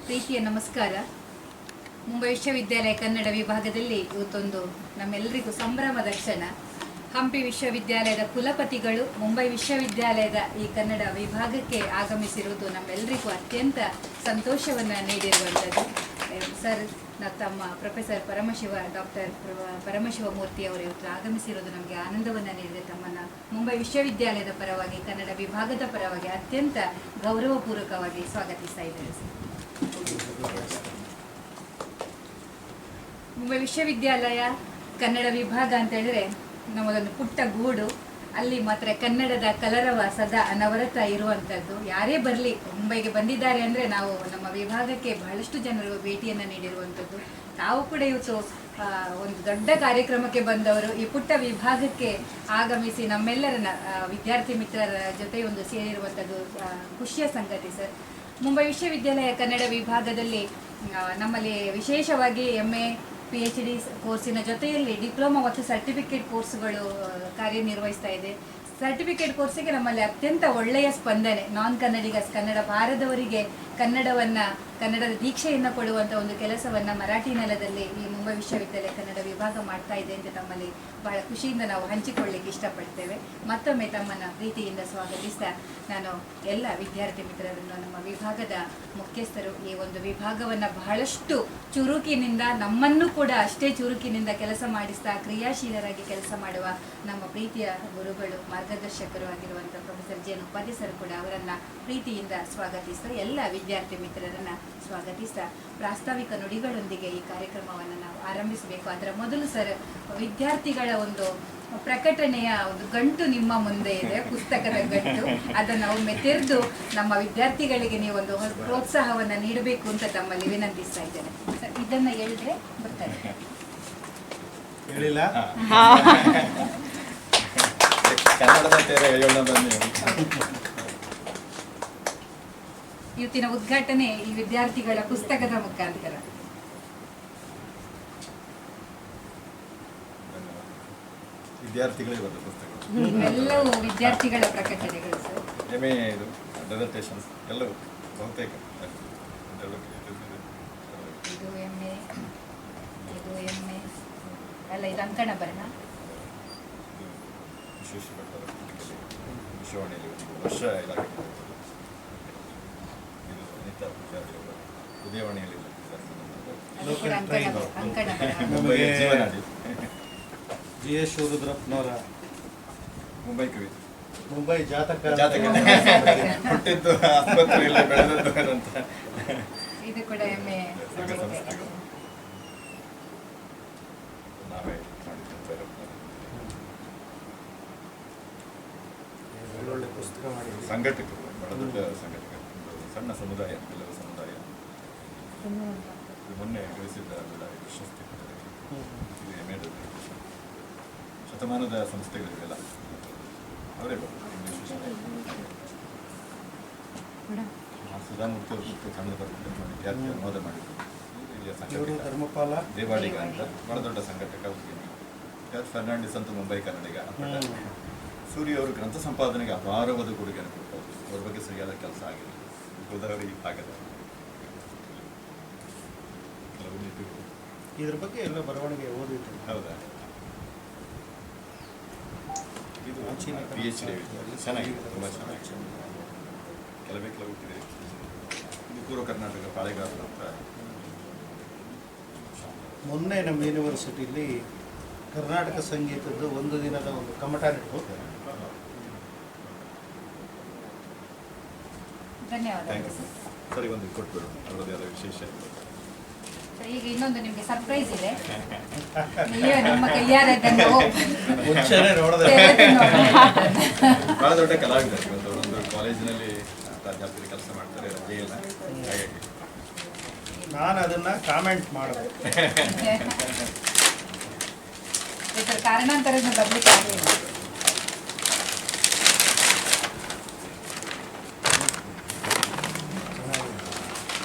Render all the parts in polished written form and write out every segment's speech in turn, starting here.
ಪ್ರೀತಿಯ ನಮಸ್ಕಾರ. ಮುಂಬೈ ವಿಶ್ವವಿದ್ಯಾಲಯ ಕನ್ನಡ ವಿಭಾಗದಲ್ಲಿ ಇವತ್ತೊಂದು ನಮ್ಮೆಲ್ಲರಿಗೂ ಸಂಭ್ರಮದ ಕ್ಷಣ. ಹಂಪಿ ವಿಶ್ವವಿದ್ಯಾಲಯದ ಕುಲಪತಿಗಳು ಮುಂಬೈ ವಿಶ್ವವಿದ್ಯಾಲಯದ ಈ ಕನ್ನಡ ವಿಭಾಗಕ್ಕೆ ಆಗಮಿಸಿರುವುದು ನಮ್ಮೆಲ್ಲರಿಗೂ ಅತ್ಯಂತ ಸಂತೋಷವನ್ನು ನೀಡಿರುವಂಥದ್ದು. ಸರ್ ತಮ್ಮ ಪ್ರೊಫೆಸರ್ ಡಾಕ್ಟರ್ ಪರಮಶಿವಮೂರ್ತಿ ಅವರು ಇವತ್ತು ಆಗಮಿಸಿರೋದು ನಮಗೆ ಆನಂದವನ್ನು ನೀಡಿದೆ. ತಮ್ಮನ್ನು ಮುಂಬೈ ವಿಶ್ವವಿದ್ಯಾಲಯದ ಪರವಾಗಿ ಕನ್ನಡ ವಿಭಾಗದ ಪರವಾಗಿ ಅತ್ಯಂತ ಗೌರವಪೂರ್ವಕವಾಗಿ ಸ್ವಾಗತಿಸ್ತಾ ಇದ್ದೇವೆ. ಮುಂಬೈ ವಿಶ್ವವಿದ್ಯಾಲಯ ಕನ್ನಡ ವಿಭಾಗ ಅಂತ ಹೇಳಿದ್ರೆ ನಮ್ಮದೊಂದು ಪುಟ್ಟ ಗೂಡು. ಅಲ್ಲಿ ಮಾತ್ರ ಕನ್ನಡದ ಕಲರವ ಸದಾ ಅನವರತ ಇರುವಂಥದ್ದು. ಯಾರೇ ಬರಲಿ, ಮುಂಬೈಗೆ ಬಂದಿದ್ದಾರೆ ಅಂದರೆ ನಾವು ನಮ್ಮ ವಿಭಾಗಕ್ಕೆ ಬಹಳಷ್ಟು ಜನರು ಭೇಟಿಯನ್ನು ನೀಡಿರುವಂಥದ್ದು. ನಾವು ಕೂಡ ಇವತ್ತು ಒಂದು ದೊಡ್ಡ ಕಾರ್ಯಕ್ರಮಕ್ಕೆ ಬಂದವರು ಈ ಪುಟ್ಟ ವಿಭಾಗಕ್ಕೆ ಆಗಮಿಸಿ ನಮ್ಮೆಲ್ಲರನ್ನ ವಿದ್ಯಾರ್ಥಿ ಮಿತ್ರರ ಜೊತೆ ಒಂದು ಸೇರಿರುವಂಥದ್ದು ಖುಷಿಯ ಸಂಗತಿ ಸರ್. ಮುಂಬೈ ವಿಶ್ವವಿದ್ಯಾಲಯ ಕನ್ನಡ ವಿಭಾಗದಲ್ಲಿ ನಮ್ಮಲ್ಲಿ ವಿಶೇಷವಾಗಿ MA PhD ಕೋರ್ಸಿನ ಜೊತೆಯಲ್ಲಿ ಡಿಪ್ಲೊಮಾ ಮತ್ತು ಸರ್ಟಿಫಿಕೇಟ್ ಕೋರ್ಸ್ಗಳು ಕಾರ್ಯನಿರ್ವಹಿಸ್ತಾ ಇದೆ. ಸರ್ಟಿಫಿಕೇಟ್ ಕೋರ್ಸಿಗೆ ನಮ್ಮಲ್ಲಿ ಅತ್ಯಂತ ಒಳ್ಳೆಯ ಸ್ಪಂದನೆ. ನಾನ್ ಕನ್ನಡಿಗಸ್, ಕನ್ನಡ ಬಾರದವರಿಗೆ ಕನ್ನಡದ ದೀಕ್ಷೆಯನ್ನು ಕೊಡುವಂಥ ಒಂದು ಕೆಲಸವನ್ನು ಮರಾಠಿ ನೆಲದಲ್ಲಿ ಈ ಮುಂಬೈ ವಿಶ್ವವಿದ್ಯಾಲಯ ಕನ್ನಡ ವಿಭಾಗ ಮಾಡ್ತಾ ಇದೆ ಅಂತ ತಮ್ಮಲ್ಲಿ ಬಹಳ ಖುಷಿಯಿಂದ ನಾವು ಹಂಚಿಕೊಳ್ಳಿಕ್ಕೆ ಇಷ್ಟಪಡ್ತೇವೆ. ಮತ್ತೊಮ್ಮೆ ತಮ್ಮನ್ನು ಪ್ರೀತಿಯಿಂದ ಸ್ವಾಗತಿಸ್ತಾ ನಾನು ಎಲ್ಲ ವಿದ್ಯಾರ್ಥಿ ಮಿತ್ರರನ್ನು, ನಮ್ಮ ವಿಭಾಗದ ಮುಖ್ಯಸ್ಥರು, ಈ ಒಂದು ವಿಭಾಗವನ್ನು ಬಹಳಷ್ಟು ಚುರುಕಿನಿಂದ, ನಮ್ಮನ್ನು ಕೂಡ ಅಷ್ಟೇ ಚುರುಕಿನಿಂದ ಕೆಲಸ ಮಾಡಿಸ್ತಾ ಕ್ರಿಯಾಶೀಲರಾಗಿ ಕೆಲಸ ಮಾಡುವ ನಮ್ಮ ಪ್ರೀತಿಯ ಗುರುಗಳು, ಮಾರ್ಗದರ್ಶಕರು ಆಗಿರುವಂಥ ಪ್ರೊಫೆಸರ್ JN ಉಪಾಧ್ಯ ಸರ್ ಕೂಡ ಅವರನ್ನು ಪ್ರೀತಿಯಿಂದ ಸ್ವಾಗತಿಸ್ತಾ ಎಲ್ಲ ವಿದ್ಯಾರ್ಥಿ ಮಿತ್ರರನ್ನು ಸ್ವಾಗತಿಸ್ತಾ ಪ್ರಾಸ್ತಾವಿಕ ನುಡಿಗಳೊಂದಿಗೆ ಈ ಕಾರ್ಯಕ್ರಮವನ್ನು ನಾವು ಆರಂಭಿಸಬೇಕು. ಅದರ ಮೊದಲು ಸರ್, ವಿದ್ಯಾರ್ಥಿಗಳ ಒಂದು ಪ್ರಕಟಣೆಯ ಒಂದು ಗಂಟು ನಿಮ್ಮ ಮುಂದೆ ಇದೆ, ಪುಸ್ತಕದ ಗಂಟು. ಅದನ್ನು ಒಮ್ಮೆ ತೆರೆದು ನಮ್ಮ ವಿದ್ಯಾರ್ಥಿಗಳಿಗೆ ನೀವು ಒಂದು ಪ್ರೋತ್ಸಾಹವನ್ನು ನೀಡಬೇಕು ಅಂತ ತಮ್ಮಲ್ಲಿ ವಿನಂತಿಸ್ತಾ ಇದ್ದೇನೆ ಸರ್. ಇದನ್ನು ಹೇಳಿದ್ರೆ ಬರ್ತಾರೆ. ಇವತ್ತಿನ ಉದ್ಘಾಟನೆ ಈ ವಿದ್ಯಾರ್ಥಿಗಳ ಪುಸ್ತಕದ ಮುಖಾಂತರ. ವಿದ್ಯಾರ್ಥಿಗಳೇ ಬರೆದ ಪುಸ್ತಕಗಳು ಎಲ್ಲವೂ ವಿದ್ಯಾರ್ಥಿಗಳ ಪ್ರಕಟಣೆಗಳು ಸರ್. MA ಇದು ಡೆಸರ್ಟೇಷನ್ಸ್ ಎಲ್ಲವೂ ಬಹುತೇಕ ಇದು MA ಅಲ್ಲ, ಇದು ಅಂಕಣ ಬರಣ. ವಿಶ್ವವಾಣಿಯಲ್ಲಿ ವರ್ಷ ಇದಾಗಿದೆ. ಇದು ಅನಿತಾ ಪೂಜಾರಿ ಉದಯವಾಣಿಯಲ್ಲಿ ಅಂಕಣ ಮುಂಬೈ ಜೀವನಾಡಿ. GS ರುದ್ರಪ್ಪನವರ ಮುಂಬೈ ಕವಿ, ಮುಂಬೈ ಜಾತಕ ಹುಟ್ಟಿದ್ದು ಆಸ್ಪತ್ರೆಯಲ್ಲಿ ಬೆಳೆದದ್ದು ಅಂತ. ಇದು ಕೂಡ MA ನಾವೇ ಮಾಡಿದ್ದು. ಒಳ್ಳೊಳ್ಳೆ ಪುಸ್ತಕ ಮಾಡಿ ಸಂಘಟಕರು, ಬಹಳ ದೊಡ್ಡ ಸಂಘಟಕರು, ಸಣ್ಣ ಸಮುದಾಯ, ಎಲ್ಲರ ಸಮುದಾಯ. ಮೊನ್ನೆ ಗಳಿಸಿದ್ದ ಪ್ರಶಸ್ತಿ ಇದು MA ಶತಮಾನದ ಸಂಸ್ಥೆಗಳಿವೆಲ್ಲ ಅವರೇ ಸುಧಾಮೂರ್ತಿ ಅವರು ಕನ್ನಡ ವಿದ್ಯಾರ್ಥಿ ಅನುವಾದ ಮಾಡಿದ್ರು. ಇಲ್ಲಿಯ ಸಂಘಟಕ ಧರ್ಮಪಾಲ ದೇವಾಡಿಗ ಅಂತ ಬಹಳ ದೊಡ್ಡ ಸಂಘಟಕ. ಫರ್ನಾಂಡಿಸ್ ಅಂತ ಮುಂಬೈ ಕನ್ನಡಿಗ. ಸೂರ್ಯ ಅವರು ಗ್ರಂಥ ಸಂಪಾದನೆಗೆ ಅಪಾರವಾದ ಕೊಡುಗೆಯನ್ನು ಕೊಡ್ಬೋದು. ಅವ್ರ ಬಗ್ಗೆ ಸರಿಯಾದ ಕೆಲಸ ಆಗಿದೆ. ಗೋದಾವರಿ ಭಾಗದ ಕೆಲವು ನೀತಿಗಳು, ಇದ್ರ ಬಗ್ಗೆ ಎಲ್ಲ ಬರವಣಿಗೆ ಓದಿದ್ರು. ಹೌದಾ? ಇದು PhD ಚೆನ್ನಾಗಿದೆ, ತುಂಬ ಚೆನ್ನಾಗಿದೆ. ಕೆಲವೇ ಹುಟ್ಟಿದೆ. ಇದು ಪೂರ್ವ ಕರ್ನಾಟಕ ಪಾಳೆಗಾರರು ಅಂತ. ಮೊನ್ನೆ ನಮ್ಮ ಯೂನಿವರ್ಸಿಟಿಲಿ ಕರ್ನಾಟಕ ಸಂಗೀತದ್ದು ಒಂದು ದಿನದ ಒಂದು ಕಮ್ಮಟ ನಡೆದು ಧನ್ಯವಾದ ಸರಿ, ಒಂದು ಕೊಟ್ಬಿಡು, ಅವರದೇ ಆದ ವಿಶೇಷ. ಈಗ ಇನ್ನೊಂದು ನಿಮಗೆ ಸರ್ಪ್ರೈಸ್ ಇದೆ. ನಿಮ್ಮ ಕೈಯಾರ ಮುಂಚೆನೆ ನೋಡಿದೆ. ಬಹಳ ದೊಡ್ಡ ಕಲಾವಿದರು. ಇವತ್ತು ಒಂದು ಕಾಲೇಜಿನಲ್ಲಿ ಪ್ರಾಧ್ಯಾಪಕರು ಕೆಲಸ ಮಾಡ್ತಾರೆ, ರಜೆ ಇಲ್ಲ. ಹಾಗಾಗಿ ನಾನು ಅದನ್ನ ಕಾಮೆಂಟ್ ಮಾಡಿದೆ. ಕಾರಣಾಂತರದಿಂದ ಬರ್ಲಿಕ್ಕೆ ಆಗಲಿಲ್ಲ.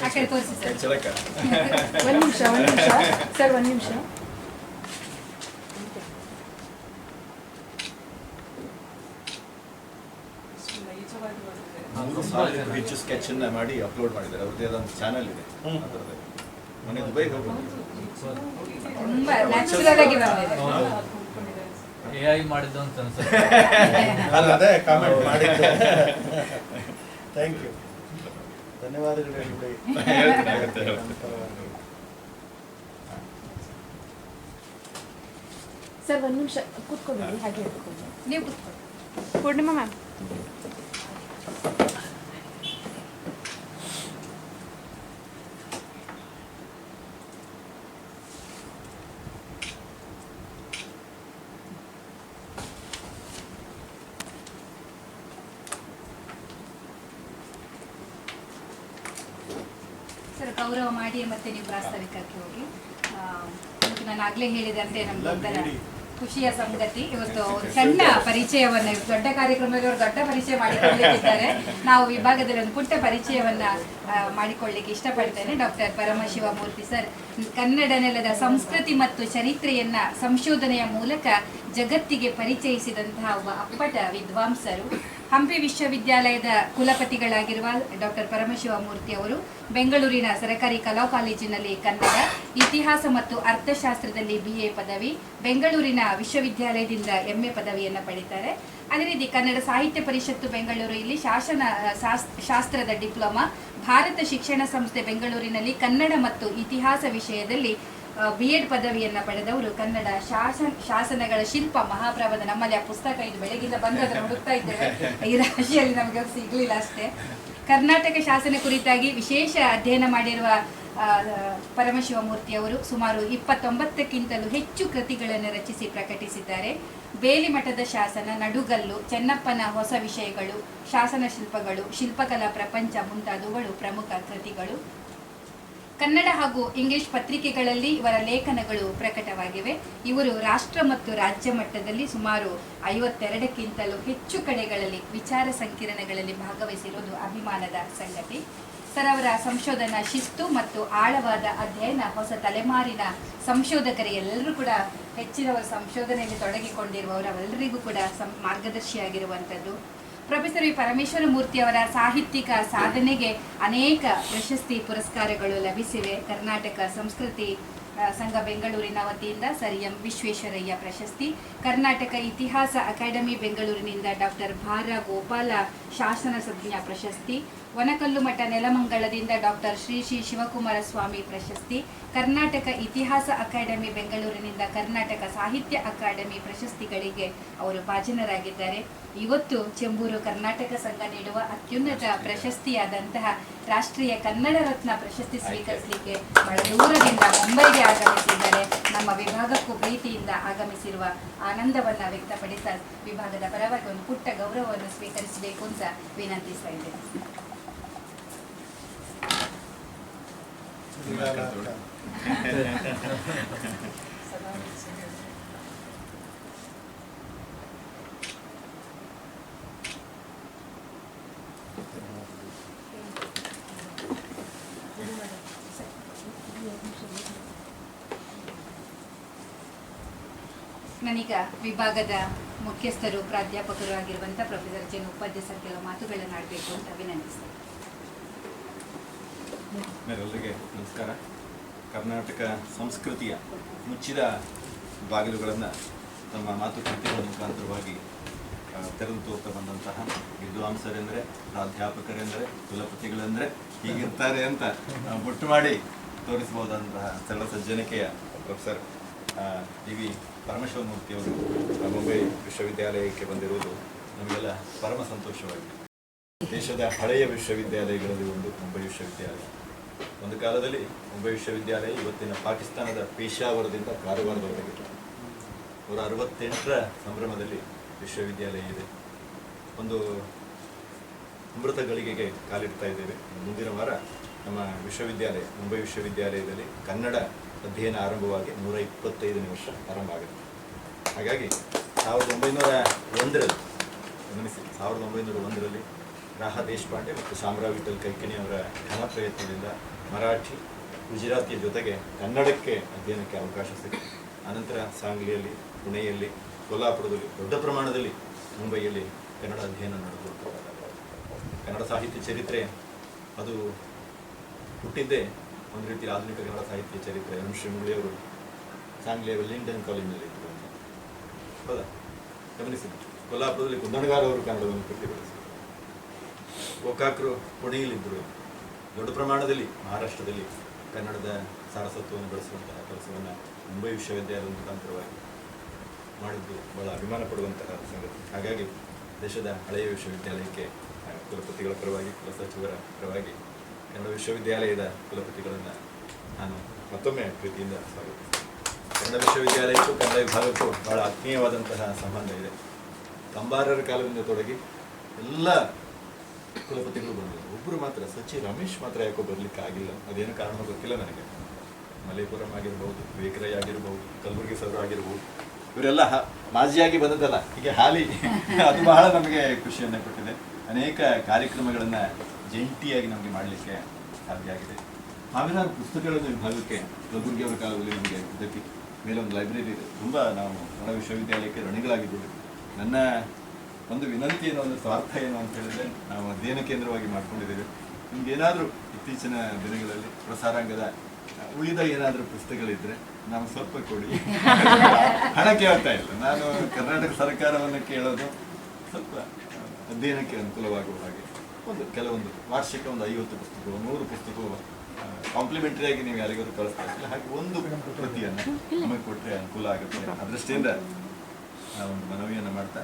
ಆ ಕಡೆ ತೋರಿಸಿ ಸರ್. ಚಿಲಕ ಒಂದು ನಿಮಿಷ ಸರ್, ಒಂದು ನಿಮಿಷ. ಸಾವಿರಕ್ಕೂ ಹೆಚ್ಚು ಸ್ಕೆಚನ್ನು ಮಾಡಿ ಅಪ್ಲೋಡ್ ಮಾಡಿದ್ದಾರೆ. ಅವ್ರದ್ದೇ ಆದಂಥ ಚಾನಲ್ ಇದೆ. ಅದರದ್ದು ಮೊನ್ನೆ ದುಬೈಗೆ ಹೋಗ್ಬೋದು. ತುಂಬಾ ನ್ಯಾಚುರಲ್ ಆಗಿ ಬಂದಿದೆ. AI ಮಾಡಿದ್ದು ಅಂತ ಅನ್ಸುತ್ತೆ. ಅದೇ ಕಾಮೆಂಟ್ ಮಾಡಿದ್ದು. ಥ್ಯಾಂಕ್ ಯು, ಧನ್ಯವಾದಗಳು ಹೇಳಿ. ಸರ್ ಒಂದು ನಿಮಿಷ ಕೂತ್ಕೊಳ್ಳಿ, ಹಾಗೆ ಕೂತ್ಕೊಳ್ಳಿ. ನೀವು ಕೂತ್ಕೊಳ್ಳಿ. ಪೂರ್ಣಿಮಾ ಮ್ಯಾಮ್. ಸರ್ ಗೌರವ ಮಾಡಿ ಮತ್ತೆ ನೀವು ಪ್ರಾಸ್ತಾವಿಕಕ್ಕೆ ಹೋಗಿ. ಇವತ್ತು ನಾನು ಆಗಲೇ ಹೇಳಿದಂತೆ ನಮ್ಗೊಂಥರ ಖುಷಿಯ ಸಂಗತಿ. ಇವತ್ತು ಒಂದು ಸಣ್ಣ ಪರಿಚಯವನ್ನ, ದೊಡ್ಡ ಕಾರ್ಯಕ್ರಮದಲ್ಲಿ ಅವರು ದೊಡ್ಡ ಪರಿಚಯ ಮಾಡಿಕೊಳ್ಳಲಿಕ್ಕಿದ್ದಾರೆ. ನಾವು ವಿಭಾಗದಲ್ಲಿ ಒಂದು ಪುಟ್ಟ ಪರಿಚಯವನ್ನ ಮಾಡಿಕೊಳ್ಳಿಕ್ಕೆ ಇಷ್ಟಪಡ್ತೇನೆ. ಡಾಕ್ಟರ್ ಪರಮಶಿವಮೂರ್ತಿ ಸರ್ ಕನ್ನಡ ನೆಲದ ಸಂಸ್ಕೃತಿ ಮತ್ತು ಚರಿತ್ರೆಯನ್ನ ಸಂಶೋಧನೆಯ ಮೂಲಕ ಜಗತ್ತಿಗೆ ಪರಿಚಯಿಸಿದಂತಹ ಒಬ್ಬ ಅಪ್ಪಟ ವಿದ್ವಾಂಸರು. ಹಂಪಿ ವಿಶ್ವವಿದ್ಯಾಲಯದ ಕುಲಪತಿಗಳಾಗಿರುವ ಡಾಕ್ಟರ್ ಪರಮಶಿವಮೂರ್ತಿ ಅವರು ಬೆಂಗಳೂರಿನ ಸರಕಾರಿ ಕಲಾ ಕಾಲೇಜಿನಲ್ಲಿ ಕನ್ನಡ, ಇತಿಹಾಸ ಮತ್ತು ಅರ್ಥಶಾಸ್ತ್ರದಲ್ಲಿ BA ಪದವಿ, ಬೆಂಗಳೂರಿನ ವಿಶ್ವವಿದ್ಯಾಲಯದಿಂದ MA ಪದವಿಯನ್ನು ಪಡಿತಾರೆ. ಅದೇ ರೀತಿ ಕನ್ನಡ ಸಾಹಿತ್ಯ ಪರಿಷತ್ತು ಬೆಂಗಳೂರು ಇಲ್ಲಿ ಶಾಸ್ತ್ರದ ಡಿಪ್ಲೊಮಾ, ಭಾರತ ಶಿಕ್ಷಣ ಸಂಸ್ಥೆ ಬೆಂಗಳೂರಿನಲ್ಲಿ ಕನ್ನಡ ಮತ್ತು ಇತಿಹಾಸ ವಿಷಯದಲ್ಲಿ B.Ed ಪದವಿಯನ್ನು ಪಡೆದವರು. ಕನ್ನಡ ಶಾಸನಗಳ ಶಿಲ್ಪ ಮಹಾಪ್ರಬಂಧ, ನಮ್ಮಲ್ಲಿ ಆ ಪುಸ್ತಕ ಇದು ಬೆಳಗಿಂದ ಬಂದದನ್ನು ಹುಡುಕ್ತಾ ಇದ್ದೇವೆ, ಈ ರಾಶಿಯಲ್ಲಿ ನಮಗೆ ಸಿಗಲಿಲ್ಲ ಅಷ್ಟೇ. ಕರ್ನಾಟಕ ಶಾಸನ ಕುರಿತಾಗಿ ವಿಶೇಷ ಅಧ್ಯಯನ ಮಾಡಿರುವ ಪರಮಶಿವಮೂರ್ತಿಯವರು ಸುಮಾರು 29ಕ್ಕಿಂತಲೂ ಹೆಚ್ಚು ಕೃತಿಗಳನ್ನು ರಚಿಸಿ ಪ್ರಕಟಿಸಿದ್ದಾರೆ. ಬೇಲಿಮಠದ ಶಾಸನ, ನಡುಗಲ್ಲು, ಚೆನ್ನಪ್ಪನ ಹೊಸ ವಿಷಯಗಳು, ಶಾಸನ ಶಿಲ್ಪಗಳು, ಶಿಲ್ಪಕಲಾ ಪ್ರಪಂಚ ಮುಂತಾದವುಗಳು ಪ್ರಮುಖ ಕೃತಿಗಳು. ಕನ್ನಡ ಹಾಗೂ ಇಂಗ್ಲಿಷ್ ಪತ್ರಿಕೆಗಳಲ್ಲಿ ಇವರ ಲೇಖನಗಳು ಪ್ರಕಟವಾಗಿವೆ. ಇವರು ರಾಷ್ಟ್ರ ಮತ್ತು ರಾಜ್ಯ ಮಟ್ಟದಲ್ಲಿ ಸುಮಾರು 52ಕ್ಕಿಂತಲೂ ಹೆಚ್ಚು ಕಡೆಗಳಲ್ಲಿ ವಿಚಾರ ಸಂಕಿರಣಗಳಲ್ಲಿ ಭಾಗವಹಿಸಿರುವುದು ಅಭಿಮಾನದ ಸಂಗತಿ. ಸರ್ ಅವರ ಸಂಶೋಧನಾ ಶಿಸ್ತು ಮತ್ತು ಆಳವಾದ ಅಧ್ಯಯನ ಹೊಸ ತಲೆಮಾರಿನ ಸಂಶೋಧಕರಿಗೆಲ್ಲರೂ ಕೂಡ ಹೆಚ್ಚಿನವರು ಸಂಶೋಧನೆಯಲ್ಲಿ ತೊಡಗಿಕೊಂಡಿರುವವರು ಅವರೆಲ್ಲರಿಗೂ ಕೂಡ ಮಾರ್ಗದರ್ಶಿಯಾಗಿರುವಂಥದ್ದು. ಪ್ರೊಫೆಸರ್ ವಿ ಪರಮೇಶ್ವರ ಮೂರ್ತಿ ಅವರ ಸಾಹಿತ್ಯಿಕ ಸಾಧನೆಗೆ ಅನೇಕ ಪ್ರಶಸ್ತಿ ಪುರಸ್ಕಾರಗಳು ಲಭಿಸಿವೆ. ಕರ್ನಾಟಕ ಸಂಸ್ಕೃತಿ ಸಂಘ ಬೆಂಗಳೂರಿನ ವತಿಯಿಂದ ಸರ್ ಎಂ ವಿಶ್ವೇಶ್ವರಯ್ಯ ಪ್ರಶಸ್ತಿ, ಕರ್ನಾಟಕ ಇತಿಹಾಸ ಅಕಾಡೆಮಿ ಬೆಂಗಳೂರಿನಿಂದ ಡಾಕ್ಟರ್ ಭಾರ ಗೋಪಾಲ ಶಾಸನ ಸಂಜ್ಞಾ ಪ್ರಶಸ್ತಿ, ವನಕಲ್ಲು ಮಠ ನೆಲಮಂಗಲದಿಂದ ಡಾಕ್ಟರ್ ಶ್ರೀ ಶಿವಕುಮಾರ ಸ್ವಾಮಿ ಪ್ರಶಸ್ತಿ, ಕರ್ನಾಟಕ ಇತಿಹಾಸ ಅಕಾಡೆಮಿ ಬೆಂಗಳೂರಿನಿಂದ ಕರ್ನಾಟಕ ಸಾಹಿತ್ಯ ಅಕಾಡೆಮಿ ಪ್ರಶಸ್ತಿಗಳಿಗೆ ಅವರು ಭಾಜನರಾಗಿದ್ದಾರೆ. ಇವತ್ತು ಚೆಂಬೂರು ಕರ್ನಾಟಕ ಸಂಘ ನೀಡುವ ಅತ್ಯುನ್ನತ ಪ್ರಶಸ್ತಿಯಾದಂತಹ ರಾಷ್ಟ್ರೀಯ ಕನ್ನಡ ರತ್ನ ಪ್ರಶಸ್ತಿ ಸ್ವೀಕರಿಸಲಿಕ್ಕೆ ಬಹಳ ದೂರದಿಂದ ಮುಂಬೈಗೆ ಆಗಮಿಸಿದ್ದಾರೆ. ನಮ್ಮ ವಿಭಾಗಕ್ಕೂ ಪ್ರೀತಿಯಿಂದ ಆಗಮಿಸಿರುವ ಆನಂದವನ್ನು ವ್ಯಕ್ತಪಡಿಸ ವಿಭಾಗದ ಪರವಾಗಿ ಒಂದು ಪುಟ್ಟ ಗೌರವವನ್ನು ಸ್ವೀಕರಿಸಬೇಕು ಅಂತ ವಿನಂತಿಸ್ತಾ ಇದ್ದೇನೆ. ನಾನೀಗ ವಿಭಾಗದ ಮುಖ್ಯಸ್ಥರು ಪ್ರಾಧ್ಯಾಪಕರು ಆಗಿರುವಂಥ ಪ್ರೊಫೆಸರ್ ಜೆನ್ ಉಪಾಧ್ಯ ಸರ್ ಕೆಲವು ಮಾತುಗಳನ್ನು ಆಡಬೇಕು ಅಂತ ವಿನಂತಿಸ್ತೇನೆ. ಎಲ್ಲರಿಗೆ ನಮಸ್ಕಾರ. ಕರ್ನಾಟಕ ಸಂಸ್ಕೃತಿಯ ಮುಚ್ಚಿದ ಬಾಗಿಲುಗಳನ್ನು ನಮ್ಮ ಮಾತುಕತೆಯ ಮುಖಾಂತರವಾಗಿ ತೆರೆದು ತೋರ್ತಾ ಬಂದಂತಹ ವಿದ್ವಾಂಸರೆಂದರೆ, ಪ್ರಾಧ್ಯಾಪಕರೆಂದರೆ, ಕುಲಪತಿಗಳೆಂದರೆ ಹೀಗಿರ್ತಾರೆ ಅಂತ ಮುಟ್ಟು ಮಾಡಿ ತೋರಿಸಬಹುದಂತಹ ಸರಳ ಸಜ್ಜನಿಕೆಯ ಪ್ರೊಫೆಸರ್ ವಿ ಪರಮೇಶ್ವರಮೂರ್ತಿಯವರು ಮುಂಬೈ ವಿಶ್ವವಿದ್ಯಾಲಯಕ್ಕೆ ಬಂದಿರುವುದು ನಮಗೆಲ್ಲ ಪರಮ ಸಂತೋಷವಾಗಿದೆ. ದೇಶದ ಹಳೆಯ ವಿಶ್ವವಿದ್ಯಾಲಯಗಳಲ್ಲಿ ಒಂದು ಮುಂಬೈ ವಿಶ್ವವಿದ್ಯಾಲಯ. ಒಂದು ಕಾಲದಲ್ಲಿ ಮುಂಬೈ ವಿಶ್ವವಿದ್ಯಾಲಯ ಇವತ್ತಿನ ಪಾಕಿಸ್ತಾನದ ಪೇಶಾವರದಿಂದ ಕಾರವಾರದವರೆಗೆ 168ರ ಸಂಭ್ರಮದಲ್ಲಿ ವಿಶ್ವವಿದ್ಯಾಲಯ ಇದೆ. ಒಂದು ಅಮೃತ ಗಳಿಗೆಗೆ ಕಾಲಿಡ್ತಾ ಇದ್ದೇವೆ. ಮುಂದಿನ ವಾರ ನಮ್ಮ ವಿಶ್ವವಿದ್ಯಾಲಯ ಮುಂಬೈ ವಿಶ್ವವಿದ್ಯಾಲಯದಲ್ಲಿ ಕನ್ನಡ ಅಧ್ಯಯನ ಆರಂಭವಾಗಿ 125ನೇ ವರ್ಷ ಆರಂಭ ಆಗುತ್ತೆ. ಹಾಗಾಗಿ 1901ರಲ್ಲಿ ಗಮನಿಸಿ, 1901ರಲ್ಲಿ ರಾಹ ದೇಶಪಾಂಡೆ ಮತ್ತು ಶಾಮರಾವ್ ವಿಠಲ್ ಕೈಕಿಣಿ ಅವರ ಘನ ಪ್ರಯತ್ನದಿಂದ ಮರಾಠಿ, ಗುಜರಾತಿಯ ಜೊತೆಗೆ ಕನ್ನಡಕ್ಕೆ ಅಧ್ಯಯನಕ್ಕೆ ಅವಕಾಶ ಸಿಕ್ಕಿತು. ಅನಂತರ ಸಾಂಗ್ಲಿಯಲ್ಲಿ, ಪುಣೆಯಲ್ಲಿ, ಕೊಲ್ಲಾಪುರದಲ್ಲಿ ದೊಡ್ಡ ಪ್ರಮಾಣದಲ್ಲಿ ಮುಂಬೈಯಲ್ಲಿ ಕನ್ನಡ ಅಧ್ಯಯನ ನಡೆದು ಕನ್ನಡ ಸಾಹಿತ್ಯ ಚರಿತ್ರೆ ಅದು ಹುಟ್ಟಿದ್ದೇ ಒಂದು ರೀತಿ ಆಧುನಿಕ ಕನ್ನಡ ಸಾಹಿತ್ಯ ಚರಿತ್ರೆ ಎಂ ಶ್ರೀಮುಳಿಯವರು ಸಾಂಗ್ಲಿಯ ವೆಲ್ಲಿಂಗ್ಟನ್ ಕಾಲೇಜಿನಲ್ಲಿ ಇದ್ದರು ಅಂತ. ಹೌದಾ, ಗಮನಿಸಿದ್ರು. ಕೊಲ್ಲಾಪುರದಲ್ಲಿ ಕುಂದಣಗಾರ್ ಅವರು ಕನ್ನಡವನ್ನು ಕೃತಿಗೊಳಿಸಿದರು. ಗೋಕಾಕರು ಪುಣೆಯಲ್ಲಿದ್ದರು. ದೊಡ್ಡ ಪ್ರಮಾಣದಲ್ಲಿ ಮಹಾರಾಷ್ಟ್ರದಲ್ಲಿ ಕನ್ನಡದ ಸಾರಸತ್ವವನ್ನು ಬೆಳೆಸುವಂತಹ ಕೆಲಸವನ್ನು ಮುಂಬೈ ವಿಶ್ವವಿದ್ಯಾಲಯದ ಮುಖಾಂತರವಾಗಿ ಮಾಡಿದ್ದು ಬಹಳ ಅಭಿಮಾನ ಪಡುವಂತಹ ಸಂಗತಿ. ಹಾಗಾಗಿ ದೇಶದ ಹಳೆಯ ವಿಶ್ವವಿದ್ಯಾಲಯಕ್ಕೆ ಕುಲಪತಿಗಳ ಪರವಾಗಿ, ಕುಲಸಚಿವರ ಪರವಾಗಿ ಕನ್ನಡ ವಿಶ್ವವಿದ್ಯಾಲಯದ ಕುಲಪತಿಗಳನ್ನು ನಾನು ಮತ್ತೊಮ್ಮೆ ಪ್ರೀತಿಯಿಂದ ಸ್ವಾಗತಿಸ್ತೇನೆ. ಕನ್ನಡ ವಿಶ್ವವಿದ್ಯಾಲಯಕ್ಕೂ ಕನ್ನಡ ವಿಭಾಗಕ್ಕೂ ಬಹಳ ಆತ್ಮೀಯವಾದಂತಹ ಸಂಬಂಧ ಇದೆ. ಕಂಬಾರರ ಕಾಲದಿಂದ ತೊಡಗಿ ಎಲ್ಲ ಕುಲಪತಿಗಳು ಬಂದರು. ಒಬ್ಬರು ಮಾತ್ರ ಸಚಿ ರಮೇಶ್ ಮಾತ್ರ ಯಾಕೋ ಬರಲಿಕ್ಕೆ ಆಗಿಲ್ಲ. ಅದೇನು ಕಾರಣ ಗೊತ್ತಿಲ್ಲ ನನಗೆ. ಮಲೇಪುರಂ ಆಗಿರ್ಬೋದು, ವೇಕರೈ ಆಗಿರ್ಬೋದು, ಕಲಬುರಗಿ ಸರ್ ಆಗಿರ್ಬೋದು, ಇವರೆಲ್ಲ ಮಾಜಿಯಾಗಿ ಬಂದದಲ್ಲ, ಹೀಗೆ ಹಾಲಿ ಅದು ಬಹಳ ನಮಗೆ ಖುಷಿಯನ್ನು ಕೊಟ್ಟಿದೆ. ಅನೇಕ ಕಾರ್ಯಕ್ರಮಗಳನ್ನು ಜಂಟಿಯಾಗಿ ನಮಗೆ ಮಾಡಲಿಕ್ಕೆ ಸಾಧ್ಯ ಆಗಿದೆ. ಸಾವಿರಾರು ಪುಸ್ತಕಗಳನ್ನು ವಿಭಾಗಕ್ಕೆ ಕಲಬುರಗಿ ಅವರ ಕಾಲದಲ್ಲಿ ನಮಗೆ ಇದಕ್ಕೆ ಮೇಲೆ ಒಂದು ಲೈಬ್ರರಿ ಇದೆ. ತುಂಬ ನಾವು ಕನ್ನಡ ವಿಶ್ವವಿದ್ಯಾಲಯಕ್ಕೆ ಋಣಿಗಳಾಗಿದ್ದೀವಿ. ನನ್ನ ಒಂದು ವಿನಂತಿ ಏನೋ, ಒಂದು ಸ್ವಾರ್ಥ ಏನು ಅಂತ ಹೇಳಿದ್ರೆ, ನಾವು ಅಧ್ಯಯನ ಕೇಂದ್ರವಾಗಿ ಮಾಡ್ಕೊಂಡಿದ್ದೇವೆ. ನಿಮ್ಗೇನಾದರೂ ಇತ್ತೀಚಿನ ದಿನಗಳಲ್ಲಿ ಪ್ರಸಾರಾಂಗದ ಉಳಿದ ಏನಾದರೂ ಪುಸ್ತಕಗಳಿದ್ದರೆ ನಾವು ಸ್ವಲ್ಪ ಕೊಡಿ. ಹಣ ಕೇಳ್ತಾ ಇಲ್ಲ ನಾನು. ಕರ್ನಾಟಕ ಸರ್ಕಾರವನ್ನು ಕೇಳೋದು ಸ್ವಲ್ಪ ಅಧ್ಯಯನಕ್ಕೆ ಅನುಕೂಲವಾಗುವ ಹಾಗೆ ಕೆಲವೊಂದು ವಾರ್ಷಿಕ ಒಂದು 50 ಪುಸ್ತಕಗಳು, 100 ಪುಸ್ತಕಗಳು ಕಾಂಪ್ಲಿಮೆಂಟರಿಯಾಗಿ ನೀವು ಯಾರಿಗಾದ್ರೂ ಕಳಿಸ್ತಾ ಇದ್ದೀವಿ. ಹಾಗೆ ಒಂದು ಕೃತಿಯನ್ನು ನಮಗೆ ಕೊಟ್ಟರೆ ಅನುಕೂಲ ಆಗುತ್ತೆ. ಅದೃಷ್ಟಿಯಿಂದ ಒಂದು ಮನವಿಯನ್ನು ಮಾಡ್ತಾ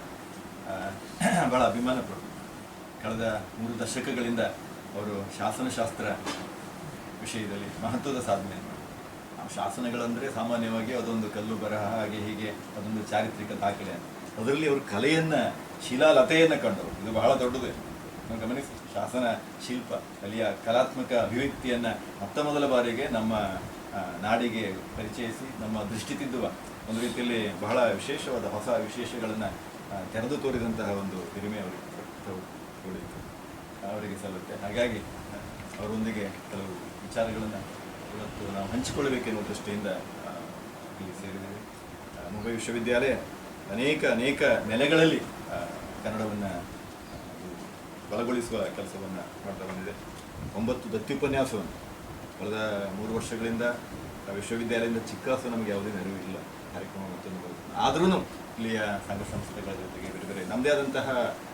ಭಾಳ ಅಭಿಮಾನ ಪಡು. ಕಳೆದ 3 ದಶಕಗಳಿಂದ ಅವರು ಶಾಸನಶಾಸ್ತ್ರ ವಿಷಯದಲ್ಲಿ ಮಹತ್ವದ ಸಾಧನೆ ಮಾಡಿ. ಶಾಸನಗಳಂದರೆ ಸಾಮಾನ್ಯವಾಗಿ ಅದೊಂದು ಕಲ್ಲು ಬರಹ ಹಾಗೆ ಹೀಗೆ ಅದೊಂದು ಚಾರಿತ್ರಿಕ ದಾಖಲೆ. ಅದರಲ್ಲಿ ಅವರು ಕಲೆಯನ್ನು, ಶಿಲಾಲತೆಯನ್ನು ಕಂಡವರು. ಇದು ಬಹಳ ದೊಡ್ಡದು. ನಾವು ಗಮನಿಸಿ, ಶಾಸನ ಶಿಲ್ಪ, ಅಲ್ಲಿಯ ಕಲಾತ್ಮಕ ಅಭಿವ್ಯಕ್ತಿಯನ್ನು ಮೊದಲ ಬಾರಿಗೆ ನಮ್ಮ ನಾಡಿಗೆ ಪರಿಚಯಿಸಿ ನಮ್ಮ ದೃಷ್ಟಿ ತಿದ್ದುವ ಒಂದು ರೀತಿಯಲ್ಲಿ ಬಹಳ ವಿಶೇಷವಾದ ಹೊಸ ವಿಶೇಷಗಳನ್ನು ತೆರೆದು ತೋರಿದಂತಹ ಒಂದು ಹಿರಿಮೆ ಅವರಿಗೆ ಸಲ್ಲುತ್ತೆ. ಹಾಗಾಗಿ ಅವರೊಂದಿಗೆ ಕೆಲವು ವಿಚಾರಗಳನ್ನು ಇವತ್ತು ನಾವು ಹಂಚಿಕೊಳ್ಳಬೇಕೆನ್ನುವ ದೃಷ್ಟಿಯಿಂದ ಇಲ್ಲಿ ಸೇರಿದ್ದೇವೆ. ಮುಂಬೈ ವಿಶ್ವವಿದ್ಯಾಲಯ ಅನೇಕ ನೆಲೆಗಳಲ್ಲಿ ಕನ್ನಡವನ್ನು ಬಲಗೊಳಿಸುವ ಕೆಲಸವನ್ನು ಮಾಡ್ತಾ ಬಂದಿದೆ. 9 ದತ್ತ್ಯುಪನ್ಯಾಸವನ್ನು ಕಳೆದ 3 ವರ್ಷಗಳಿಂದ ವಿಶ್ವವಿದ್ಯಾಲಯದಿಂದ ಚಿಕ್ಕಾಸು ನಮಗೆ ಯಾವುದೇ ನೆರವು ಇಲ್ಲ. ಕಾರ್ಯಕ್ರಮ ಮತ್ತೊಂದು ಬರುತ್ತೆ. ಆದ್ರೂ ಇಲ್ಲಿಯ ಸಂಘ ಸಂಸ್ಥೆಗಳ ಜೊತೆಗೆ ಬೇರೆ ಬೇರೆ ನಮ್ಮದೇ ಆದಂತಹ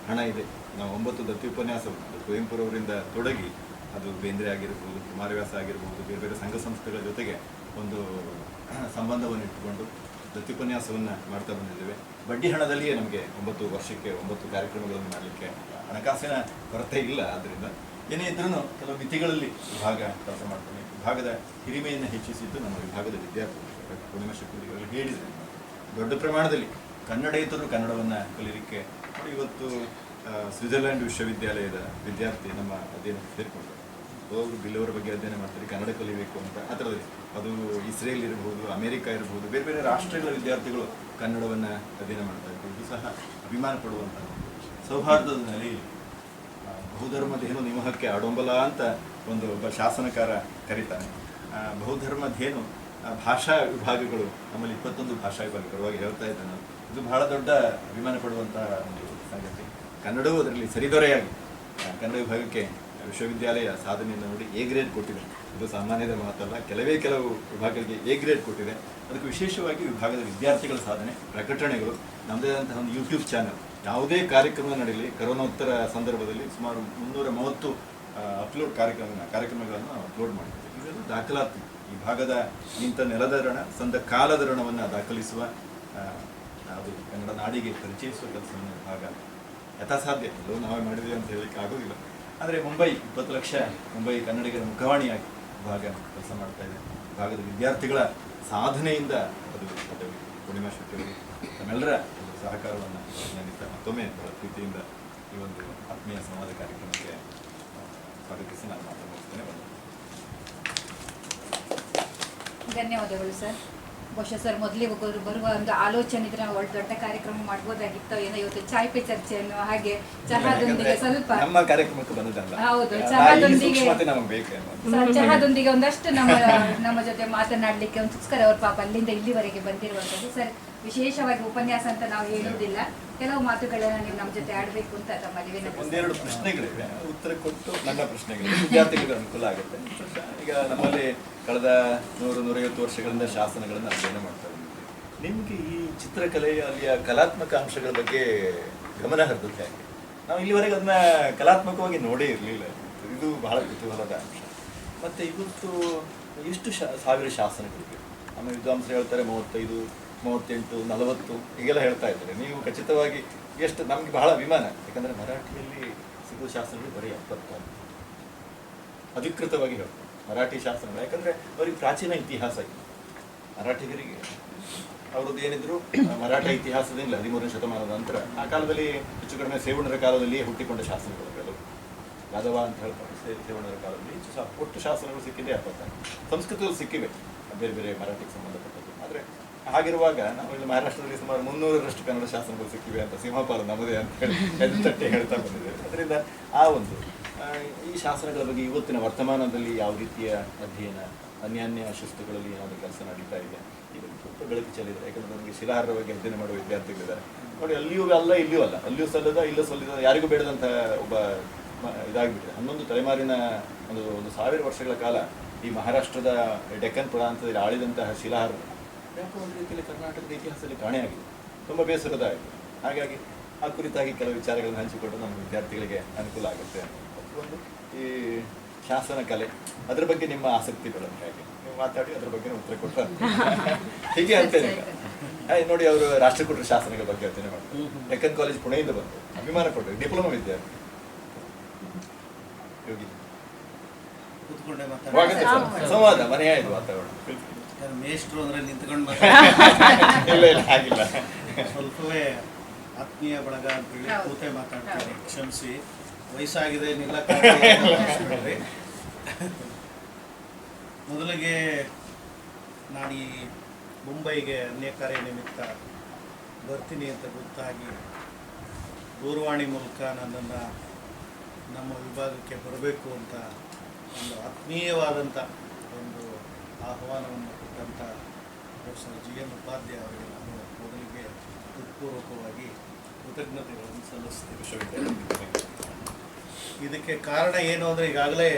ಹಣ ಇದೆ. ನಾವು 9 ದತ್ತ್ಯುಪನ್ಯಾಸವನ್ನು ಕುವೆಂಪುರವರಿಂದ ತೊಡಗಿ, ಅದು ಬೇಂದ್ರೆ ಆಗಿರ್ಬೋದು, ಕುಮಾರವ್ಯಾಸ ಆಗಿರ್ಬೋದು, ಬೇರೆ ಬೇರೆ ಸಂಘ ಸಂಸ್ಥೆಗಳ ಜೊತೆಗೆ ಒಂದು ಸಂಬಂಧವನ್ನು ಇಟ್ಟುಕೊಂಡು ದತ್ತ್ಯುಪನ್ಯಾಸವನ್ನು ಮಾಡ್ತಾ ಬಂದಿದ್ದೇವೆ. ಬಡ್ಡಿ ಹಣದಲ್ಲಿಯೇ ನಮಗೆ 9 ವರ್ಷಕ್ಕೆ 9 ಕಾರ್ಯಕ್ರಮಗಳನ್ನು ಮಾಡಲಿಕ್ಕೆ ಹಣಕಾಸಿನ ಕೊರತೆ ಇಲ್ಲ. ಆದ್ದರಿಂದ ಏನೇ ಇದ್ರೂ ಕೆಲವು ಮಿತಿಗಳಲ್ಲಿ ವಿಭಾಗ ಕೆಲಸ ಮಾಡ್ತಾನೆ. ವಿಭಾಗದ ಹಿರಿಮೆಯನ್ನು ಹೆಚ್ಚಿಸಿದ್ದು ನಮ್ಮ ವಿಭಾಗದ ವಿದ್ಯಾರ್ಥಿಗಳು. ಪೂರ್ಣಿಮಾ ಶೆಟ್ಟಿ ಹೇಳಿದರೆ ದೊಡ್ಡ ಪ್ರಮಾಣದಲ್ಲಿ ಕನ್ನಡೇತರರು ಕನ್ನಡವನ್ನು ಕಲೀಲಿಕ್ಕೆ ನೋಡಿ. ಇವತ್ತು ಸ್ವಿಟ್ಜರ್ಲ್ಯಾಂಡ್ ವಿಶ್ವವಿದ್ಯಾಲಯದ ವಿದ್ಯಾರ್ಥಿ ನಮ್ಮ ಅಧ್ಯಯನ ಸೇರಿಕೊಂಡ್ರು. ಅವರು ಬಿಲ್ಲವರ ಬಗ್ಗೆ ಅಧ್ಯಯನ ಮಾಡ್ತಾರೆ, ಕನ್ನಡ ಕಲಿಬೇಕು ಅಂತ. ಆ ಥರದಲ್ಲಿ ಅದು ಇಸ್ರೇಲ್ ಇರ್ಬೋದು, ಅಮೇರಿಕಾ ಇರ್ಬೋದು, ಬೇರೆ ಬೇರೆ ರಾಷ್ಟ್ರಗಳ ವಿದ್ಯಾರ್ಥಿಗಳು ಕನ್ನಡವನ್ನು ಅಧ್ಯಯನ ಮಾಡ್ತಾ ಇರ್ಬೋದು. ಇದು ಸಹ ಅಭಿಮಾನ ಪಡುವಂಥ ಸೌಹಾರ್ದದ ನೆಲೆಯಲ್ಲಿ ಬಹುಧರ್ಮಧೇನು ನಿಮಹಕ್ಕೆ ಆಡೊಂಬಲ ಅಂತ ಒಬ್ಬ ಶಾಸನಕಾರ ಕರೀತಾನೆ. ಬಹುಧರ್ಮಧೇನು ಭಾಷಾ ವಿಭಾಗಗಳು ನಮ್ಮಲ್ಲಿ 21 ಭಾಷಾ ವಿಭಾಗ ಬರುವಾಗ ಹೇಳ್ತಾ ಇದ್ದಾನೆ. ಇದು ಬಹಳ ದೊಡ್ಡ ಅಭಿಮಾನ ಪಡುವಂಥ ಒಂದು ಸಂಗತಿ. ಕನ್ನಡವೂ ಅದರಲ್ಲಿ ಸರಿದೊರೆಯಾಗಿ ಕನ್ನಡ ವಿಭಾಗಕ್ಕೆ ವಿಶ್ವವಿದ್ಯಾಲಯ ಸಾಧನೆಯನ್ನು ನೋಡಿ ಎ ಗ್ರೇಡ್ ಕೊಟ್ಟಿದೆ. ಇದು ಸಾಮಾನ್ಯದ ಮಾತಲ್ಲ, ಕೆಲವು ವಿಭಾಗಗಳಿಗೆ ಎ ಗ್ರೇಡ್ ಕೊಟ್ಟಿದೆ. ಅದಕ್ಕೆ ವಿಶೇಷವಾಗಿ ವಿಭಾಗದ ವಿದ್ಯಾರ್ಥಿಗಳ ಸಾಧನೆ, ಪ್ರಕಟಣೆಗಳು, ನಮ್ಮದೇ ಆದಂತಹ ಒಂದು ಯೂಟ್ಯೂಬ್ ಚಾನಲ್. ಯಾವುದೇ ಕಾರ್ಯಕ್ರಮ ನಡೀಲಿ, ಕರೋನೋತ್ತರ ಸಂದರ್ಭದಲ್ಲಿ ಸುಮಾರು 330 ಕಾರ್ಯಕ್ರಮಗಳನ್ನು ಅಪ್ಲೋಡ್ ಮಾಡಿದ್ದೀವಿ. ಇವೆಲ್ಲ ದಾಖಲಾತಿ. ಈ ಭಾಗದ ಇಂಥ ನೆಲದ ಋಣ, ಸಂದ ಕಾಲದ ಋಣವನ್ನು ದಾಖಲಿಸುವ, ಅದು ಕನ್ನಡ ನಾಡಿಗೆ ಪರಿಚಯಿಸುವ ಕೆಲಸವನ್ನು ಭಾಗ ಯಥಾಸಾಧ್ಯ ಎಲ್ಲವೂ ನಾವೇ ಮಾಡಿದ್ದೀವಿ ಅಂತ ಹೇಳಲಿಕ್ಕೆ ಆಗೋದಿಲ್ಲ. ಆದರೆ ಮುಂಬೈ 20 ಲಕ್ಷ ಮುಂಬೈ ಕನ್ನಡಿಗರ ಮುಖವಾಣಿಯಾಗಿ ಭಾಗ ಕೆಲಸ ಮಾಡ್ತಾ ಇದೆ. ಭಾಗದ ವಿದ್ಯಾರ್ಥಿಗಳ ಸಾಧನೆಯಿಂದ ಅದು ಪೂರ್ಣಿಮಾ ಶೆಟ್ಟಿ ತಮ್ಮೆಲ್ಲರ ಒಂದು ಸಹಕಾರವನ್ನು ಅಭಿನಂದಿಸ್ತಾ ಮತ್ತೊಮ್ಮೆ ಪ್ರೀತಿಯಿಂದ ಈ ಒಂದು ಆತ್ಮೀಯ ಸಂವಾದ ಕಾರ್ಯಕ್ರಮಕ್ಕೆ ಸ್ವಾಗತಿಸಿ ನಾನು ಮಾತನಾಡ್ತೇನೆ. ಧನ್ಯವಾದಗಳು ಸರ್. ಬಹುಶಃ ಸರ್ ಮೊದಲಿಗೆ ಬರುವ ಒಂದು ಆಲೋಚನೆ ಇದ್ರೆ ನಾವು ದೊಡ್ಡ ಕಾರ್ಯಕ್ರಮ ಮಾಡ್ಬೋದಾಗಿತ್ತು. ಏನೋ ಇವತ್ತು ಚಾಯ್ ಪೇ ಚರ್ಚೆಯನ್ನು ಹಾಗೆ ಚಹಾದೊಂದಿಗೆ ಸ್ವಲ್ಪ ನಮ್ಮ ಕಾರ್ಯಕ್ರಮಕ್ಕೆ ಬಂದದಲ್ಲ. ಹೌದು, ಚಹಾದೊಂದಿಗೆ ಒಂದಷ್ಟು ನಮ್ಮ ಜೊತೆ ಮಾತನಾಡಲಿಕ್ಕೆ ಒಂದಕ್ಕೋಸ್ಕರ ಅವ್ರ ಪಾಪ ಅಲ್ಲಿಂದ ಇಲ್ಲಿವರೆಗೆ ಬಂದಿರುವಂಥದ್ದು. ಸರ್ ವಿಶೇಷವಾಗಿ ಉಪನ್ಯಾಸ ಅಂತ ನಾವು ಹೇಳುವುದಿಲ್ಲ, ಕೆಲವು ಮಾತುಗಳನ್ನ ನೀವು ನಮ್ಮ ಜೊತೆ ಆಡಬೇಕು ಅಂತ ತಮ್ಮಲ್ಲಿ ಒಂದೆರಡು ಪ್ರಶ್ನೆಗಳಿವೆ, ಉತ್ತರ ಕೊಟ್ಟು ನನ್ನ ಪ್ರಶ್ನೆಗಳಿಗೆ ವಿದ್ಯಾರ್ಥಿಗಳಿಗೆ ಅನುಕೂಲ ಆಗುತ್ತೆ. ಈಗ ನಮ್ಮಲ್ಲಿ ಕಳೆದ 100-150 ವರ್ಷಗಳಿಂದ ಶಾಸನಗಳನ್ನು ಅಧ್ಯಯನ ಮಾಡ್ತಾ ಇದ್ದೀವಿ. ನಿಮಗೆ ಈ ಚಿತ್ರಕಲೆ ಅಲ್ಲಿಯ ಕಲಾತ್ಮಕ ಅಂಶಗಳ ಬಗ್ಗೆ ಗಮನ ಹರಿದದ್ದು ಹೇಗೆ? ನಾವು ಇಲ್ಲಿವರೆಗೆ ಅದನ್ನ ಕಲಾತ್ಮಕವಾಗಿ ನೋಡೇ ಇರಲಿಲ್ಲ. ಇದು ಬಹಳ ಕುತೂಹಲದ ಅಂಶ. ಮತ್ತು ಇವತ್ತು ಎಷ್ಟು ಸಾವಿರ ಶಾಸನಗಳಿವೆ. ನಮ್ಮ ವಿದ್ವಾಂಸರು ಹೇಳ್ತಾರೆ 35, 38, 40 ಹೀಗೆಲ್ಲ ಹೇಳ್ತಾ ಇದ್ದಾರೆ. ನೀವು ಖಚಿತವಾಗಿ ಎಷ್ಟು? ನಮಗೆ ಬಹಳ ಅಭಿಮಾನ, ಯಾಕಂದರೆ ಮರಾಠಿಯಲ್ಲಿ ಸಿಗುವ ಶಾಸನಗಳು ಬರೀ 70 ಅಧಿಕೃತವಾಗಿ ಹೇಳ್ತಾರೆ ಮರಾಠಿ ಶಾಸನಗಳು. ಯಾಕಂದರೆ ಅವರಿಗೆ ಪ್ರಾಚೀನ ಇತಿಹಾಸ ಇದೆ. ಮರಾಠಿಗರಿಗೆ ಅವ್ರದ್ದು ಏನಿದ್ರು ಮರಾಠ ಇತಿಹಾಸದಿಂದ 13ನೇ ಶತಮಾನದ ನಂತರ ಆ ಕಾಲದಲ್ಲಿ ಹೆಚ್ಚು ಕಡಿಮೆ ಸೇವಣರ ಕಾಲದಲ್ಲಿಯೇ ಹುಟ್ಟಿಕೊಂಡ ಶಾಸನಗಳು ಕೆಲವು. ಯಾದವ ಅಂತ ಹೇಳ್ತಾರೆ ಸೇವಣರ ಕಾಲದಲ್ಲಿ ಒಟ್ಟು ಶಾಸನಗಳು ಸಿಕ್ಕಿದೆ 70. ಸಂಸ್ಕೃತದಲ್ಲಿ ಸಿಕ್ಕಿವೆ ಬೇರೆ ಬೇರೆ ಮರಾಠಿಗೆ ಸಂಬಂಧಪಟ್ಟದ್ದು. ಆದರೆ ಹಾಗಿರುವಾಗ ನಾವು ಇಲ್ಲಿ ಮಹಾರಾಷ್ಟ್ರದಲ್ಲಿ ಸುಮಾರು 300ರಷ್ಟು ಕನ್ನಡ ಶಾಸನಗಳು ಸಿಕ್ಕಿವೆ ಅಂತ ಸಿಂಹಪಾಲ ನಮ್ಮದೇ ಅಂತ ಹೇಳಿ ಎದ್ದು ತಟ್ಟಿ ಹೇಳ್ತಾ ಬಂದಿದ್ದೇವೆ. ಅದರಿಂದ ಆ ಒಂದು ಈ ಶಾಸನಗಳ ಬಗ್ಗೆ ಇವತ್ತಿನ ವರ್ತಮಾನದಲ್ಲಿ ಯಾವ ರೀತಿಯ ಅಧ್ಯಯನ, ಅನ್ಯಾನ್ಯ ಶಿಸ್ತುಗಳಲ್ಲಿ ಏನಾದರೂ ಕೆಲಸ ನಡೀತಾ ಇದೆ, ಇದಕ್ಕೆ ಸ್ವಲ್ಪ ಬೆಳಕು ಚೆಲ್ಲಿದ್ದಾರೆ. ಯಾಕಂದರೆ ನನಗೆ ಶಿಲಾಹಾರದ ಬಗ್ಗೆ ಅಧ್ಯಯನ ಮಾಡುವ ವಿದ್ಯಾರ್ಥಿಗಳಿದ್ದಾರೆ ನೋಡಿ. ಅಲ್ಲಿಯೂ ಅಲ್ಲ ಇಲ್ಲಿಯೂ ಅಲ್ಲ, ಅಲ್ಲಿಯೂ ಸಲ್ಲದ ಇಲ್ಲೂ ಸಲ್ಲಿದ, ಯಾರಿಗೂ ಬೇಡದಂಥ ಒಬ್ಬ ಇದಾಗಿಬಿಟ್ಟಿದೆ. 11 ತಲೆಮಾರಿನ ಒಂದು 1000 ವರ್ಷಗಳ ಕಾಲ ಈ ಮಹಾರಾಷ್ಟ್ರದ ಡೆಕ್ಕನ್ ಪ್ರಾಂತದಲ್ಲಿ ಆಳಿದಂತಹ ಶಿಲಾಹಾರರು ಯಾಕೋ ಒಂದು ರೀತಿಯಲ್ಲಿ ಕರ್ನಾಟಕದ ಇತಿಹಾಸದಲ್ಲಿ ಕಾಣೆಯಾಗಿದೆ. ತುಂಬ ಬೇಸರದಾಯಿತು. ಹಾಗಾಗಿ ಆ ಕುರಿತಾಗಿ ಕೆಲವು ವಿಚಾರಗಳನ್ನು ಹಂಚಿಕೊಂಡು ನಮ್ಮ ವಿದ್ಯಾರ್ಥಿಗಳಿಗೆ ಅನುಕೂಲ ಆಗುತ್ತೆ. ಒಂದು ಈ ಶಾಸನ ಕಲೆ, ಅದ್ರ ಬಗ್ಗೆ ನಿಮ್ಮ ಆಸಕ್ತಿಗಳನ್ನು ಹೇಗೆ ನೀವು ಮಾತಾಡಿ ಅದ್ರ ಬಗ್ಗೆ ಉತ್ತರ ಕೊಟ್ಟರೆ ಹೀಗೆ ಅಂತೇನೆ. ನೋಡಿ, ಅವರು ರಾಷ್ಟ್ರಕೂಟರ ಶಾಸನಗಳ ಬಗ್ಗೆ ಅಧ್ಯಯನ ಮಾಡ್ತಾರೆ. ಡೆಕ್ಕನ್ ಕಾಲೇಜ್ ಪುಣೆಯಿಂದ ಬಂದು ಅಭಿಮಾನ ಕೊಟ್ಟರು, ಡಿಪ್ಲೊಮಾ ವಿದ್ಯಾರ್ಥಿ. ಯೋಗಿ ಕೂತ್ಕೊಂಡೆ ಸಂವಾದ ಮನೆ ಆಯ್ತು ವಾತಾವರಣ. ಮೇಷ್ಟ್ರು ಅಂದ್ರೆ ನಿಂತ್ಕೊಂಡು ಇಲ್ಲ ಇಲ್ಲ ಆಗಿಲ್ಲ, ಸ್ವಲ್ಪವೇ ಆತ್ಮೀಯ ಬಳಗ ಅಂತೇಳಿ ಕೂತೆ ಮಾತಾಡ್ತೀನಿ, ಕ್ಷಮಿಸಿ. ವಯಸ್ಸಾಗಿದೆ ನಿಲ್ಲಕ್ಕಾಗಲಿ. ಮೊದಲಿಗೆ ನಾನು ಈ ಮುಂಬೈಗೆ ಅನ್ಯ ಕಾರ್ಯ ನಿಮಿತ್ತ ಬರ್ತೀನಿ ಅಂತ ಗೊತ್ತಾಗಿ ದೂರವಾಣಿ ಮೂಲಕ ನನ್ನನ್ನು ನಮ್ಮ ವಿಭಾಗಕ್ಕೆ ಬರಬೇಕು ಅಂತ ಒಂದು ಆತ್ಮೀಯವಾದಂಥ ಒಂದು ಆಹ್ವಾನವನ್ನು ಕೊಟ್ಟಂಥ ಪ್ರೊಫೆಸರ್ GN ಉಪಾಧ್ಯಾಯ ಅವರಿಗೆ ನಾನು ಮೊದಲಿಗೆ ಹೃತ್ಪೂರ್ವಕವಾಗಿ ಕೃತಜ್ಞತೆಗಳನ್ನು ಸಲ್ಲಿಸ್ತೀನಿ. ಇದಕ್ಕೆ ಕಾರಣ ಏನು ಅಂದರೆ, ಈಗಾಗಲೇ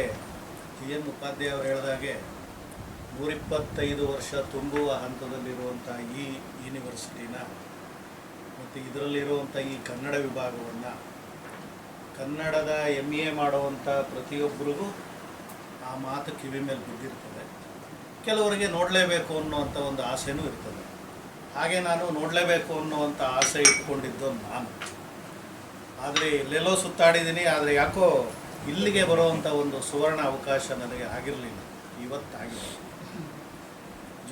GN ಉಪಾಧ್ಯಾಯ ಅವರು ಹೇಳಿದಾಗೆ 125 ವರ್ಷ ತುಂಬುವ ಹಂತದಲ್ಲಿರುವಂಥ ಈ ಯೂನಿವರ್ಸಿಟಿನ ಮತ್ತು ಇದರಲ್ಲಿರುವಂಥ ಈ ಕನ್ನಡ ವಿಭಾಗವನ್ನು ಕನ್ನಡದ MA ಮಾಡುವಂಥ ಪ್ರತಿಯೊಬ್ಬರಿಗೂ ಆ ಮಾತು ಕಿವಿ ಮೇಲೆ ಬಿದ್ದಿರ್ತದೆ. ಕೆಲವರಿಗೆ ನೋಡಲೇಬೇಕು ಅನ್ನುವಂಥ ಒಂದು ಆಸೆನೂ ಇರ್ತದೆ. ಹಾಗೆ ನಾನು ನೋಡಲೇಬೇಕು ಅನ್ನುವಂಥ ಆಸೆ ಇಟ್ಕೊಂಡಿದ್ದು ನಾನು. ಆದರೆ ಎಲ್ಲೆಲ್ಲೋ ಸುತ್ತಾಡಿದ್ದೀನಿ, ಆದರೆ ಯಾಕೋ ಇಲ್ಲಿಗೆ ಬರುವಂಥ ಒಂದು ಸುವರ್ಣ ಅವಕಾಶ ನನಗೆ ಆಗಿರಲಿಲ್ಲ. ಇವತ್ತಾಗಿದೆ.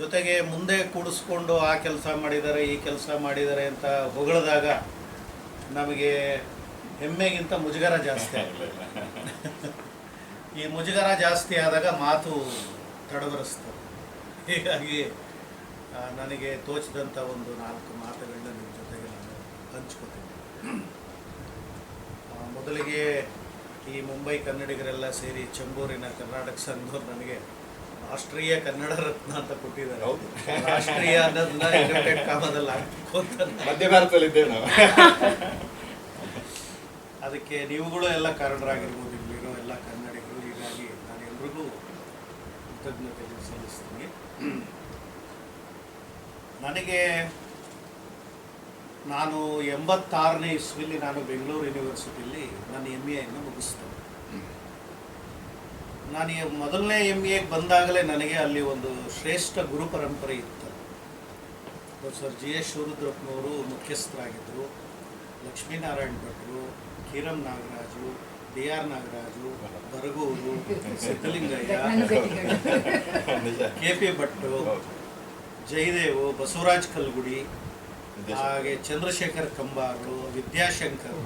ಜೊತೆಗೆ ಮುಂದೆ ಕೂಡಿಸ್ಕೊಂಡು ಆ ಕೆಲಸ ಮಾಡಿದ್ದಾರೆ, ಈ ಕೆಲಸ ಮಾಡಿದ್ದಾರೆ ಅಂತ ಹೊಗಳಿದಾಗ ನಮಗೆ ಹೆಮ್ಮೆಗಿಂತ ಮುಜುಗರ ಜಾಸ್ತಿ ಆಗಲಿಲ್ಲ. ಈ ಮುಜುಗರ ಜಾಸ್ತಿ ಆದಾಗ ಮಾತು ತಡವರಿಸ್ತದೆ. ಹೀಗಾಗಿ ನನಗೆ ತೋಚಿದಂಥ ಒಂದು 4 ಮಾತುಗಳನ್ನ ನಿಮ್ಮ ಜೊತೆಗೆ ನಾನು ಹಂಚ್ಕೊತೀನಿ. ಮೊದಲಿಗೆ ಈ ಮುಂಬೈ ಕನ್ನಡಿಗರೆಲ್ಲ ಸೇರಿ ಚಂಬೂರಿನ ಕರ್ನಾಟಕ ಸಂಘದವ್ರು ನನಗೆ ರಾಷ್ಟ್ರೀಯ ಕನ್ನಡ ರತ್ನ ಅಂತ ಕೊಟ್ಟಿದ್ದಾರೆ. ಹೌದು, ರಾಷ್ಟ್ರೀಯ ಅನ್ನೋದನ್ನ ಇನ್ವರ್ಟೆಡ್ ಕಾಮದಲ್ಲಿ ಹಾಕಬೇಕು ಅಂತ ಮಧ್ಯ ಭಾರತದಲ್ಲಿದ್ದೇವೆ ನಾವು. ಅದಕ್ಕೆ ನೀವುಗಳು ಎಲ್ಲ ಕಾರಣರಾಗಿರ್ಬೋದು, ಇಲ್ಲಿರೋ ಎಲ್ಲ ಕನ್ನಡಿಗರು. ಹೀಗಾಗಿ ನಾನು ಎಲ್ರಿಗೂ ಕೃತಜ್ಞತೆ ಸಲ್ಲಿಸ್ತೀನಿ. ನನಗೆ ನಾನು 86ನೇ ಇಸ್ವಿಲಿ ನಾನು ಬೆಂಗಳೂರು ಯೂನಿವರ್ಸಿಟಿಯಲ್ಲಿ ನನ್ನ MA ಮುಗಿಸ್ತೇನೆ. ನಾನು ಮೊದಲನೇ MAಗೆ ಬಂದಾಗಲೇ ನನಗೆ ಅಲ್ಲಿ ಒಂದು ಶ್ರೇಷ್ಠ ಗುರು ಪರಂಪರೆ ಇತ್ತು. Professor GS ಶಿವರುದ್ರಪ್ಪನವರು ಮುಖ್ಯಸ್ಥರಾಗಿದ್ದರು. ಲಕ್ಷ್ಮೀನಾರಾಯಣ ಭಟ್ರು, KM Nagaraju, DR Nagaraju, Bargur, Siddalingaiah, KP Bhat, ಜಯದೇವು, Basavaraj Kalgudi, ಹಾಗೆ ಚಂದ್ರಶೇಖರ್ ಕಂಬಾರು, ವಿದ್ಯಾಶಂಕರ್,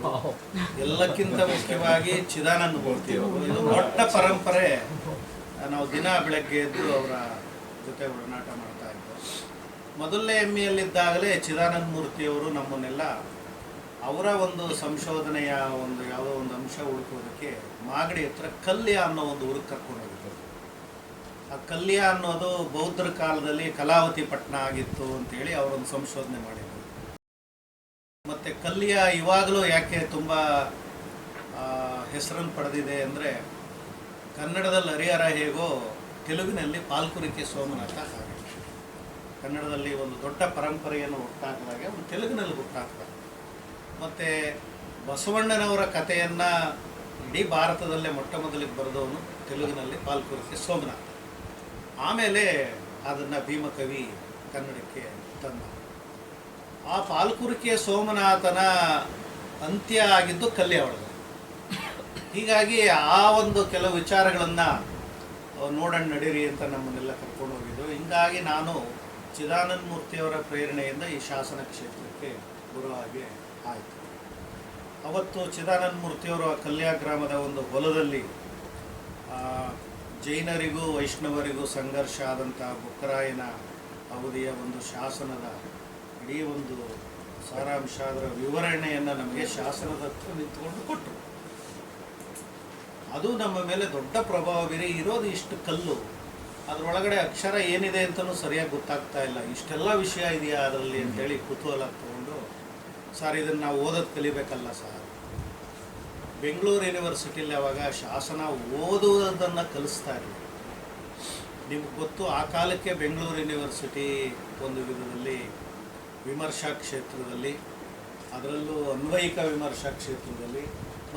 ಎಲ್ಲಕ್ಕಿಂತ ಮುಖ್ಯವಾಗಿ ಚಿದಾನಂದ ಮೂರ್ತಿ ಅವರು. ಇದು ದೊಡ್ಡ ಪರಂಪರೆ. ನಾವು ದಿನ ಬೆಳಗ್ಗೆ ಎದ್ದು ಅವರ ಜೊತೆ ಒಡನಾಟ ಮಾಡ್ತಾ ಇದ್ದೋ. ಮೊದಲನೇ MAಯಲ್ಲಿದ್ದಾಗಲೇ ಚಿದಾನಂದ ಮೂರ್ತಿಯವರು ನಮ್ಮನ್ನೆಲ್ಲ ಅವರ ಒಂದು ಸಂಶೋಧನೆಯ ಒಂದು ಯಾವುದೋ ಒಂದು ಅಂಶ ಹುಡುಕೋದಕ್ಕೆ ಮಾಗಡಿ ಹತ್ರ ಕಲ್ಯ ಅನ್ನೋ ಒಂದು ಊರಿಗೆ ಕರ್ಕೊಂಡು ಹೋಗಿದ್ದರು. ಆ ಕಲ್ಯ ಅನ್ನೋದು ಬೌದ್ಧರ ಕಾಲದಲ್ಲಿ ಕಲಾವತಿ ಪಟ್ಟಣ ಆಗಿತ್ತು ಅಂತೇಳಿ ಅವರೊಂದು ಸಂಶೋಧನೆ ಮಾಡಿದರು. ಮತ್ತು ಕಲ್ಯ ಇವಾಗಲೂ ಯಾಕೆ ತುಂಬ ಹೆಸರನ್ನು ಪಡೆದಿದೆ ಅಂದರೆ, ಕನ್ನಡದಲ್ಲಿ ಹರಿಹರ ಹೇಗೋ ತೆಲುಗಿನಲ್ಲಿ ಪಾಲ್ಕುರಿಕೆ ಸೋಮನಾಥ ಹಾಗೆ. ಕನ್ನಡದಲ್ಲಿ ಒಂದು ದೊಡ್ಡ ಪರಂಪರೆಯನ್ನು ಹುಟ್ಟಾಕಿದಾಗೆ ಒಂದು ತೆಲುಗಿನಲ್ಲಿ ಹುಟ್ಟಾಕ್ತಾರೆ. ಮತ್ತು ಬಸವಣ್ಣನವರ ಕಥೆಯನ್ನು ಇಡೀ ಭಾರತದಲ್ಲೇ ಮೊಟ್ಟ ಮೊದಲಿಗೆ ಬರೆದವನು ತೆಲುಗಿನಲ್ಲಿ ಪಾಲ್ಕುರಿಕೆ ಸೋಮನಾಥ. ಆಮೇಲೆ ಅದನ್ನು ಭೀಮಕವಿ ಕನ್ನಡಕ್ಕೆ ತಂದ. ಆ ಪಾಲ್ಕುರಿಕೆ ಸೋಮನಾಥನ ಅಂತ್ಯ ಆಗಿದ್ದು ಕಲ್ಯ ಒಳಗೆ. ಹೀಗಾಗಿ ಆ ಒಂದು ಕೆಲವು ವಿಚಾರಗಳನ್ನು ನೋಡೋಣ ನಡೀರಿ ಅಂತ ನಮ್ಮನ್ನೆಲ್ಲ ಕರ್ಕೊಂಡು ಹೋಗಿದ್ದು. ಹೀಗಾಗಿ ನಾನು ಚಿದಾನಂದ ಮೂರ್ತಿಯವರ ಪ್ರೇರಣೆಯಿಂದ ಈ ಶಾಸನ ಕ್ಷೇತ್ರಕ್ಕೆ ಗುರುವಾಗಿ ಆಯಿತು. ಅವತ್ತು ಚಿದಾನಂದ ಮೂರ್ತಿಯವರು ಕಲ್ಯ ಗ್ರಾಮದ ಒಂದು ಹೊಲದಲ್ಲಿ ಜೈನರಿಗೂ ವೈಷ್ಣವರಿಗೂ ಸಂಘರ್ಷ ಆದಂಥ ಬುಕ್ಕರಾಯನ ಅವಧಿಯ ಒಂದು ಶಾಸನದ ಇಡೀ ಒಂದು ಸಾರಾಂಶ, ಅದರ ವಿವರಣೆಯನ್ನು ನಮಗೆ ಶಾಸನದ ಹತ್ರ ನಿಂತ್ಕೊಂಡು ಕೊಟ್ಟರು. ಅದು ನಮ್ಮ ಮೇಲೆ ದೊಡ್ಡ ಪ್ರಭಾವ ಬೀರಿ. ಇರೋದು ಇಷ್ಟು ಕಲ್ಲು, ಅದರೊಳಗಡೆ ಅಕ್ಷರ ಏನಿದೆ ಅಂತಲೂ ಸರಿಯಾಗಿ ಗೊತ್ತಾಗ್ತಾ ಇಲ್ಲ, ಇಷ್ಟೆಲ್ಲ ವಿಷಯ ಇದೆಯಾ ಅದರಲ್ಲಿ ಅಂತೇಳಿ ಕುತೂಹಲ ತಗೊಂಡು, ಸರ್ ಇದನ್ನು ನಾವು ಓದೋದು ಕಲಿಬೇಕಲ್ಲ ಸರ್. ಬೆಂಗಳೂರು ಯೂನಿವರ್ಸಿಟಿಲಿ ಅವಾಗ ಶಾಸನ ಓದುವುದನ್ನು ಕಲಿಸ್ತಾ ಇರಲಿಲ್ಲ. ನಿಮ್ಗೆ ಗೊತ್ತು, ಆ ಕಾಲಕ್ಕೆ ಬೆಂಗಳೂರು ಯೂನಿವರ್ಸಿಟಿ ಒಂದು ವಿಧದಲ್ಲಿ ವಿಮರ್ಶಾ ಕ್ಷೇತ್ರದಲ್ಲಿ, ಅದರಲ್ಲೂ ಅನ್ವಯಿಕ ವಿಮರ್ಶಾ ಕ್ಷೇತ್ರದಲ್ಲಿ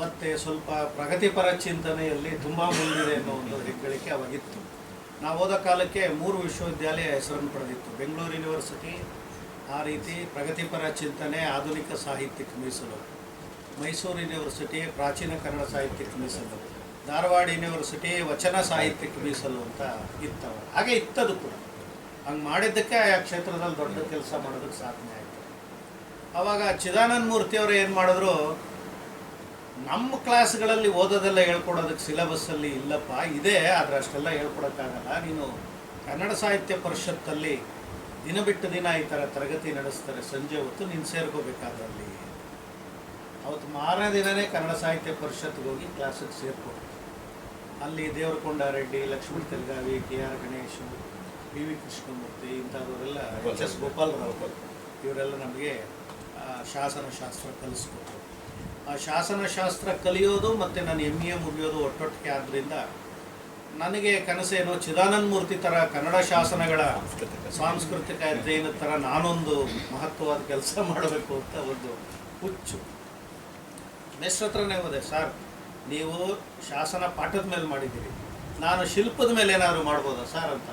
ಮತ್ತು ಸ್ವಲ್ಪ ಪ್ರಗತಿಪರ ಚಿಂತನೆಯಲ್ಲಿ ತುಂಬ ಮುಂದಿದೆ ಅನ್ನೋ ಒಂದು ಹೆಗ್ಗಳಿಕೆ ಅವಾಗಿತ್ತು. ನಾವು ಓದೋ ಕಾಲಕ್ಕೆ 3 ವಿಶ್ವವಿದ್ಯಾಲಯ ಹೆಸರನ್ನು ಪಡೆದಿತ್ತು. ಬೆಂಗಳೂರು ಯೂನಿವರ್ಸಿಟಿ ಆ ರೀತಿ ಪ್ರಗತಿಪರ ಚಿಂತನೆ, ಆಧುನಿಕ ಸಾಹಿತ್ಯಕ್ಕೆ ಮೀಸಲು. ಮೈಸೂರು ಯೂನಿವರ್ಸಿಟಿ ಪ್ರಾಚೀನ ಕನ್ನಡ ಸಾಹಿತ್ಯಕ್ಕೆ ಮೀಸಲು. ಧಾರವಾಡ ಯೂನಿವರ್ಸಿಟಿ ವಚನ ಸಾಹಿತ್ಯಕ್ಕೆ ಮೀಸಲು ಅಂತ ಇತ್ತವ. ಹಾಗೆ ಇತ್ತದು ಕೂಡ. ಹಂಗೆ ಮಾಡಿದ್ದಕ್ಕೆ ಆ ಕ್ಷೇತ್ರದಲ್ಲಿ ದೊಡ್ಡ ಕೆಲಸ ಮಾಡೋದಕ್ಕೆ ಸಾಧನೆ ಆಯಿತು. ಆವಾಗ ಚಿದಾನಂದ ಮೂರ್ತಿಯವರು ಏನು ಮಾಡಿದ್ರು, ನಮ್ಮ ಕ್ಲಾಸ್ಗಳಲ್ಲಿ ಓದೋದೆಲ್ಲ ಹೇಳ್ಕೊಡೋದಕ್ಕೆ ಸಿಲೆಬಸ್ಸಲ್ಲಿ ಇಲ್ಲಪ್ಪ, ಇದೆ ಆದರೆ ಅಷ್ಟೆಲ್ಲ ಹೇಳ್ಕೊಡೋಕ್ಕಾಗಲ್ಲ. ನೀನು ಕನ್ನಡ ಸಾಹಿತ್ಯ ಪರಿಷತ್ತಲ್ಲಿ ದಿನ ಬಿಟ್ಟು ದಿನ ಈ ಥರ ತರಗತಿ ನಡೆಸ್ತಾರೆ, ಸಂಜೆ ಹೊತ್ತು ನೀನು ಸೇರ್ಕೋಬೇಕಾದಲ್ಲಿ. ಅವತ್ತು ಮಾರನೇ ದಿನವೇ ಕನ್ನಡ ಸಾಹಿತ್ಯ ಪರಿಷತ್ಗೆ ಹೋಗಿ ಕ್ಲಾಸಿಗೆ ಸೇರ್ಕೊಂಡು ಅಲ್ಲಿ Deverakonda Reddy, Lakshmi Telagavi, KR Ganesh, PV Krishnamurthy ಇಂಥವರೆಲ್ಲ, HS Gopal Rao ಇವರೆಲ್ಲ ನಮಗೆ ಶಾಸನಶಾಸ್ತ್ರ ಕಲಿಸ್ಕೊಟ್ರು. ಆ ಶಾಸನಶಾಸ್ತ್ರ ಕಲಿಯೋದು ಮತ್ತು ನಾನು MA ಮುಗಿಯೋದು ಒಟ್ಟೊಟ್ಟಿಗೆ ಆದ್ದರಿಂದ ನನಗೆ ಕನಸೇನು, ಚಿದಾನಂದ ಮೂರ್ತಿ ಥರ ಕನ್ನಡ ಶಾಸನಗಳ ಸಾಂಸ್ಕೃತಿಕ ಅಧ್ಯಯನದ ಥರ ನಾನೊಂದು ಮಹತ್ವವಾದ ಕೆಲಸ ಮಾಡಬೇಕು ಅಂತ ಒಂದು ಹುಚ್ಚು. ಮೆಸ್ ಹತ್ರನೇ ಹೋದೆ, ಸರ್ ನೀವು ಶಾಸನ ಪಾಠದ ಮೇಲೆ ಮಾಡಿದ್ದೀರಿ, ನಾನು ಶಿಲ್ಪದ ಮೇಲೆ ಏನಾದರೂ ಮಾಡ್ಬೋದಾ ಸರ್ ಅಂತ.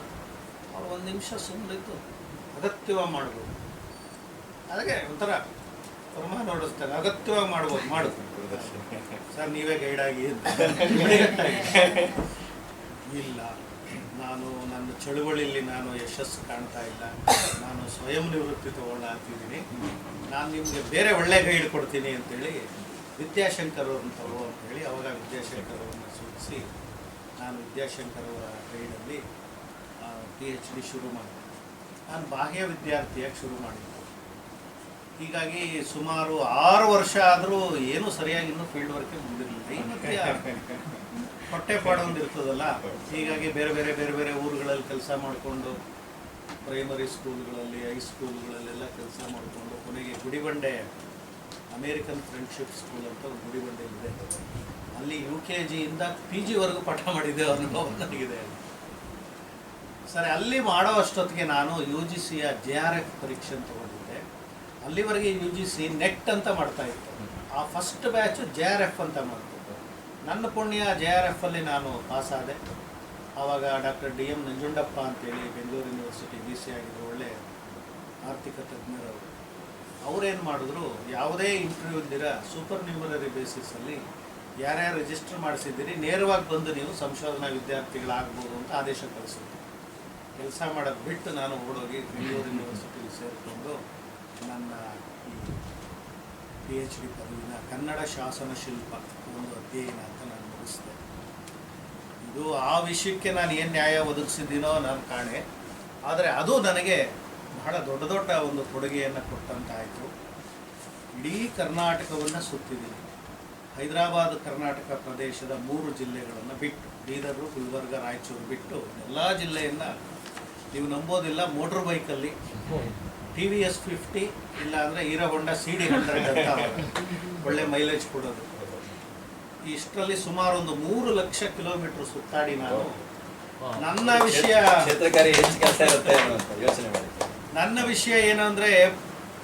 ಅವ್ರು 1 ನಿಮಿಷ ಸುಮ್ಮನಿತ್ತು, ಅಗತ್ಯವಾಗಿ ಮಾಡ್ಬೋದು. ಹಾಗೆ ಒಂಥರ ಪರಮ ನೋಡಿಸ್ತಾರೆ, ಅಗತ್ಯವಾಗಿ ಮಾಡ್ಬೋದು, ಮಾಡು ಸರ್, ನೀವೇ ಗೈಡಾಗಿ ಇಲ್ಲ, ನಾನು ನನ್ನ ಚಳುವಳಿಯಲ್ಲಿ ನಾನು ಯಶಸ್ಸು ಕಾಣ್ತಾ ಇಲ್ಲ, ನಾನು ಸ್ವಯಂ ನಿವೃತ್ತಿ ತೊಗೊಳ್ಳಾಗ್ತಿದ್ದೀನಿ, ನಾನು ನಿಮಗೆ ಬೇರೆ ಒಳ್ಳೆ ಗೈಡ್ ಕೊಡ್ತೀನಿ ಅಂತೇಳಿ ವಿದ್ಯಾಶಂಕರ್ ಅವ್ರನ್ನ ತಗೋ ಅಂತೇಳಿ ಅವಾಗ ವಿದ್ಯಾಶಂಕರ್ ಅವ್ರನ್ನ ಸೂಚಿಸಿ ನಾನು ವಿದ್ಯಾಶಂಕರ್ ಅವರ ಗೈಡಲ್ಲಿ PhD ಶುರು ಮಾಡಿದೆ. ನಾನು ಬಾಹ್ಯ ವಿದ್ಯಾರ್ಥಿಯಾಗಿ ಶುರು ಮಾಡಿದ್ದೆ. ಹೀಗಾಗಿ ಸುಮಾರು 6 ವರ್ಷ ಆದರೂ ಏನೂ ಸರಿಯಾಗಿ ಇನ್ನೂ ಫೀಲ್ಡ್ ವರ್ಕೆ ಮುಂದಿರಲಿಲ್ಲ. ಈ ಮಧ್ಯೆ ಹೊಟ್ಟೆಪಾಡು ಒಂದು ಇರ್ತದಲ್ಲ, ಹೀಗಾಗಿ ಬೇರೆ ಬೇರೆ ಊರುಗಳಲ್ಲಿ ಕೆಲಸ ಮಾಡಿಕೊಂಡು, ಪ್ರೈಮರಿ ಸ್ಕೂಲ್ಗಳಲ್ಲಿ, ಹೈಸ್ಕೂಲ್ಗಳಲ್ಲೆಲ್ಲ ಕೆಲಸ ಮಾಡಿಕೊಂಡು, ಕೊನೆಗೆ ಗುಡಿಬಂಡೆ ಅಮೇರಿಕನ್ ಫ್ರೆಂಡ್ಶಿಪ್ ಸ್ಕೂಲ್ ಅಂತ ಒಂದು ಗುಡಿಬಂಡೆಯಿದೆ, ಅಲ್ಲಿ UKG ಇಂದ PG ವರೆಗೂ ಪಾಠ ಮಾಡಿದ್ದೆ, ಅನುಭವ ನನಗಿದೆ. ಸರಿ, ಅಲ್ಲಿ ಮಾಡೋ ಅಷ್ಟೊತ್ತಿಗೆ ನಾನು UGCಯ JRF ಪರೀಕ್ಷೆ ತೊಗೊಂಡಿದ್ದೆ. ಅಲ್ಲಿವರೆಗೆ UGC ನೆಟ್ ಅಂತ ಮಾಡ್ತಾಯಿತ್ತು, ಆ ಫಸ್ಟ್ ಬ್ಯಾಚು JRF ಅಂತ ಮಾಡ್ತಿತ್ತು. ನನ್ನ ಪುಣ್ಯ JRFಲ್ಲಿ ನಾನು ಪಾಸಾದೆ. ಆವಾಗ ಡಾಕ್ಟರ್ DM ನಂಜುಂಡಪ್ಪ ಅಂತೇಳಿ ಬೆಂಗಳೂರು ಯೂನಿವರ್ಸಿಟಿ BC ಆಗಿದ್ರು, ಒಳ್ಳೆ ಆರ್ಥಿಕ ತಜ್ಞರವರು. ಅವರೇನು ಮಾಡಿದ್ರು, ಯಾವುದೇ ಇಂಟರ್ವ್ಯೂ ಇಲ್ದಿರ ಸೂಪರ್ ನ್ಯೂಮರರಿ ಬೇಸಿಸಲ್ಲಿ ಯಾರ್ಯಾರು ರಿಜಿಸ್ಟರ್ ಮಾಡಿಸಿದ್ದೀರಿ ನೇರವಾಗಿ ಬಂದು ನೀವು ಸಂಶೋಧನಾ ವಿದ್ಯಾರ್ಥಿಗಳಾಗ್ಬೋದು ಅಂತ ಆದೇಶ ಕಳಿಸಿದ್ರು. ಕೆಲಸ ಮಾಡೋದು ಬಿಟ್ಟು ನಾನು ಓಡೋಗಿ ಬೆಂಗಳೂರು ಯೂನಿವರ್ಸಿಟಿಗೆ ಸೇರಿಕೊಂಡು ನನ್ನ ಈ PhD ಪದವಿನ ಕನ್ನಡ ಶಾಸನ ಶಿಲ್ಪ ಒಂದು ಅಧ್ಯಯನ ಅಂತ ನಾನು ಮುಗಿಸಿದೆ. ಇದು ಆ ವಿಷಯಕ್ಕೆ ನಾನು ಏನು ನ್ಯಾಯ ಒದಗಿಸಿದ್ದೀನೋ ನಾನು ಕಾಣೆ, ಆದರೆ ಅದು ನನಗೆ ಬಹಳ ದೊಡ್ಡ ಒಂದು ಕೊಡುಗೆಯನ್ನು ಕೊಟ್ಟಂತಾಯಿತು. ಇಡೀ ಕರ್ನಾಟಕವನ್ನು ಸುತ್ತಿದ್ದೀನಿ. ಹೈದರಾಬಾದ್ ಕರ್ನಾಟಕ ಪ್ರದೇಶದ 3 ಜಿಲ್ಲೆಗಳನ್ನು ಬಿಟ್ಟು ಬೀದರು, ಗುಲ್ಬರ್ಗ, ರಾಯಚೂರು ಬಿಟ್ಟು ಎಲ್ಲ ಜಿಲ್ಲೆಯಿಂದ ನೀವು ನಂಬೋದಿಲ್ಲ ಮೋಟ್ರ್ ಬೈಕಲ್ಲಿ TVS 50 ಇಲ್ಲ ಅಂದರೆ ಹೀರೋ ಹೊಂಡಾ CD100 ಅಂತ ಒಳ್ಳೆ ಮೈಲೇಜ್ ಕೊಡೋದು. ಇಷ್ಟರಲ್ಲಿ ಸುಮಾರು ಒಂದು 3 ಲಕ್ಷ ಕಿಲೋಮೀಟರ್ ಸುತ್ತಾಡಿ ನಾನು ನನ್ನ ವಿಷಯ ಕ್ಷೇತ್ರಕಾರಿ ಹೆಚ್ಚು ಕೆಲಸ ಇರುತ್ತೆ ಅಂತ ಯೋಚನೆ ಮಾಡಿ. ನನ್ನ ವಿಷಯ ಏನಂದರೆ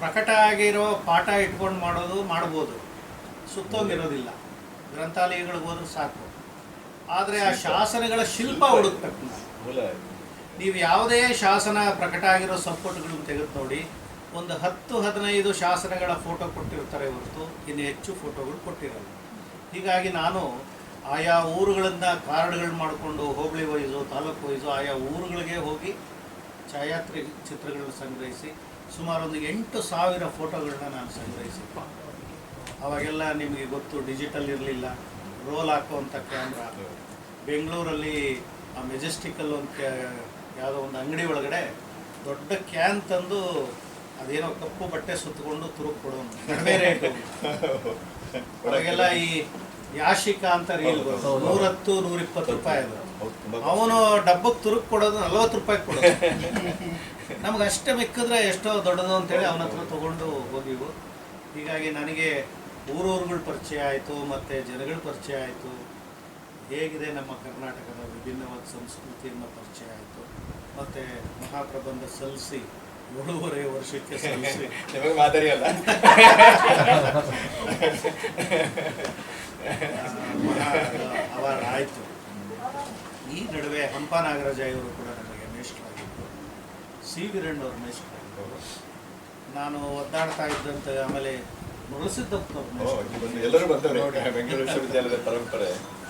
ಪ್ರಕಟ ಆಗಿರೋ ಪಾಠ ಇಟ್ಕೊಂಡು ಮಾಡ್ಬೋದು, ಸುತ್ತೋಗಿರೋದಿಲ್ಲ. ಗ್ರಂಥಾಲಯಗಳಿಗೆ ಹೋದ್ರೂ ಸಾಕು. ಆದರೆ ಆ ಶಾಸನಗಳ ಶಿಲ್ಪ ಹುಡುಕ್ಬೇಕು ನಾವು. ನೀವು ಯಾವುದೇ ಶಾಸನ ಪ್ರಕಟ ಆಗಿರೋ ಸಂಪುಟಗಳನ್ನು ತೆಗೆದು ನೋಡಿ, ಒಂದು 10-15 ಶಾಸನಗಳ ಫೋಟೋ ಕೊಟ್ಟಿರ್ತಾರೆ ಹೊರತು ಇನ್ನು ಹೆಚ್ಚು ಫೋಟೋಗಳು ಕೊಟ್ಟಿರಲ್ಲ. ಹೀಗಾಗಿ ನಾನು ಆಯಾ ಊರುಗಳಿಂದ ಕಾರ್ಡ್ಗಳು ಮಾಡಿಕೊಂಡು ಹೋಬಳಿ ವೈಸು, ತಾಲೂಕು ವೈಸು ಆಯಾ ಊರುಗಳಿಗೆ ಹೋಗಿ ಚಿತ್ರಗಳನ್ನು ಸಂಗ್ರಹಿಸಿ ಸುಮಾರು ಒಂದು 8,000 ಫೋಟೋಗಳನ್ನ ನಾನು ಸಂಗ್ರಹಿಸಿಪ್ಪ. ಅವಾಗೆಲ್ಲ ನಿಮಗೆ ಗೊತ್ತು, ಡಿಜಿಟಲ್ ಇರಲಿಲ್ಲ, ರೋಲ್ ಹಾಕುವಂಥ ಕ್ಯಾಮ್ರಾ. ಬೆಂಗಳೂರಲ್ಲಿ ಆ ಮೆಜೆಸ್ಟಿಕಲ್ ಒಂದು ಯಾವುದೋ ಒಂದು ಅಂಗಡಿ ಒಳಗಡೆ ದೊಡ್ಡ ಕ್ಯಾನ್ ತಂದು ಅದೇನೋ ಕಪ್ಪು ಬಟ್ಟೆ ಸುತ್ತಕೊಂಡು ತುರುಕು ಕೊಡೋನು, ಕಡಿಮೆ ರೇಟು. ಅವಾಗೆಲ್ಲ ಈ ಯಾಶಿಕಾ ಅಂತ ರೀಲ್ ಬರೋದು, 110-120 ರೂಪಾಯಿ ಅದು. ಅವನು ಡಬ್ಬಕ್ಕೆ ತುರುಕು ಕೊಡೋದು 40 ರೂಪಾಯಿ ಕೊಡೋದು. ನಮ್ಗೆ ಅಷ್ಟೇ ಮಿಕ್ಕಿದ್ರೆ ಎಷ್ಟೋ ದೊಡ್ಡದು ಅಂತೇಳಿ ಅವನ ಹತ್ರ ತೊಗೊಂಡು ಹೋಗಿವು. ಹೀಗಾಗಿ ನನಗೆ ಊರೂರುಗಳ ಪರಿಚಯ ಆಯಿತು, ಮತ್ತು ಜನಗಳ ಪರಿಚಯ ಆಯಿತು, ಹೇಗಿದೆ ನಮ್ಮ ಕರ್ನಾಟಕದ ವಿಭಿನ್ನವಾದ ಸಂಸ್ಕೃತಿಯನ್ನು ಪರಿಚಯ ಆಯಿತು. ಮತ್ತು ಮಹಾಪ್ರಬಂಧ ಸಲ್ಲಿಸಿ 7.5 ವರ್ಷಕ್ಕೆ ಸಲ್ಲಿಸಿ ನಿಮಗೆ ಮಾದರಿ ಅಲ್ಲ ಅವಾರ್ಡ್ ಆಯಿತು. ಈ ನಡುವೆ ಹಂಪ ನಾಗರಾಜ ಇವರು ಕೂಡ ನನಗೆ ಮೇಷ್ಟ್ರಾಗಿದ್ದರು, ಸಿ ವೀರಣ್ಣವ್ರ ಮೇಷ್ಟ್ರಾಗಿದ್ದರು. ನಾನು ಒದ್ದಾಡ್ತಾ ಇದ್ದಂತೆ ಆಮೇಲೆ ಎಲ್ಲರೂ ಬಂದವರು ಬೆಂಗಳೂರು ವಿಶ್ವವಿದ್ಯಾಲಯದ ಪರಂಪರೆ.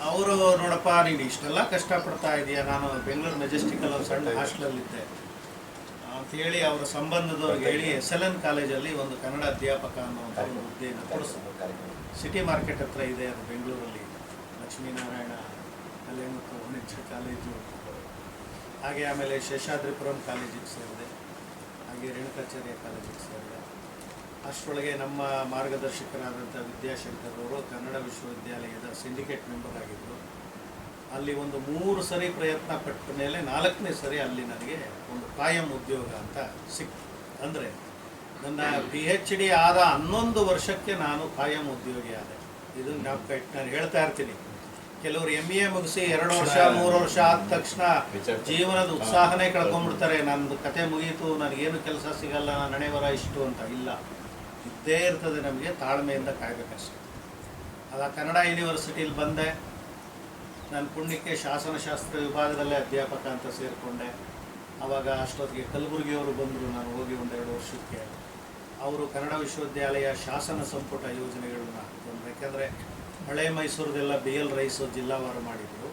ಅವರು ನೋಡಪ್ಪ, ನೀನು ಇಷ್ಟೆಲ್ಲ ಕಷ್ಟಪಡ್ತಾ ಇದೆಯಾ, ನಾನು ಬೆಂಗಳೂರು ಮೆಜೆಸ್ಟಿಕಲ್ ಒಂದು ಸಣ್ಣ ಹಾಸ್ಟೆಲಲ್ಲಿದ್ದೆ ಅಂತೇಳಿ ಅವರ ಸಂಬಂಧದವ್ರಿಗೆ ಹೇಳಿ SLN ಕಾಲೇಜಲ್ಲಿ ಒಂದು ಕನ್ನಡ ಅಧ್ಯಾಪಕ ಅನ್ನುವಂಥ ಒಂದು ಹುದ್ದೆಯನ್ನು ಕೊಡಿಸಿದ್ರು. ಸಿಟಿ ಮಾರ್ಕೆಟ್ ಹತ್ರ ಇದೆ ಅದು ಬೆಂಗಳೂರಲ್ಲಿ, ಲಕ್ಷ್ಮೀನಾರಾಯಣ ಕಲೆ ಮತ್ತು ವಾಣಿಜ್ಯ ಕಾಲೇಜು. ಹಾಗೆ ಆಮೇಲೆ ಶೇಷಾದ್ರಿಪುರಂ ಕಾಲೇಜಿಗೆ ಸೇರಿದೆ, ಹಾಗೆ ರೇಣುಕಾಚಾರ್ಯ ಕಾಲೇಜಿಗೆ ಸೇರಿದೆ. ಅಷ್ಟರೊಳಗೆ ನಮ್ಮ ಮಾರ್ಗದರ್ಶಕರಾದಂಥ ವಿದ್ಯಾಶಂಕರ್ ಅವರು ಕನ್ನಡ ವಿಶ್ವವಿದ್ಯಾಲಯದ ಸಿಂಡಿಕೇಟ್ ಮೆಂಬರ್ ಆಗಿದ್ದರು. ಅಲ್ಲಿ ಒಂದು 3 ಸರಿ ಪ್ರಯತ್ನ ಪಟ್ಟ ಮೇಲೆ 4ನೇ ಸರಿ ಅಲ್ಲಿ ನನಗೆ ಒಂದು ಕಾಯಂ ಉದ್ಯೋಗ ಅಂತ ಸಿಕ್ತು. ಅಂದರೆ ನನ್ನ PhD ಆದ 11 ವರ್ಷಕ್ಕೆ ನಾನು ಕಾಯಂ ಉದ್ಯೋಗಿ ಆದೆ. ಇದು ಜ್ಞಾಪಕ ಇಟ್ಟು ನಾನು ಹೇಳ್ತಾ ಇರ್ತೀನಿ. ಕೆಲವರು MA ಮುಗಿಸಿ 2 ವರ್ಷ 3 ವರ್ಷ ಆದ ತಕ್ಷಣ ಜೀವನದ ಉತ್ಸಾಹನೇ ಕಳ್ಕೊಂಡ್ಬಿಡ್ತಾರೆ. ನನ್ನದು ಕತೆ ಮುಗೀತು, ನನಗೇನು ಕೆಲಸ ಸಿಗಲ್ಲ, ನಾನು ಹಣೆಬರ ಇಷ್ಟು ಅಂತ. ಇಲ್ಲ, ಇದ್ದೇ ಇರ್ತದೆ. ನಮಗೆ ತಾಳ್ಮೆಯಿಂದ ಕಾಯ್ಬೇಕಷ್ಟೆ. ಅದು ಕನ್ನಡ ಯೂನಿವರ್ಸಿಟಿಲಿ ಬಂದೆ. ನಾನು ಪುಣ್ಯಕ್ಕೆ ಶಾಸನಶಾಸ್ತ್ರ ವಿಭಾಗದಲ್ಲೇ ಅಧ್ಯಾಪಕ ಅಂತ ಸೇರಿಕೊಂಡೆ. ಆವಾಗ ಅಷ್ಟೊತ್ತಿಗೆ ಕಲಬುರಗಿಯವರು ಬಂದರು, ನಾನು ಹೋಗಿ 1-2 ವರ್ಷಕ್ಕೆ. ಅವರು ಕನ್ನಡ ವಿಶ್ವವಿದ್ಯಾಲಯ ಶಾಸನ ಸಂಪುಟ ಯೋಜನೆಗಳನ್ನ ಹಾಕ್ಕೊಂಡ್ರು. ಯಾಕೆಂದರೆ ಹಳೆ ಮೈಸೂರದೆಲ್ಲ BL ರೈಸು ಜಿಲ್ಲಾವಾರು ಮಾಡಿದರು.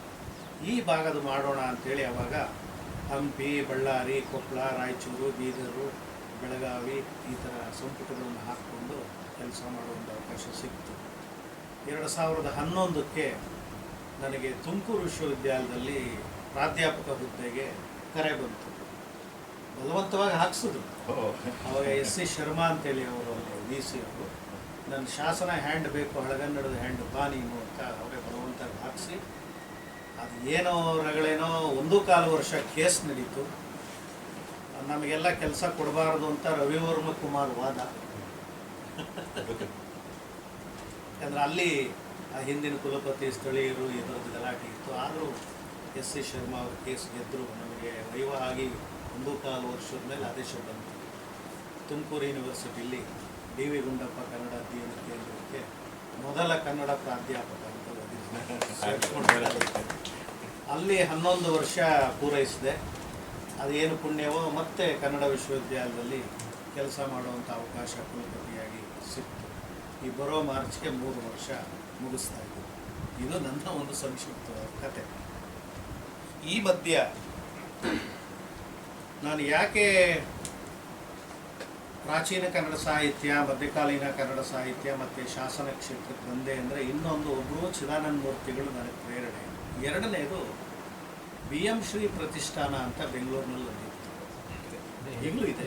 ಈ ಭಾಗದ ಮಾಡೋಣ ಅಂಥೇಳಿ ಆವಾಗ ಹಂಪಿ, ಬಳ್ಳಾರಿ, ಕೊಪ್ಪಳ, ರಾಯಚೂರು, ಬೀದರು, ಬೆಳಗಾವಿ ಈ ಥರ ಸಂಪುಟಗಳನ್ನು ಹಾಕ್ಕೊಂಡು ಕೆಲಸ ಮಾಡುವಂಥ ಅವಕಾಶ ಸಿಕ್ತು. 2011ಕ್ಕೆ ನನಗೆ ತುಮಕೂರು ವಿಶ್ವವಿದ್ಯಾಲಯದಲ್ಲಿ ಪ್ರಾಧ್ಯಾಪಕ ಹುದ್ದೆಗೆ ಕರೆ ಬಂತು. ಬಲವಂತವಾಗಿ ಹಾಕ್ಸಿದ್ರು. ಅವಾಗ SC ಶರ್ಮಾ ಅಂತೇಳಿ ಅವರು VC ಅವರು, ನನ್ನ ಶಾಸನ ಹ್ಯಾಂಡ್ ಬೇಕು, ಹಳಗನ್ನಡದ ಹ್ಯಾಂಡ್ ಬಾ ನೀನು ಅಂತ ಅವರೇ ಬಲವಂತವಾಗಿ ಹಾಕಿಸಿ, ಅದು ಏನೋ ರಗಳೇನೋ 1.25 ವರ್ಷ ಕೇಸ್ ನಡೀತು. ನಮಗೆಲ್ಲ ಕೆಲಸ ಕೊಡಬಾರ್ದು ಅಂತ ರವಿವರ್ಮ ಕುಮಾರ್ ವಾದ. ಯಾಕಂದ್ರೆ ಅಲ್ಲಿ ಆ ಹಿಂದಿನ ಕುಲಪತಿ ಸ್ಥಳೀಯರು ಇದರದ್ದು ಗಲಾಟೆ ಇತ್ತು. ಆದರೂ SC ಶರ್ಮಾ ಅವರು ಕೇಸ್ ಗೆದ್ದರು. ನಮಗೆ ವೈವಾ ಆಗಿ 1.25 ವರ್ಷದ ಮೇಲೆ ಆದೇಶ ಬಂತು. ತುಮಕೂರು ಯೂನಿವರ್ಸಿಟಿಯಲ್ಲಿ DV ಗುಂಡಪ್ಪ ಕನ್ನಡ ಅಧ್ಯಯನ ಕೇಂದ್ರಕ್ಕೆ ಮೊದಲ ಕನ್ನಡ ಪ್ರಾಧ್ಯಾಪಕ ಅಂತ ಅಲ್ಲಿ 11 ವರ್ಷ ಪೂರೈಸಿದೆ. ಅದೇನು ಪುಣ್ಯವೋ ಮತ್ತೆ ಕನ್ನಡ ವಿಶ್ವವಿದ್ಯಾಲಯದಲ್ಲಿ ಕೆಲಸ ಮಾಡುವಂಥ ಅವಕಾಶ ಕುಲಪತಿಯಾಗಿ ಸಿಕ್ತು. ಈ ಬರೋ ಮಾರ್ಚ್ಗೆ 3 ವರ್ಷ ಮುಗಿಸ್ತಾ ಇದ್ದೀನಿ. ಇದು ನನ್ನ ಒಂದು ಸಂಕ್ಷಿಪ್ತವಾದ ಕತೆ. ಈ ಮಧ್ಯ ನಾನು ಯಾಕೆ ಪ್ರಾಚೀನ ಕನ್ನಡ ಸಾಹಿತ್ಯ, ಮಧ್ಯಕಾಲೀನ ಕನ್ನಡ ಸಾಹಿತ್ಯ ಮತ್ತು ಶಾಸನ ಕ್ಷೇತ್ರಕ್ಕೆ ಬಂದೆ ಅಂದರೆ ಒಬ್ಬರು ಚಿದಾನಂದ ಮೂರ್ತಿಗಳು ನನಗೆ ಪ್ರೇರಣೆ. ಎರಡನೇದು BM ಶ್ರೀ ಪ್ರತಿಷ್ಠಾನ ಅಂತ ಬೆಂಗಳೂರಿನಲ್ಲಿ ಈಗಲೂ ಇದೆ.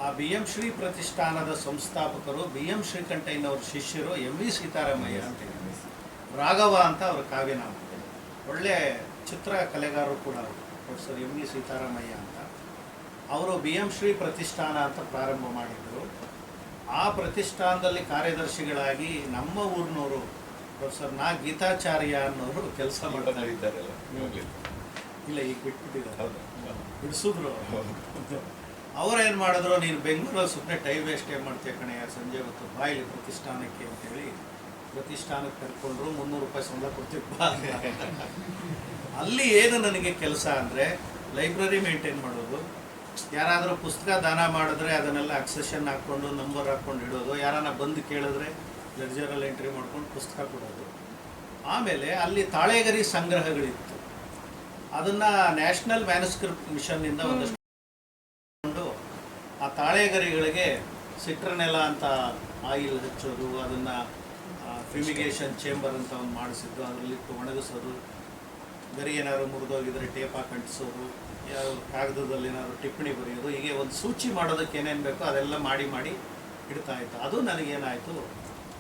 ಆ BM ಶ್ರೀ ಪ್ರತಿಷ್ಠಾನದ ಸಂಸ್ಥಾಪಕರು BM ಶ್ರೀಕಂಠಯ್ಯನವ್ರ ಶಿಷ್ಯರು MV ಸೀತಾರಾಮಯ್ಯ ಅಂತ ರಾಘವ ಅಂತ ಅವ್ರ ಕಾವ್ಯನಾಮ. ಒಳ್ಳೆ ಚಿತ್ರ ಕಲೆಗಾರರು ಕೂಡ ಅವರು, ಪ್ರೊಫೆಸರ್ ಎಂ ವಿ ಸೀತಾರಾಮಯ್ಯ ಅಂತ. ಅವರು BM ಶ್ರೀ ಪ್ರತಿಷ್ಠಾನ ಅಂತ ಪ್ರಾರಂಭ ಮಾಡಿದರು. ಆ ಪ್ರತಿಷ್ಠಾನದಲ್ಲಿ ಕಾರ್ಯದರ್ಶಿಗಳಾಗಿ ನಮ್ಮ ಊರಿನವರು ಪ್ರೊಫೆಸರ್ ಗೀತಾಚಾರ್ಯ ಅನ್ನೋರು ಕೆಲಸ ಮಾಡ್ತಾ ಇದ್ದಾರೆ. ಇದ್ದಾರಲ್ಲ ಇಲ್ಲ, ಈಗ ಬಿಟ್ಬಿಟ್ಟಿದ್ದಾರೆ, ಹೌದು ಬಿಡಿಸಿದ್ರು. ಅವ್ರೇನು ಮಾಡಿದ್ರು, ನೀನು ಬೆಂಗಳೂರಲ್ಲಿ ಸುಮ್ಮನೆ ಟೈಮ್ ವೇಸ್ಟ್ ಏನು ಮಾಡ್ತೀಯ ಕಣೆಯ, ಸಂಜೆ ಹೊತ್ತು ಬಾಯಿಲಿ ಪ್ರತಿಷ್ಠಾನಕ್ಕೆ ಅಂತೇಳಿ ಪ್ರತಿಷ್ಠಾನಕ್ಕೆ ಕರ್ಕೊಂಡ್ರು. 300 ರೂಪಾಯಿ ಸಂಬಳ ಕೊಡ್ತಿದ್ದ. ಅಲ್ಲಿ ಏನು ನನಗೆ ಕೆಲಸ ಅಂದರೆ ಲೈಬ್ರರಿ ಮೇಂಟೈನ್ ಮಾಡೋದು, ಯಾರಾದರೂ ಪುಸ್ತಕ ದಾನ ಮಾಡಿದ್ರೆ ಅದನ್ನೆಲ್ಲ ಅಕ್ಸೆಷನ್ ಹಾಕ್ಕೊಂಡು ನಂಬರ್ ಹಾಕ್ಕೊಂಡು ಇಡೋದು, ಯಾರನ್ನ ಬಂದು ಕೇಳಿದ್ರೆ ಲೆಡ್ಜರಲ್ಲಿ ಎಂಟ್ರಿ ಮಾಡ್ಕೊಂಡು ಪುಸ್ತಕ ಕೊಡೋದು. ಆಮೇಲೆ ಅಲ್ಲಿ ತಾಳೆಗರಿ ಸಂಗ್ರಹಗಳಿತ್ತು, ಅದನ್ನು ನ್ಯಾಷನಲ್ ಮ್ಯಾನುಸ್ಕ್ರಿಪ್ಟ್ ಮಿಷನ್ನಿಂದ ಒಂದಷ್ಟು ಆ ತಾಳೆಗರಿಗಳಿಗೆ ಸಿಟ್ರನೆಲ್ಲ ಅಂತ ಆಯಿಲ್ ಹಚ್ಚೋದು, ಅದನ್ನು ಫ್ಯೂಮಿಗೇಷನ್ ಚೇಂಬರ್ ಅಂತ ಒಂದು ಮಾಡಿಸಿದ್ದು, ಅದರಲ್ಲಿ ಒಣಗಿಸೋದು, ಗರಿ ಏನಾದ್ರು ಮುರಿದೋಗಿದ್ರೆ ಟೇಪ್ ಹಾಕಿ ಅಂಟಿಸೋದು, ಯಾವ ಕಾಗದದಲ್ಲಿ ಏನಾದ್ರು ಟಿಪ್ಪಣಿ ಬರೆಯೋದು, ಹೀಗೆ ಒಂದು ಸೂಚಿ ಮಾಡೋದಕ್ಕೆ ಏನೇನು ಬೇಕೋ ಅದೆಲ್ಲ ಮಾಡಿ ಇಡ್ತಾ ಇತ್ತು. ಅದು ನನಗೇನಾಯಿತು,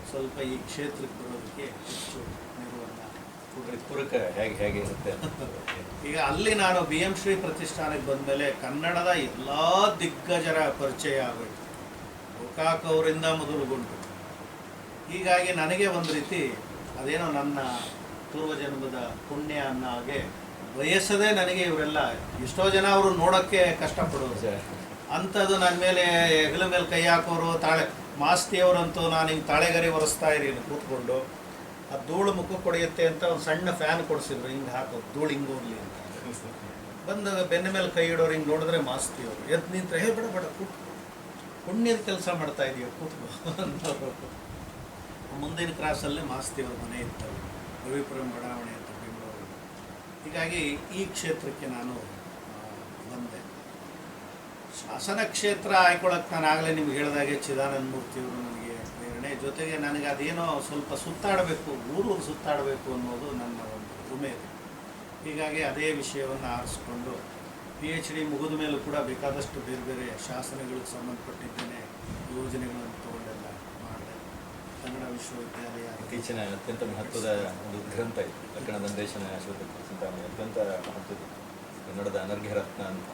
ಸ್ವಲ್ಪ ಈ ಕ್ಷೇತ್ರಕ್ಕೆ ಬರೋದಕ್ಕೆ ಹೆಚ್ಚು ನೆರವನ್ನು ಪೂರಕ ಹೇಗೆ ಇರುತ್ತೆ. ಈಗ ಅಲ್ಲಿ ನಾನು BM ಶ್ರೀ ಪ್ರತಿಷ್ಠಾನಕ್ಕೆ ಬಂದಮೇಲೆ ಕನ್ನಡದ ಎಲ್ಲ ದಿಗ್ಗಜರ ಪರಿಚಯ ಆಗೋಯ್ತು, ಗೋಕಾಕ್ ಅವರಿಂದ ಮೊದಲುಗೊಂಡು. ಹೀಗಾಗಿ ನನಗೆ ಒಂದು ರೀತಿ ಅದೇನೋ ನನ್ನ ಪೂರ್ವಜನ್ಮದ ಪುಣ್ಯ ಅನ್ನೋ ಹಾಗೆ ಬಯಸದೆ ನನಗೆ ಇವರೆಲ್ಲ ಎಷ್ಟೋ ಜನ ಅವರು ನೋಡೋಕ್ಕೆ ಕಷ್ಟಪಡೋದು, ಅಂಥದ್ದು ನನ್ನ ಮೇಲೆ ಹೆಗಲ ಮೇಲೆ ಕೈ ಹಾಕೋರು. ಮಾಸ್ತಿಯವರಂತೂ ನಾನು ಹಿಂಗೆ ತಾಳೆಗರಿ ಒರೆಸ್ತಾ ಇದ್ದೀನಿ ಕೂತ್ಕೊಂಡು, ಆ ಧೂಳು ಮುಖಕ್ಕೆ ಹೊಡೆಯುತ್ತೆ ಅಂತ ಒಂದು ಸಣ್ಣ ಫ್ಯಾನ್ ಕೊಡಿಸಿದ್ರು, ಹಿಂಗೆ ಹಾಕೋದು ಧೂಳು ಹಿಂಗೆ ಹೋಗ್ಲಿ ಅಂತ. ಬಂದು ಬೆನ್ನ ಮೇಲೆ ಕೈ ಇಡೋರು ಹಿಂಗೆ ನೋಡಿದ್ರೆ ಮಾಸ್ತಿಯವರು ಎದ್ದು ನಿಂತರೆ ಬೇಡ ಬೇಡ ಕೂತ್ಕೊ, ಪುಣ್ಯದ ಕೆಲಸ ಮಾಡ್ತಾ ಇದೆಯೋ ಕೂತ್ಕೊ ಅಂತವರು. ಮುಂದಿನ ಕ್ರಾಸಲ್ಲೇ ಮಾಸ್ತಿಯವ್ರ ಮನೆ ಇತ್ತು, ರವಿಪುರಂ ಬಡಾವಣೆ ಅಂತ ಬೆಂಗಳೂರು. ಹೀಗಾಗಿ ಈ ಕ್ಷೇತ್ರಕ್ಕೆ ನಾನು ಬಂದೆ. ಶಾಸನ ಕ್ಷೇತ್ರ ಆಯ್ಕೊಳ್ಳೋಕೆ ನಾನು ಆಗಲೇ ನಿಮ್ಗೆ ಹೇಳಿದಾಗೆ ಚಿದಾನಂದ ಮೂರ್ತಿಯವರು ನನಗೆ ಪ್ರೇರಣೆ, ಜೊತೆಗೆ ನನಗೆ ಅದೇನೋ ಸ್ವಲ್ಪ ಸುತ್ತಾಡಬೇಕು, ಊರು ಸುತ್ತಾಡಬೇಕು ಅನ್ನೋದು ನನ್ನ ಒಂದು ಉಮೇದು. ಹೀಗಾಗಿ ಅದೇ ವಿಷಯವನ್ನು ಆರಿಸ್ಕೊಂಡು PhD ಮುಗಿದ ಮೇಲೂ ಕೂಡ ಬೇಕಾದಷ್ಟು ಬೇರೆ ಬೇರೆ ಶಾಸನಗಳಿಗೆ ಸಂಬಂಧಪಟ್ಟಿದ್ದೇನೆ ಯೋಜನೆಗಳನ್ನು ತಗೊಂಡೆಲ್ಲ ಮಾಡಿದೆ. ಕನ್ನಡ ವಿಶ್ವವಿದ್ಯಾಲಯ ಇತ್ತೀಚಿನ ಅತ್ಯಂತ ಮಹತ್ವದ ಒಂದು ಗ್ರಂಥ ಇದು ಲಕ್ಕಣ ದಂಡೇಶನ ಚಿಂತಾಮಣಿ, ಅತ್ಯಂತ ಮಹತ್ವದ ಕನ್ನಡದ ಅನರ್ಘ್ಯ ರತ್ನ ಅಂತ.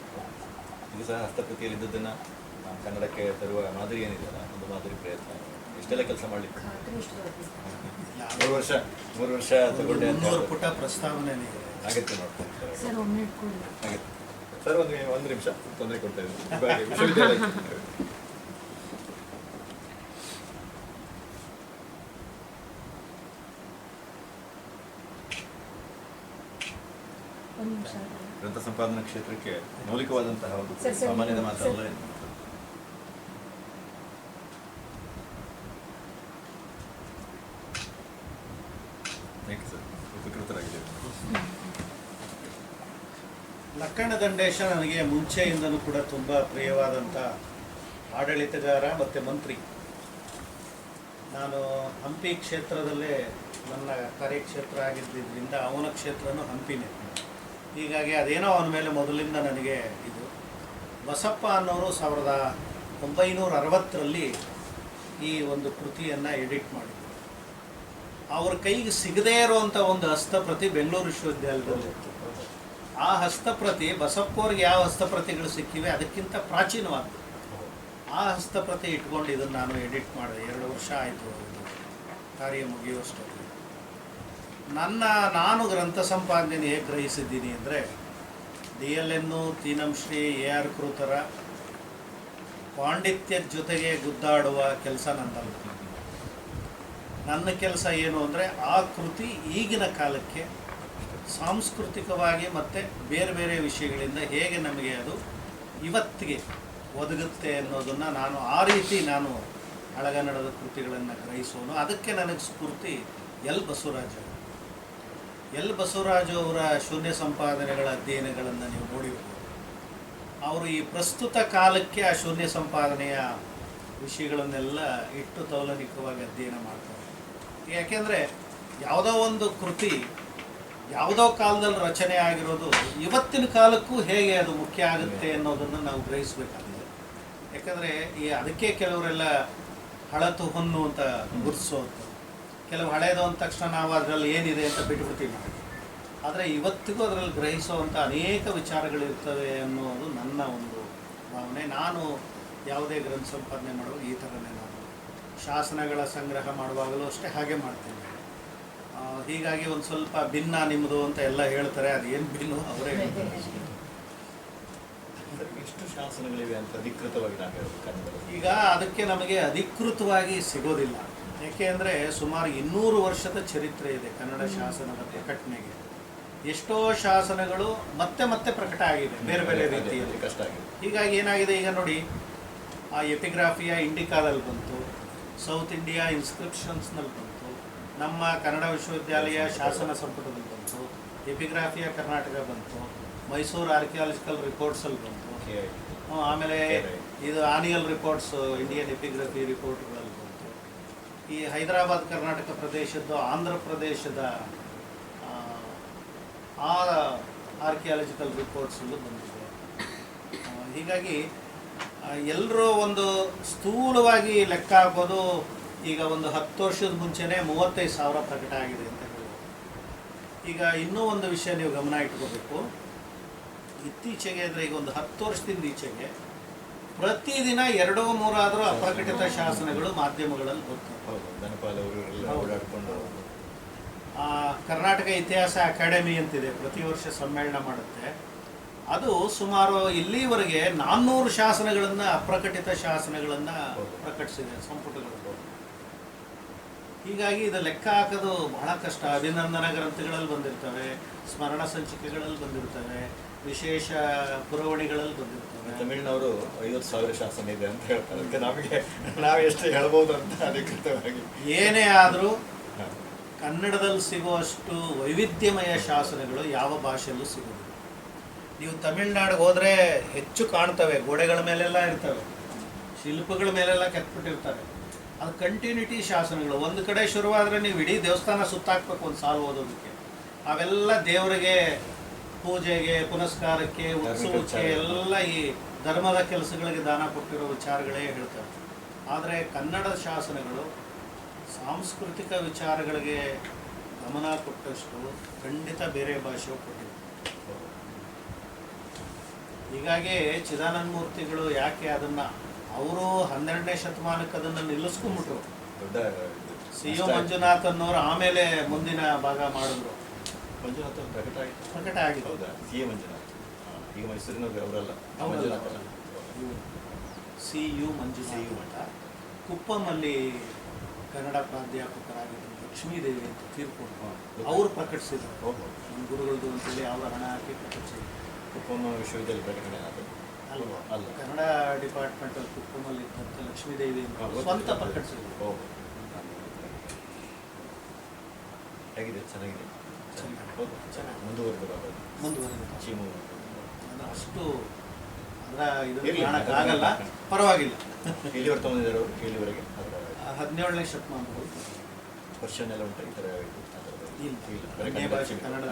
ಇದು ಸಹ ಹಸ್ತಪ್ರತಿಯಲ್ಲಿದ್ದದನ್ನು ಕನ್ನಡಕ್ಕೆ ತರುವ ಮಾದರಿ ಏನಿದೆಯಲ್ಲ, ಒಂದು ಮಾದರಿ ಪ್ರಯತ್ನ. ಇಷ್ಟೆಲ್ಲ ಕೆಲಸ ಮಾಡಲಿಕ್ಕೆ 3 ವರ್ಷ ತಗೊಂಡೆ ಅಂತ 300 ಪುಟ ಪ್ರಸ್ತಾವನೆ ಆಗತ್ತೆ ನೋಡ್ತಾರೆ ಸರ್ ಒಮ್ಮೆ ಇಟ್ಕೊಳ್ಳಿ. ಆಗತ್ತೆ ಸರ್. ಒಂದು ನಿಮಿಷ ತೊಂದರೆ ಕೊಡ್ತಾ ಇದ್ದೀನಿ. ವಿಶ್ವವಿದ್ಯಾಲಯ ಒಂದು ನಿಮಿಷ. ಗ್ರಂಥ ಸಂಪಾದನಾ ಕ್ಷೇತ್ರಕ್ಕೆ ಮೌಲಿಕವಾದಂತಹ ಒಂದು ಸರ್, ಸಾಮಾನ್ಯದ ಸರ್. ಮಾತಲ್ಲ. ಉಪಕೃತರಾಗಿದ್ದೇವೆ. ಲಕ್ಕಣ ದಂಡೇಶ ನನಗೆ ಮುಂಚೆಯಿಂದಲೂ ಕೂಡ ತುಂಬ ಪ್ರಿಯವಾದಂಥ ಆಡಳಿತಗಾರ ಮತ್ತು ಮಂತ್ರಿ. ನಾನು ಹಂಪಿ ಕ್ಷೇತ್ರದಲ್ಲೇ ನನ್ನ ಕಾರ್ಯಕ್ಷೇತ್ರ ಆಗಿದ್ದರಿಂದ ಅವನ ಕ್ಷೇತ್ರನೂ ಹಂಪಿನೇ. ಹೀಗಾಗಿ ಅದೇನೋ ಅವನ ಮೇಲೆ ಮೊದಲಿಂದ ನನಗೆ ಇದು. ಬಸಪ್ಪ ಅನ್ನೋರು 1960ರಲ್ಲಿ ಈ ಒಂದು ಕೃತಿಯನ್ನು ಎಡಿಟ್ ಮಾಡಿದರು. ಅವ್ರ ಕೈಗೆ ಸಿಗದೇ ಇರುವಂಥ ಒಂದು ಹಸ್ತಪ್ರತಿ ಬೆಂಗಳೂರು ವಿಶ್ವವಿದ್ಯಾಲಯದಲ್ಲಿತ್ತು. ಆ ಹಸ್ತಪ್ರತಿ ಬಸಪ್ಪವ್ರಿಗೆ ಯಾವ ಹಸ್ತಪ್ರತಿಗಳು ಸಿಕ್ಕಿವೆ ಅದಕ್ಕಿಂತ ಪ್ರಾಚೀನವಾದ್ದು. ಆ ಹಸ್ತಪ್ರತಿ ಇಟ್ಕೊಂಡು ಇದನ್ನು ನಾನು ಎಡಿಟ್ ಮಾಡಿದೆ. 2 ವರ್ಷ ಆಯಿತು ಕಾರ್ಯ ಮುಗಿಯುವಷ್ಟರಲ್ಲಿ. ನಾನು ಗ್ರಂಥ ಸಂಪಾದನೆ ಹೇಗೆ ಗ್ರಹಿಸಿದ್ದೀನಿ ಅಂದರೆ, DLN, ತೀನಂಶ್ರೀ, AR ಕೃತರ ಪಾಂಡಿತ್ಯದ ಜೊತೆಗೆ ಗುದ್ದಾಡುವ ಕೆಲಸ ನನ್ನಲ್ಲ. ನನ್ನ ಕೆಲಸ ಏನು ಅಂದರೆ ಆ ಕೃತಿ ಈಗಿನ ಕಾಲಕ್ಕೆ ಸಾಂಸ್ಕೃತಿಕವಾಗಿ ಮತ್ತು ಬೇರೆ ಬೇರೆ ವಿಷಯಗಳಿಂದ ಹೇಗೆ ನಮಗೆ ಅದು ಇವತ್ತಿಗೆ ಒದಗುತ್ತೆ ಅನ್ನೋದನ್ನು ನಾನು ಆ ರೀತಿ ಹಳಗನ್ನಡದ ಕೃತಿಗಳನ್ನು ಗ್ರಹಿಸೋನು. ಅದಕ್ಕೆ ನನಗೆ ಸ್ಫೂರ್ತಿ ಎಲ್ ಬಸವರಾಜು ಅವರ ಶೂನ್ಯ ಸಂಪಾದನೆಗಳ ಅಧ್ಯಯನಗಳನ್ನು ನೀವು ನೋಡಿರ್ಬೋದು. ಅವರು ಈ ಪ್ರಸ್ತುತ ಕಾಲಕ್ಕೆ ಆ ಶೂನ್ಯ ಸಂಪಾದನೆಯ ವಿಷಯಗಳನ್ನೆಲ್ಲ ಇಟ್ಟು ತೌಲನಿಕವಾಗಿ ಅಧ್ಯಯನ ಮಾಡ್ತಾರೆ. ಯಾಕೆಂದರೆ ಯಾವುದೋ ಒಂದು ಕೃತಿ ಯಾವುದೋ ಕಾಲದಲ್ಲಿ ರಚನೆ ಆಗಿರೋದು ಇವತ್ತಿನ ಕಾಲಕ್ಕೂ ಹೇಗೆ ಅದು ಮುಖ್ಯ ಆಗುತ್ತೆ ಅನ್ನೋದನ್ನು ನಾವು ಗ್ರಹಿಸಬೇಕಾಗಿದೆ. ಯಾಕಂದರೆ ಅದಕ್ಕೆ ಕೆಲವರೆಲ್ಲ ಹಳತು ಹೊನ್ನು ಅಂತ ಗುರುತಿಸೋದು, ಕೆಲವು ಹಳೇದು ಅಂದ ತಕ್ಷಣ ನಾವು ಅದರಲ್ಲಿ ಏನಿದೆ ಅಂತ ಬಿಟ್ಬಿಡ್ತೀವಿ. ಆದರೆ ಇವತ್ತಿಗೂ ಅದರಲ್ಲಿ ಗ್ರಹಿಸುವಂಥ ಅನೇಕ ವಿಚಾರಗಳಿರ್ತವೆ ಅನ್ನೋದು ನನ್ನ ಒಂದು ಭಾವನೆ. ನಾನು ಯಾವುದೇ ಗ್ರಂಥ ಸಂಪಾದನೆ ಮಾಡುವಾಗ ಈ ಥರನೇ ನಾನು ಶಾಸನಗಳ ಸಂಗ್ರಹ ಮಾಡುವಾಗಲೂ ಅಷ್ಟೇ ಹಾಗೆ ಮಾಡ್ತೀನಿ. ಹೀಗಾಗಿ ಒಂದು ಸ್ವಲ್ಪ ಭಿನ್ನ ನಿಮ್ಮದು ಅಂತ ಎಲ್ಲ ಹೇಳ್ತಾರೆ, ಅದೇನು ಭಿನ್ನು ಅವರೇ ಹೇಳ್ತಾರೆ. ಎಷ್ಟು ಶಾಸನಗಳಿವೆ ಅಂತ ಅಧಿಕೃತವಾಗಿ ನಾವು ಹೇಳೋದು ಕನ್ನಡದಲ್ಲಿ? ಈಗ ಅದಕ್ಕೆ ನಮಗೆ ಅಧಿಕೃತವಾಗಿ ಸಿಗೋದಿಲ್ಲ. ಏಕೆ ಅಂದರೆ ಸುಮಾರು 200 ವರ್ಷದ ಚರಿತ್ರೆ ಇದೆ ಕನ್ನಡ ಶಾಸನದ ಪ್ರಕಟಣೆಗೆ. ಎಷ್ಟೋ ಶಾಸನಗಳು ಮತ್ತೆ ಮತ್ತೆ ಪ್ರಕಟ ಆಗಿದೆ ಬೇರೆ ಬೇರೆ ರೀತಿಯಲ್ಲಿ. ಕಷ್ಟ ಆಗಿದೆ. ಹೀಗಾಗಿ ಏನಾಗಿದೆ, ಈಗ ನೋಡಿ, ಆ ಎಪಿಗ್ರಾಫಿಯ ಇಂಡಿಕಾದಲ್ಲಿ ಬಂತು, ಸೌತ್ ಇಂಡಿಯಾ ಇನ್ಸ್ಕ್ರಿಪ್ಷನ್ಸ್ನಲ್ಲಿ ಬಂತು, ನಮ್ಮ ಕನ್ನಡ ವಿಶ್ವವಿದ್ಯಾಲಯ ಶಾಸನ ಸಂಪುಟದಲ್ಲಿ ಬಂತು, ಎಪಿಗ್ರಾಫಿಯ ಕರ್ನಾಟಕ ಬಂತು, ಮೈಸೂರು ಆರ್ಕಿಯಾಲಜಿಕಲ್ ರಿಪೋರ್ಟ್ಸಲ್ಲಿ ಬಂತು, ಆಮೇಲೆ ಇದು ಆನಿಯಲ್ ರಿಪೋರ್ಟ್ಸ್ ಇಂಡಿಯನ್ ಎಪಿಗ್ರಫಿ ರಿಪೋರ್ಟ್ಗಳಲ್ಲಿ ಬಂತು. ಈ ಹೈದರಾಬಾದ್ ಕರ್ನಾಟಕ ಪ್ರದೇಶದ್ದು ಆಂಧ್ರ ಪ್ರದೇಶದ ಆ ಆರ್ಕಿಯಾಲಜಿಕಲ್ ರಿಪೋರ್ಟ್ಸಲ್ಲೂ ಬಂದಿದೆ. ಹೀಗಾಗಿ ಎಲ್ಲರೂ ಒಂದು ಸ್ಥೂಲವಾಗಿ ಲೆಕ್ಕ ಹಾಕೋದು, ಈಗ ಒಂದು 10 ವರ್ಷದ ಮುಂಚೆನೇ 35,000 ಪ್ರಕಟ ಆಗಿದೆ ಅಂತ ಹೇಳ್ಬೋದು. ಈಗ ಇನ್ನೂ ಒಂದು ವಿಷಯ ನೀವು ಗಮನ ಇಟ್ಕೋಬೇಕು. ಇತ್ತೀಚೆಗೆ ಅಂದರೆ ಈಗ ಒಂದು 10 ವರ್ಷದಿಂದ ಈಚೆಗೆ ಪ್ರತಿದಿನ 2-3 ಆದರೂ ಅಪ್ರಕಟಿತ ಶಾಸನಗಳು ಮಾಧ್ಯಮಗಳಲ್ಲಿ ಬರ್ತವೆ. ಕರ್ನಾಟಕ ಇತಿಹಾಸ ಅಕಾಡೆಮಿ ಅಂತಿದೆ, ಪ್ರತಿ ವರ್ಷ ಸಮ್ಮೇಳನ ಮಾಡುತ್ತೆ. ಅದು ಸುಮಾರು ಇಲ್ಲಿವರೆಗೆ 400 ಶಾಸನಗಳನ್ನು, ಅಪ್ರಕಟಿತ ಶಾಸನಗಳನ್ನು ಪ್ರಕಟಿಸಿದೆ ಸಂಪುಟಗಳು. ಹೀಗಾಗಿ ಇದು ಲೆಕ್ಕ ಹಾಕೋದು ಬಹಳ ಕಷ್ಟ. ಅಭಿನಂದನಾ ಗ್ರಂಥಗಳಲ್ಲಿ ಬಂದಿರ್ತವೆ, ಸ್ಮರಣ ಸಂಚಿಕೆಗಳಲ್ಲಿ ಬಂದಿರ್ತವೆ, ವಿಶೇಷ ಪುರವಣಿಗಳಲ್ಲಿ ಬಂದಿರ್ತವೆ. ತಮಿಳಿನವರು 50,000 ಶಾಸನ ಇದೆ ಅಂತ ಹೇಳ್ತಾರೆ. ಅದಕ್ಕೆ ನಮಗೆ ನಾವು ಎಷ್ಟು ಹೇಳ್ಬೋದು ಅಂತ ಅಧಿಕೃತವಾಗಿ. ಏನೇ ಆದರೂ ಕನ್ನಡದಲ್ಲಿ ಸಿಗುವಷ್ಟು ವೈವಿಧ್ಯಮಯ ಶಾಸನಗಳು ಯಾವ ಭಾಷೆಯಲ್ಲೂ ಸಿಗೋದಿಲ್ಲ. ನೀವು ತಮಿಳ್ನಾಡಿಗೆ ಹೋದರೆ ಹೆಚ್ಚು ಕಾಣ್ತವೆ, ಗೋಡೆಗಳ ಮೇಲೆಲ್ಲ ಇರ್ತವೆ, ಶಿಲ್ಪಗಳ ಮೇಲೆಲ್ಲ ಕೆತ್ಬಿಟ್ಟಿರ್ತಾರೆ. ಅದು ಕಂಟಿನ್ಯೂಟಿ ಶಾಸನಗಳು. ಒಂದು ಕಡೆ ಶುರುವಾದರೆ ನೀವು ಇಡೀ ದೇವಸ್ಥಾನ ಸುತ್ತಾಕ್ಬೇಕು ಒಂದು ಸಾಲು ಓದೋದಕ್ಕೆ. ಅವೆಲ್ಲ ದೇವರಿಗೆ, ಪೂಜೆಗೆ, ಪುನಸ್ಕಾರಕ್ಕೆ, ಉತ್ಸವಕ್ಕೆ ಎಲ್ಲ ಈ ಧರ್ಮದ ಕೆಲಸಗಳಿಗೆ ದಾನ ಕೊಟ್ಟಿರೋ ವಿಚಾರಗಳೇ ಹೇಳ್ತಾರೆ. ಆದರೆ ಕನ್ನಡ ಶಾಸನಗಳು ಸಾಂಸ್ಕೃತಿಕ ವಿಚಾರಗಳಿಗೆ ಗಮನ ಕೊಟ್ಟಷ್ಟು ಖಂಡಿತ ಬೇರೆ ಭಾಷೆಯು ಕೊಟ್ಟಿದೆ. ಹೀಗಾಗಿ ಚಿದಾನಂದ ಮೂರ್ತಿಗಳು ಯಾಕೆ ಅದನ್ನು ಅವರು 12ನೇ ಶತಮಾನಕ್ಕೆ ಅದನ್ನು ನಿಲ್ಲಿಸ್ಕೊಂಡ್ಬಿಟ್ರು. ಸಿ.ಯು. ಮಂಜುನಾಥ್ ಅನ್ನೋರು ಆಮೇಲೆ ಮುಂದಿನ ಭಾಗ ಮಾಡಿದ್ರು. ಮಂಜುನಾಥ್ ಪ್ರಕಟ ಆಗಿದೆ. ಹೌದಾ? ಸಿ.ಎ. ಮಂಜುನಾಥ್ ಈಗ ಮೈಸೂರಿನವ್ರು ಅವರಲ್ಲ. ಸಿ.ಯು. ಮಂಜುನಾಥ್ ಕುಪ್ಪಮಲ್ಲಿ ಕನ್ನಡ ಪ್ರಾಧ್ಯಾಪಕರಾಗಿದ್ದರು, ಲಕ್ಷ್ಮೀದೇವಿ ಅಂತ ತೀರ್ಕೊಂಡು ಅವರು ಪ್ರಕಟಿಸಿದರು. ನಮ್ಮ ಗುರುಗಳದ್ದು ಅಂತೇಳಿ ಅವರ ಹಣ ಹಾಕಿ ಪ್ರಕಟಿಸಿದರು. ಕುಪ್ಪಮ್ಮ ವಿಶ್ವವಿದ್ಯಾಲಯ ಪ್ರಕಟಣೆ ಅಲ್ವಾ? ಅಲ್ಲ, ಕನ್ನಡ ಡಿಪಾರ್ಟ್ಮೆಂಟಲ್ಲಿ ಕುಪ್ಪಮಲ್ಲಿ ಇದ್ದಂಥ ಲಕ್ಷ್ಮೀದೇವಿ ಅಂತ ಸ್ವಂತ ಪ್ರಕಟಿಸಿದರು. ಹೇಗಿದೆ? ಚೆನ್ನಾಗಿದೆ. ಚೆನ್ನಾಗಿ ಮುಂದುವರೆದ ಚೀಮು ಅದು ಅಷ್ಟು ಅದರ ಇದನ್ನು ಕಾಣಕ್ಕಾಗಲ್ಲ, ಪರವಾಗಿಲ್ಲ. ಎಲ್ಲಿವರೆಗೆ ತೊಗೊಂಡಿದ್ದಾರೆ ಅವರು? ಎಲ್ಲಿವರೆಗೆ? 17ನೇ ಶತಮಾನಗಳು ವರ್ಷನ್ ಎಲ್ಲ ಉಂಟು ಈ ಥರ? ಅನ್ಯ ಭಾಷೆ, ಕನ್ನಡ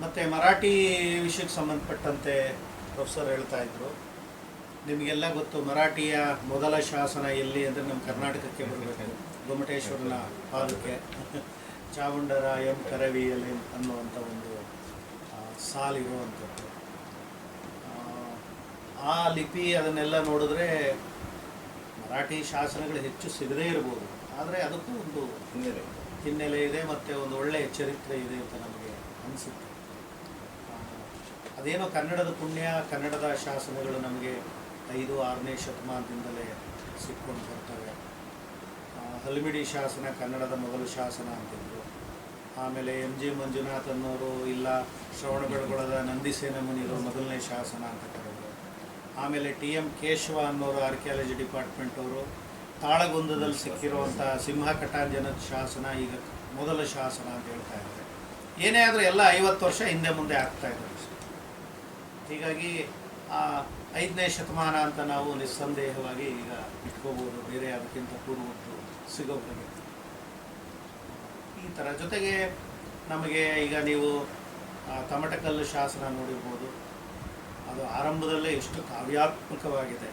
ಮತ್ತು ಮರಾಠಿ ವಿಷಯಕ್ಕೆ ಸಂಬಂಧಪಟ್ಟಂತೆ ಪ್ರೊಫೆಸರ್ ಹೇಳ್ತಾ ಇದ್ರು. ನಿಮಗೆಲ್ಲ ಗೊತ್ತು, ಮರಾಠಿಯ ಮೊದಲ ಶಾಸನ ಎಲ್ಲಿ ಅಂದರೆ ನಮ್ಮ ಕರ್ನಾಟಕಕ್ಕೆ ಬರಬೇಕು, ಗೊಮ್ಮಟೇಶ್ವರನ ಪಾದಕ್ಕೆ ಚಾವುಂಡರಾಯಂ ಕರವಿಯಲಿ ಅನ್ನುವಂಥ ಒಂದು ಸಾಲಿರುವಂಥದ್ದು. ಆ ಲಿಪಿ ಅದನ್ನೆಲ್ಲ ನೋಡಿದ್ರೆ ಮರಾಠಿ ಶಾಸನಗಳು ಹೆಚ್ಚು ಸಿಗದೇ ಇರ್ಬೋದು, ಆದರೆ ಅದಕ್ಕೂ ಒಂದು ಹಿನ್ನೆಲೆ ಇದೆ ಮತ್ತು ಒಂದು ಒಳ್ಳೆಯ ಚರಿತ್ರೆ ಇದೆ ಅಂತ ನಮಗೆ ಅನಿಸುತ್ತೆ. ಅದೇನೋ ಕನ್ನಡದ ಪುಣ್ಯ, ಕನ್ನಡದ ಶಾಸನಗಳು ನಮಗೆ 5-6ನೇ ಶತಮಾನದಿಂದಲೇ ಸಿಕ್ಕೊಂಡು ಬರ್ತವೆ. ಹಲ್ಮಿಡಿ ಶಾಸನ ಕನ್ನಡದ ಮೊದಲ ಶಾಸನ ಅಂತಿದ್ರು. ಆಮೇಲೆ ಎಂ.ಜಿ. ಮಂಜುನಾಥ್ ಅನ್ನೋರು ಇಲ್ಲ ಶ್ರವಣಬೆಳಗೊಳದ ನಂದಿಸೇನ ಮುನಿಗಳು ಮೊದಲನೇ ಶಾಸನ ಅಂತ ಕರೆದರು. ಆಮೇಲೆ ಟಿ.ಎಂ. ಕೇಶವ ಅನ್ನೋರು ಆರ್ಕಿಯಾಲಜಿ ಡಿಪಾರ್ಟ್ಮೆಂಟ್ ಅವರು ತಾಳಗುಂದದಲ್ಲಿ ಸಿಕ್ಕಿರುವಂಥ ಸಿಂಹ ಕಟಾಂಜನದ ಶಾಸನ ಈಗ ಮೊದಲ ಶಾಸನ ಅಂತ ಹೇಳ್ತಾ ಇದ್ದಾರೆ. ಏನೇ ಆದರೂ ಎಲ್ಲ 50 ವರ್ಷ ಹಿಂದೆ ಮುಂದೆ ಆಗ್ತಾ ಇದ್ದಾರೆ. ಹೀಗಾಗಿ 5ನೇ ಶತಮಾನ ಅಂತ ನಾವು ನಿಸ್ಸಂದೇಹವಾಗಿ ಈಗ ಇಟ್ಕೋಬೋದು, ಬೇರೆ ಅದಕ್ಕಿಂತ ಪೂರ್ವದ್ದು ಸಿಗೋವರೆಗೆ. ಈ ಥರ ಜೊತೆಗೆ ನಮಗೆ ಈಗ ನೀವು ತಮಟಕಲ್ಲು ಶಾಸನ ನೋಡಿರ್ಬೋದು. ಅದು ಆರಂಭದಲ್ಲೇ ಎಷ್ಟು ಕಾವ್ಯಾತ್ಮಕವಾಗಿದೆ.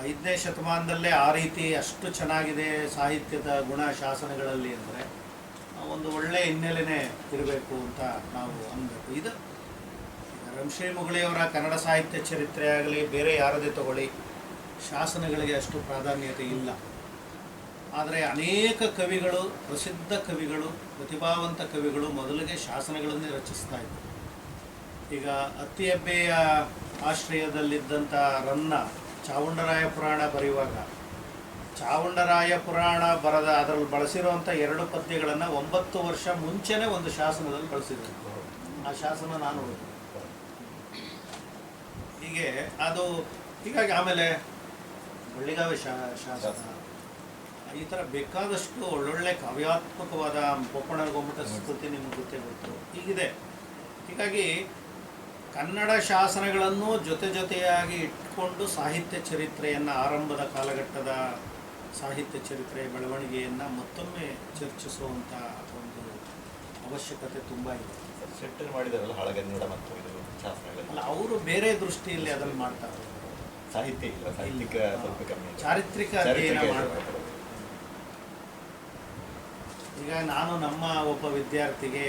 5ನೇ ಶತಮಾನದಲ್ಲೇ ಆ ರೀತಿ ಅಷ್ಟು ಚೆನ್ನಾಗಿದೆ ಸಾಹಿತ್ಯದ ಗುಣ ಶಾಸನಗಳಲ್ಲಿ ಅಂದರೆ ಒಂದು ಒಳ್ಳೆ ಹಿನ್ನೆಲೆನೇ ಇರಬೇಕು ಅಂತ ನಾವು ಅನ್ಬೇಕು. ಇದು ರಂಶ್ರೀ ಮುಗಳಿಯವರ ಕನ್ನಡ ಸಾಹಿತ್ಯ ಚರಿತ್ರೆ ಆಗಲಿ, ಬೇರೆ ಯಾರದೇ ತಗೊಳ್ಳಿ, ಶಾಸನಗಳಿಗೆ ಅಷ್ಟು ಪ್ರಾಧಾನ್ಯತೆ ಇಲ್ಲ. ಆದರೆ ಅನೇಕ ಕವಿಗಳು, ಪ್ರಸಿದ್ಧ ಕವಿಗಳು, ಪ್ರತಿಭಾವಂತ ಕವಿಗಳು ಮೊದಲಿಗೆ ಶಾಸನಗಳನ್ನೇ ರಚಿಸ್ತಾ ಇದ್ದರು. ಈಗ ಅತ್ತಿಯಬ್ಬೆಯ ಆಶ್ರಯದಲ್ಲಿದ್ದಂಥ ರನ್ನ ಚಾವುಂಡರಾಯ ಪುರಾಣ ಬರೆಯುವಾಗ ಚಾವುಂಡರಾಯ ಪುರಾಣ ಬರದ ಅದರಲ್ಲಿ ಬಳಸಿರುವಂಥ 2 ಪದ್ಯಗಳನ್ನು 9 ವರ್ಷ ಮುಂಚೆನೇ ಒಂದು ಶಾಸನದಲ್ಲಿ ಬಳಸಿದ್ರು. ಆ ಶಾಸನ ನಾನು ಓದಿದೆ. ಹೀಗೆ ಅದು ಹೀಗಾಗಿ ಆಮೇಲೆ ಬಳ್ಳಿಗಾವೆ ಶಾಸನ, ಈ ಥರ ಬೇಕಾದಷ್ಟು ಒಳ್ಳೊಳ್ಳೆ ಕಾವ್ಯಾತ್ಮಕವಾದ ಪೊಪ್ಪಣಗೊಂಬಿಟ್ಟ ಸ್ಮೃತಿ ನಿಮಗೆ ಗೊತ್ತೇ ಗೊತ್ತು ಹೀಗಿದೆ. ಹೀಗಾಗಿ ಕನ್ನಡ ಶಾಸನಗಳನ್ನು ಜೊತೆಯಾಗಿ ಇಟ್ಕೊಂಡು ಸಾಹಿತ್ಯ ಚರಿತ್ರೆಯನ್ನು, ಆರಂಭದ ಕಾಲಘಟ್ಟದ ಸಾಹಿತ್ಯ ಚರಿತ್ರೆ ಬೆಳವಣಿಗೆಯನ್ನು ಮತ್ತೊಮ್ಮೆ ಚರ್ಚಿಸುವಂಥ ಒಂದು ಅವಶ್ಯಕತೆ ತುಂಬ ಇದೆ. ಸೆಟ್ಟರ್ ಮಾಡಿದಾರಲ್ಲ ಹಳಗನ್ನಡ ಮತ್ತು ಇದು ಶಾಸನಗಳು. ಅಲ್ಲ, ಅವರು ಬೇರೆ ದೃಷ್ಟಿಯಲ್ಲಿ ಅದನ್ನು ಮಾಡ್ತಾರೆ. ಸಾಹಿತ್ಯ ಇಲ್ಲ, ಸಾಹಿತ್ಯಿಕ ಸ್ವಲ್ಪ ಕಮ್ಮಿ, ಚಾರಿತ್ರಿಕ ಅಧ್ಯಯನ ಮಾಡಬೇಕು. ಈಗ ನಾನು ನಮ್ಮ ಒಬ್ಬ ವಿದ್ಯಾರ್ಥಿಗೆ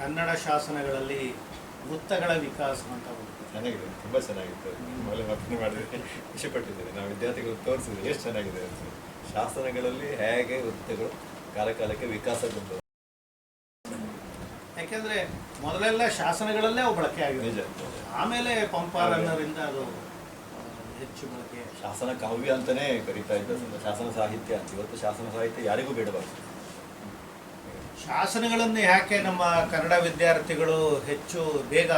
ಕನ್ನಡ ಶಾಸನಗಳಲ್ಲಿ ವೃತ್ತಗಳ ವಿಕಾಸ ಅಂತ ಒಂದು ಚೆನ್ನಾಗಿದೆ, ತುಂಬ ಚೆನ್ನಾಗಿತ್ತು. ನಿಮ್ಮಲ್ಲಿ ಮತ್ತೆ ಮಾಡಿದ್ರೆ ಖುಷಿಪಟ್ಟಿದ್ದೇನೆ. ನಾವು ವಿದ್ಯಾರ್ಥಿಗಳು ತೋರಿಸಿದ್ರೆ ಎಷ್ಟು ಚೆನ್ನಾಗಿದೆ ಅಂತ. ಶಾಸನಗಳಲ್ಲಿ ಹೇಗೆ ವೃತ್ತಗಳು ಕಾಲಕಾಲಕ್ಕೆ ವಿಕಾಸಗೊಂಡು, ಯಾಕೆಂದರೆ ಮೊದಲೆಲ್ಲ ಶಾಸನಗಳಲ್ಲೇ ಅವು ಬಳಕೆ ಆಗಿದೆ. ನಿಜ. ಆಮೇಲೆ ಪಂಪಾರನ್ನರಿಂದ ಅದು ಹೆಚ್ಚು ಬಳಕೆ. ಶಾಸನ ಕಾವ್ಯ ಅಂತಲೇ ಕರೀತಾ ಇದ್ದ ಶಾಸನ ಸಾಹಿತ್ಯ ಅಂತ. ಇವತ್ತು ಶಾಸನ ಸಾಹಿತ್ಯ ಯಾರಿಗೂ ಬೇಡಬಾರ್ದು. ಶಾಸನಗಳನ್ನು ಯಾಕೆ ನಮ್ಮ ಕನ್ನಡ ವಿದ್ಯಾರ್ಥಿಗಳು ಹೆಚ್ಚು ಬೇಗ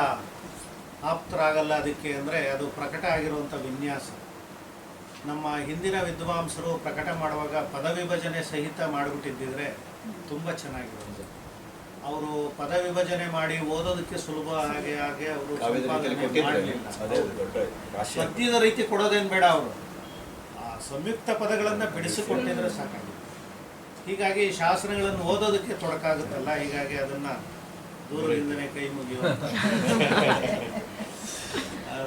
ಆಪ್ತರಾಗಲ್ಲ ಅದಕ್ಕೆ ಅಂದರೆ ಅದು ಪ್ರಕಟ ಆಗಿರುವಂಥ ವಿನ್ಯಾಸ. ನಮ್ಮ ಹಿಂದಿನ ವಿದ್ವಾಂಸರು ಪ್ರಕಟ ಮಾಡುವಾಗ ಪದ ವಿಭಜನೆ ಸಹಿತ ಮಾಡಿಬಿಟ್ಟಿದ್ದಿದ್ರೆ ತುಂಬ ಚೆನ್ನಾಗಿರೋದು. ಅವರು ಪದ ವಿಭಜನೆ ಮಾಡಿ ಓದೋದಕ್ಕೆ ಸುಲಭ ಹಾಗೆ ಅವರು ಪದ್ಯದ ರೀತಿ ಕೊಡೋದೇನು ಬೇಡ, ಅವರು ಆ ಸಂಯುಕ್ತ ಪದಗಳನ್ನು ಬಿಡಿಸಿಕೊಟ್ಟಿದ್ರೆ ಸಾಕಾಗಿದೆ. ಹೀಗಾಗಿ ಶಾಸನಗಳನ್ನು ಓದೋದಕ್ಕೆ ತೊಡಕಾಗುತ್ತಲ್ಲ, ಹೀಗಾಗಿ ಅದನ್ನು ದೂರದಿಂದನೇ ಕೈ ಮುಗಿಯುವಂಥ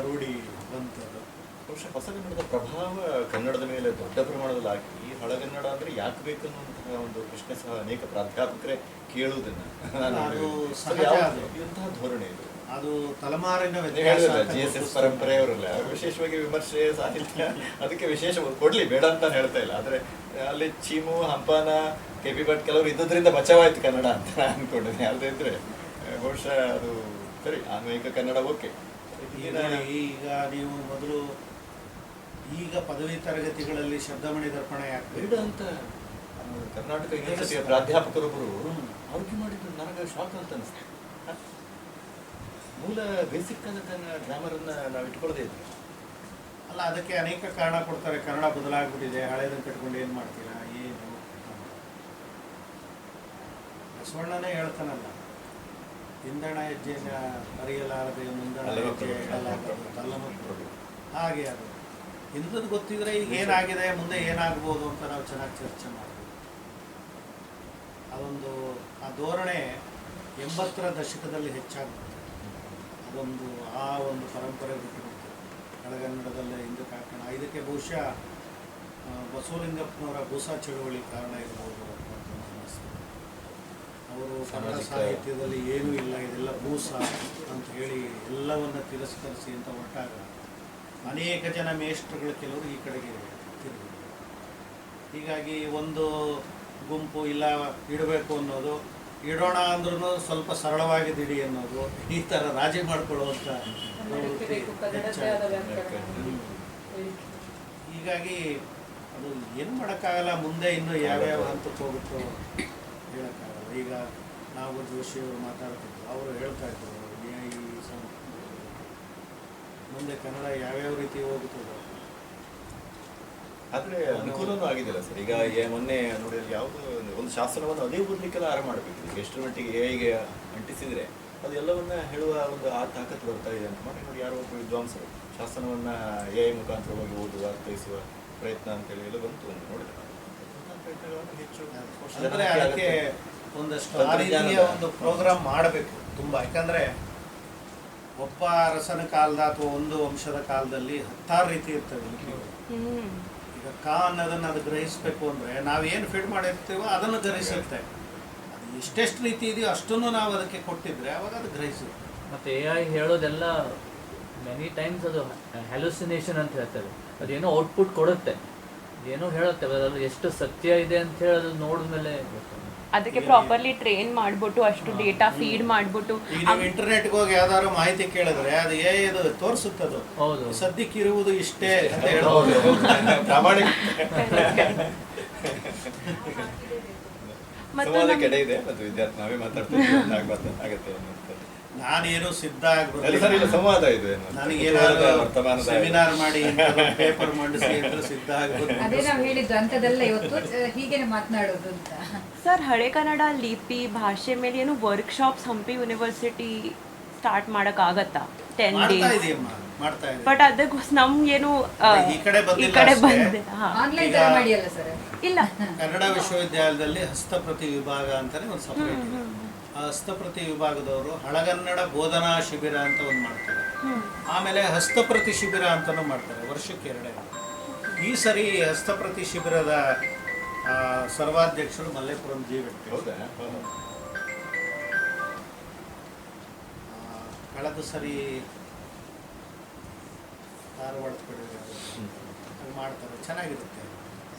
ರೂಢಿ ಬಂತದ್ದು. ಬಹುಶಃ ಹೊಸಗನ್ನಡದ ಪ್ರಭಾವ ಕನ್ನಡದ ಮೇಲೆ ದೊಡ್ಡ ಪ್ರಮಾಣದಲ್ಲಿ ಆಗಿ ಈ ಹಳಗನ್ನಡ ಅಂದರೆ ಯಾಕೆ ಬೇಕನ್ನುವಂತಹ ಒಂದು ಪ್ರಶ್ನೆ ಸಹ ಅನೇಕ ಪ್ರಾಧ್ಯಾಪಕರೇ ಕೇಳುವುದನ್ನು ಅದು ಸಹಜ. ಎಂತಹ ಧೋರಣೆ ಇದು? ಅದು ತಲೆಮಾರಿನ GSS ಪರಂಪರೆಯವರಲ್ಲ, ವಿಶೇಷವಾಗಿ ವಿಮರ್ಶೆ ಸಾಹಿತ್ಯ ಅದಕ್ಕೆ ವಿಶೇಷ ಕೊಡ್ಲಿ, ಬೇಡ ಅಂತ ಹೇಳ್ತಾ ಇಲ್ಲ. ಆದರೆ ಅಲ್ಲಿ ಚೀಮು, ಹಂಪಾನ, KP ಭಟ್ ಕೆಲವರು ಇದ್ದದ್ರಿಂದ ಬಚಾವಾಯ್ತು ಕನ್ನಡ ಅಂತ ನಾನು ಅನ್ಕೊಂಡಿದ್ದೆ. ಅಲ್ಲದೆ ಇದ್ರೆ ಬಹುಶಃ ಅದು ಸರಿ, ಅನ್ವಯಿಕ ಕನ್ನಡ ಓಕೆ. ಈಗ ನೀವು ಮೊದಲು ಈಗ ಪದವಿ ತರಗತಿಗಳಲ್ಲಿ ಶಬ್ದಮಣಿ ದರ್ಪಣ ಯಾಕೆ ಬೇಡ ಅಂತ ಕರ್ನಾಟಕ ಯೂನಿವರ್ಸಿಟಿಯ ಪ್ರಾಧ್ಯಾಪಕರೊಬ್ಬರು ಆರ್ಗ್ಯೂ ಮಾಡಿದ್ರು. ನನಗೆ ಶಾಕ್ ಅಂತ ಅನಿಸ್ತು. ಮೂಲ ಬೇಸಿಕ್ ಆದ ಗ್ರಾಮರನ್ನ ನಾವು ಇಟ್ಕೊಳ್ಳೋದೇ ಇದ್ವಿ. ಅಲ್ಲ, ಅದಕ್ಕೆ ಅನೇಕ ಕಾರಣ ಕೊಡ್ತಾರೆ. ಕನ್ನಡ ಬದಲಾಗ್ಬಿಟ್ಟಿದೆ, ಹಳೇದನ್ನು ಕಟ್ಕೊಂಡು ಏನು ಮಾಡ್ತೀರಾ, ಏನು ಬಸವಣ್ಣನೇ ಹೇಳ್ತಾನಲ್ಲ, ಹಿಂದಣ ಹೆಜ್ಜೆನ ಅರಿಯಲಾರದೆ ಮುಂದಣ ಹೆಜ್ಜೆ ಇಡಲಾಗದು ತಲ್ಲಮದ್ದು. ಹಾಗೆ ಅದು ಹಿಂದದ್ದು ಗೊತ್ತಿದ್ರೆ ಈಗ ಏನಾಗಿದೆ, ಮುಂದೆ ಏನಾಗ್ಬೋದು ಅಂತ ನಾವು ಚೆನ್ನಾಗಿ ಚರ್ಚೆ ಮಾಡ್ತೀವಿ. ಅದೊಂದು ಆ ಧೋರಣೆ 80ರ ದಶಕದಲ್ಲಿ ಹೆಚ್ಚಾಗುತ್ತೆ. ಅದೊಂದು ಆ ಒಂದು ಪರಂಪರೆ ಬಿಟ್ಟುಬಿಡ್ತು ಹಳಗನ್ನಡದಲ್ಲೇ ಹಿಂದಕ್ಕೆ ಹಾಕೋಣ. ಇದಕ್ಕೆ ಬಹುಶಃ ಬಸವಲಿಂಗಪ್ಪನವರ ಬೂಸಾ ಚಳುವಳಿ ಕಾರಣ ಇರ್ಬೋದು ಅಂತ ಅನ್ನಿಸ್ತು. ಅವರು ಕನ್ನಡ ಸಾಹಿತ್ಯದಲ್ಲಿ ಏನೂ ಇಲ್ಲ, ಇದೆಲ್ಲ ಬೂಸ ಅಂತ ಹೇಳಿ ಎಲ್ಲವನ್ನು ತಿರಸ್ಕರಿಸಿ ಅಂತ ಹೊರಟಾಗ ಅನೇಕ ಜನ ಮೇಷ್ಟ್ರುಗಳು ಕೆಲವರು ಈ ಕಡೆಗೆ ತಿರುಗಿ. ಹೀಗಾಗಿ ಒಂದು ಗುಂಪು ಇಲ್ಲ ಇಡಬೇಕು ಅನ್ನೋದು, ಇಡೋಣ ಅಂದ್ರೂ ಸ್ವಲ್ಪ ಸರಳವಾಗಿದ್ದಿಡಿ ಅನ್ನೋದು, ಈ ಥರ ರಾಜಿ ಮಾಡ್ಕೊಳ್ಳುವಂಥ ಹೀಗಾಗಿ ಅದು ಏನು ಮಾಡೋಕ್ಕಾಗಲ್ಲ. ಮುಂದೆ ಇನ್ನೂ ಯಾವ್ಯಾವ ಹಂತಕ್ಕೆ ಹೋಗುತ್ತೋ ಹೇಳೋಕ್ಕಾಗಲ್ಲ. ಈಗ ನಾವು ಜೋಶಿಯವರು ಮಾತಾಡ್ತಿದ್ರು, ಅವರು ಹೇಳ್ತಾ ಇದ್ರು ಈ ಮುಂದೆ ಕನ್ನಡ ಯಾವ್ಯಾವ ರೀತಿ ಹೋಗುತ್ತದೋ. ಆದರೆ ಅನುಕೂಲನೂ ಆಗಿದೆಯಲ್ಲ ಸರ್. ಈಗ ಮೊನ್ನೆ ನೋಡಿ, ಯಾವುದೋ ಒಂದು ಶಾಸನವನ್ನು ಅದೇ ಓದಲಿಕ್ಕೆಲ್ಲ ಆರಂಭ ಮಾಡಬೇಕು. ಎಷ್ಟು ಮಟ್ಟಿಗೆ ಹೇಗೆ ಅಂಟಿಸಿದರೆ ಅದು ಎಲ್ಲವನ್ನ ಹೇಳುವ ಒಂದು ಆ ತಾಕತ್ತು ಬರ್ತಾ ಇದೆ ಅಂತ ಮಾಡಿ ನೋಡಿ. ಯಾರೋ ಒಬ್ಬ ವಿದ್ವಾಂಸರು ಶಾಸನವನ್ನು AI ಮುಖಾಂತರವಾಗಿ ಓದುವ, ಅರ್ಥೈಸುವ ಪ್ರಯತ್ನ ಅಂತೇಳಿ ಎಲ್ಲ ಬಂತು ಅಂತ ನೋಡಿದ್ರೆ ಪ್ರಯತ್ನಗಳನ್ನು ಹೆಚ್ಚು. ಅಂದರೆ ಅದಕ್ಕೆ ಒಂದಷ್ಟು ಆ ರೀತಿಯ ಒಂದು ಪ್ರೋಗ್ರಾಮ್ ಮಾಡಬೇಕು ತುಂಬ. ಯಾಕಂದರೆ ಒಬ್ಬ ಅರಸನ ಕಾಲದ ಅಥವಾ ಒಂದು ವಂಶದ ಕಾಲದಲ್ಲಿ 10 ರೀತಿ ಇರ್ತವೆ ಲಿಪಿಗಳು. ಈಗ ಕ ಅನ್ನೋದನ್ನು ಅದು ಗ್ರಹಿಸಬೇಕು ಅಂದರೆ ನಾವೇನು ಫಿಡ್ ಮಾಡಿರ್ತೀವೋ ಅದನ್ನು ಗ್ರಹಿಸುತ್ತೆ. ಎಷ್ಟೆಷ್ಟು ರೀತಿ ಇದೆಯೋ ಅಷ್ಟನ್ನು ನಾವು ಅದಕ್ಕೆ ಕೊಟ್ಟಿದ್ರೆ ಅವಾಗ ಅದು ಗ್ರಹಿಸುತ್ತೆ. ಮತ್ತು AI ಹೇಳೋದೆಲ್ಲ ಮೆನಿ ಟೈಮ್ಸ್ ಅದು ಹ್ಯಾಲುಸಿನೇಷನ್ ಅಂತ ಹೇಳ್ತಾರೆ. ಅದೇನೋ ಔಟ್ಪುಟ್ ಕೊಡುತ್ತೆ, ಏನೋ ಹೇಳುತ್ತೆ, ಅದರಲ್ಲಿ ಎಷ್ಟು ಸತ್ಯ ಇದೆ ಅಂತ ಹೇಳೋದು ನೋಡಿದ್ಮೇಲೆ ಅದಕ್ಕೆ ಪ್ರಾಪರ್ಲಿ ಟ್ರೈನ್ ಮಾಡ್ಬಿಟ್ಟು ಅಷ್ಟು ಡೇಟಾ ಫೀಡ್ ಮಾಡ್ಬಿಟ್ಟು ಈಗ ನೀವು ಇಂಟರ್ನೆಟ್ಗೆ ಹೋಗಿ ಯಾವ್ದಾದ್ರು ಮಾಹಿತಿ ಕೇಳಿದ್ರೆ ಅದು ಅದು ತೋರಿಸುತ್ತದು. ಹೌದು. ಸದ್ಯಕ್ಕಿರುವುದು ಇಷ್ಟೇ ಅಂತ ಹೇಳ್ಬೋದು. ಪ್ರಾಮಾಣಿಕ ಮತ್ತು ಕೆಡೆ ಇದೆ ಮತ್ತು ವಿದ್ಯಾರ್ಥಿ ನಾವೇ ಮಾತಾಡ್ತೀವಿ ಆಗತ್ತೆ ಅನ್ನೋದು. ನಾನೇನು ಸಿದ್ಧ ಅಲ್ಲಿ ಸರ್ ಇಲ್ಲ ಸಂವಾದ ಇದು ಏನು ನನಗೇನಾದ್ರು ವರ್ತಮಾನದ ಸೆಮಿನಾರ್ ಮಾಡಿ ಪೇಪರ್ ಮಂಡಿಸಿ ಅಂದ್ರೆ ಸಿದ್ಧ ಆಗ್ಬೋದು. ಅದೇ ನಾವು ಹೇಳಿದ್ದು ಅಂಥದ್ದೆಲ್ಲ ಇವತ್ತು ಹೀಗೇನೆ ಮಾತನಾಡೋದು ಅಂತ. ಸರ್ ಹಳೆ ಕನ್ನಡ ಲಿಪಿ ಭಾಷೆ ಮೇಲೆ ಏನು ವರ್ಕ್ಶಾಪ್ಸ್ ಹಂಪಿ ಯೂನಿವರ್ಸಿಟಿ ಸ್ಟಾರ್ಟ್ ಮಾಡೋಕ್ಕಾಗತ್ತಾ 10 ಮಾಡ್ತಾ days? ಇದೆಯಮ್ಮ, ಮಾಡ್ತಾ ಇದೆ. ಬಟ್ ಅದಕ್ಕೋಸ್ಕರ ನಮ್ಗೇನು ಈ ಕಡೆ ಈ ಬಂದಿಲ್ಲ ಕಡೆ ಅಷ್ಟೇ. ಬಂದೆ ಹಾ ಆನ್ಲೈನ್ ಈಗ- ತರ ಮಾಡಿಯಲ್ಲ ಸರ್? ಇಲ್ಲ ಕನ್ನಡ ವಿಶ್ವವಿದ್ಯಾಲಯದಲ್ಲಿ ಹಸ್ತಪ್ರತಿ ವಿಭಾಗ ಅಂತಾನೆ ಒಂದು ಸಪರೇಟ್ ಇದೆ. ಆ ಹಸ್ತಪ್ರತಿ ವಿಭಾಗದವರು ಹಳಗನ್ನಡ ಬೋಧನಾ ಶಿಬಿರ ಅಂತ ಒಂದು ಮಾಡ್ತಾರೆ. ಆಮೇಲೆ ಹಸ್ತಪ್ರತಿ ಶಿಬಿರ ಅಂತಾನೂ ಮಾಡ್ತಾರೆ, ವರ್ಷಕ್ಕೆ 2. ಈ ಸರಿ ಹಸ್ತಪ್ರತಿ ಶಿಬಿರದ ಸರ್ವಾಧ್ಯಕ್ಷರು ಮಲ್ಲೇಪುರಂ ಜಿ ವ್ಯಕ್ತಿ. ಹೌದಾ? ಕಳೆದ ಸರಿ ಧಾರವಾಡದ ಕಡೆ ಅದು ಮಾಡ್ತಾರೆ, ಚೆನ್ನಾಗಿರುತ್ತೆ.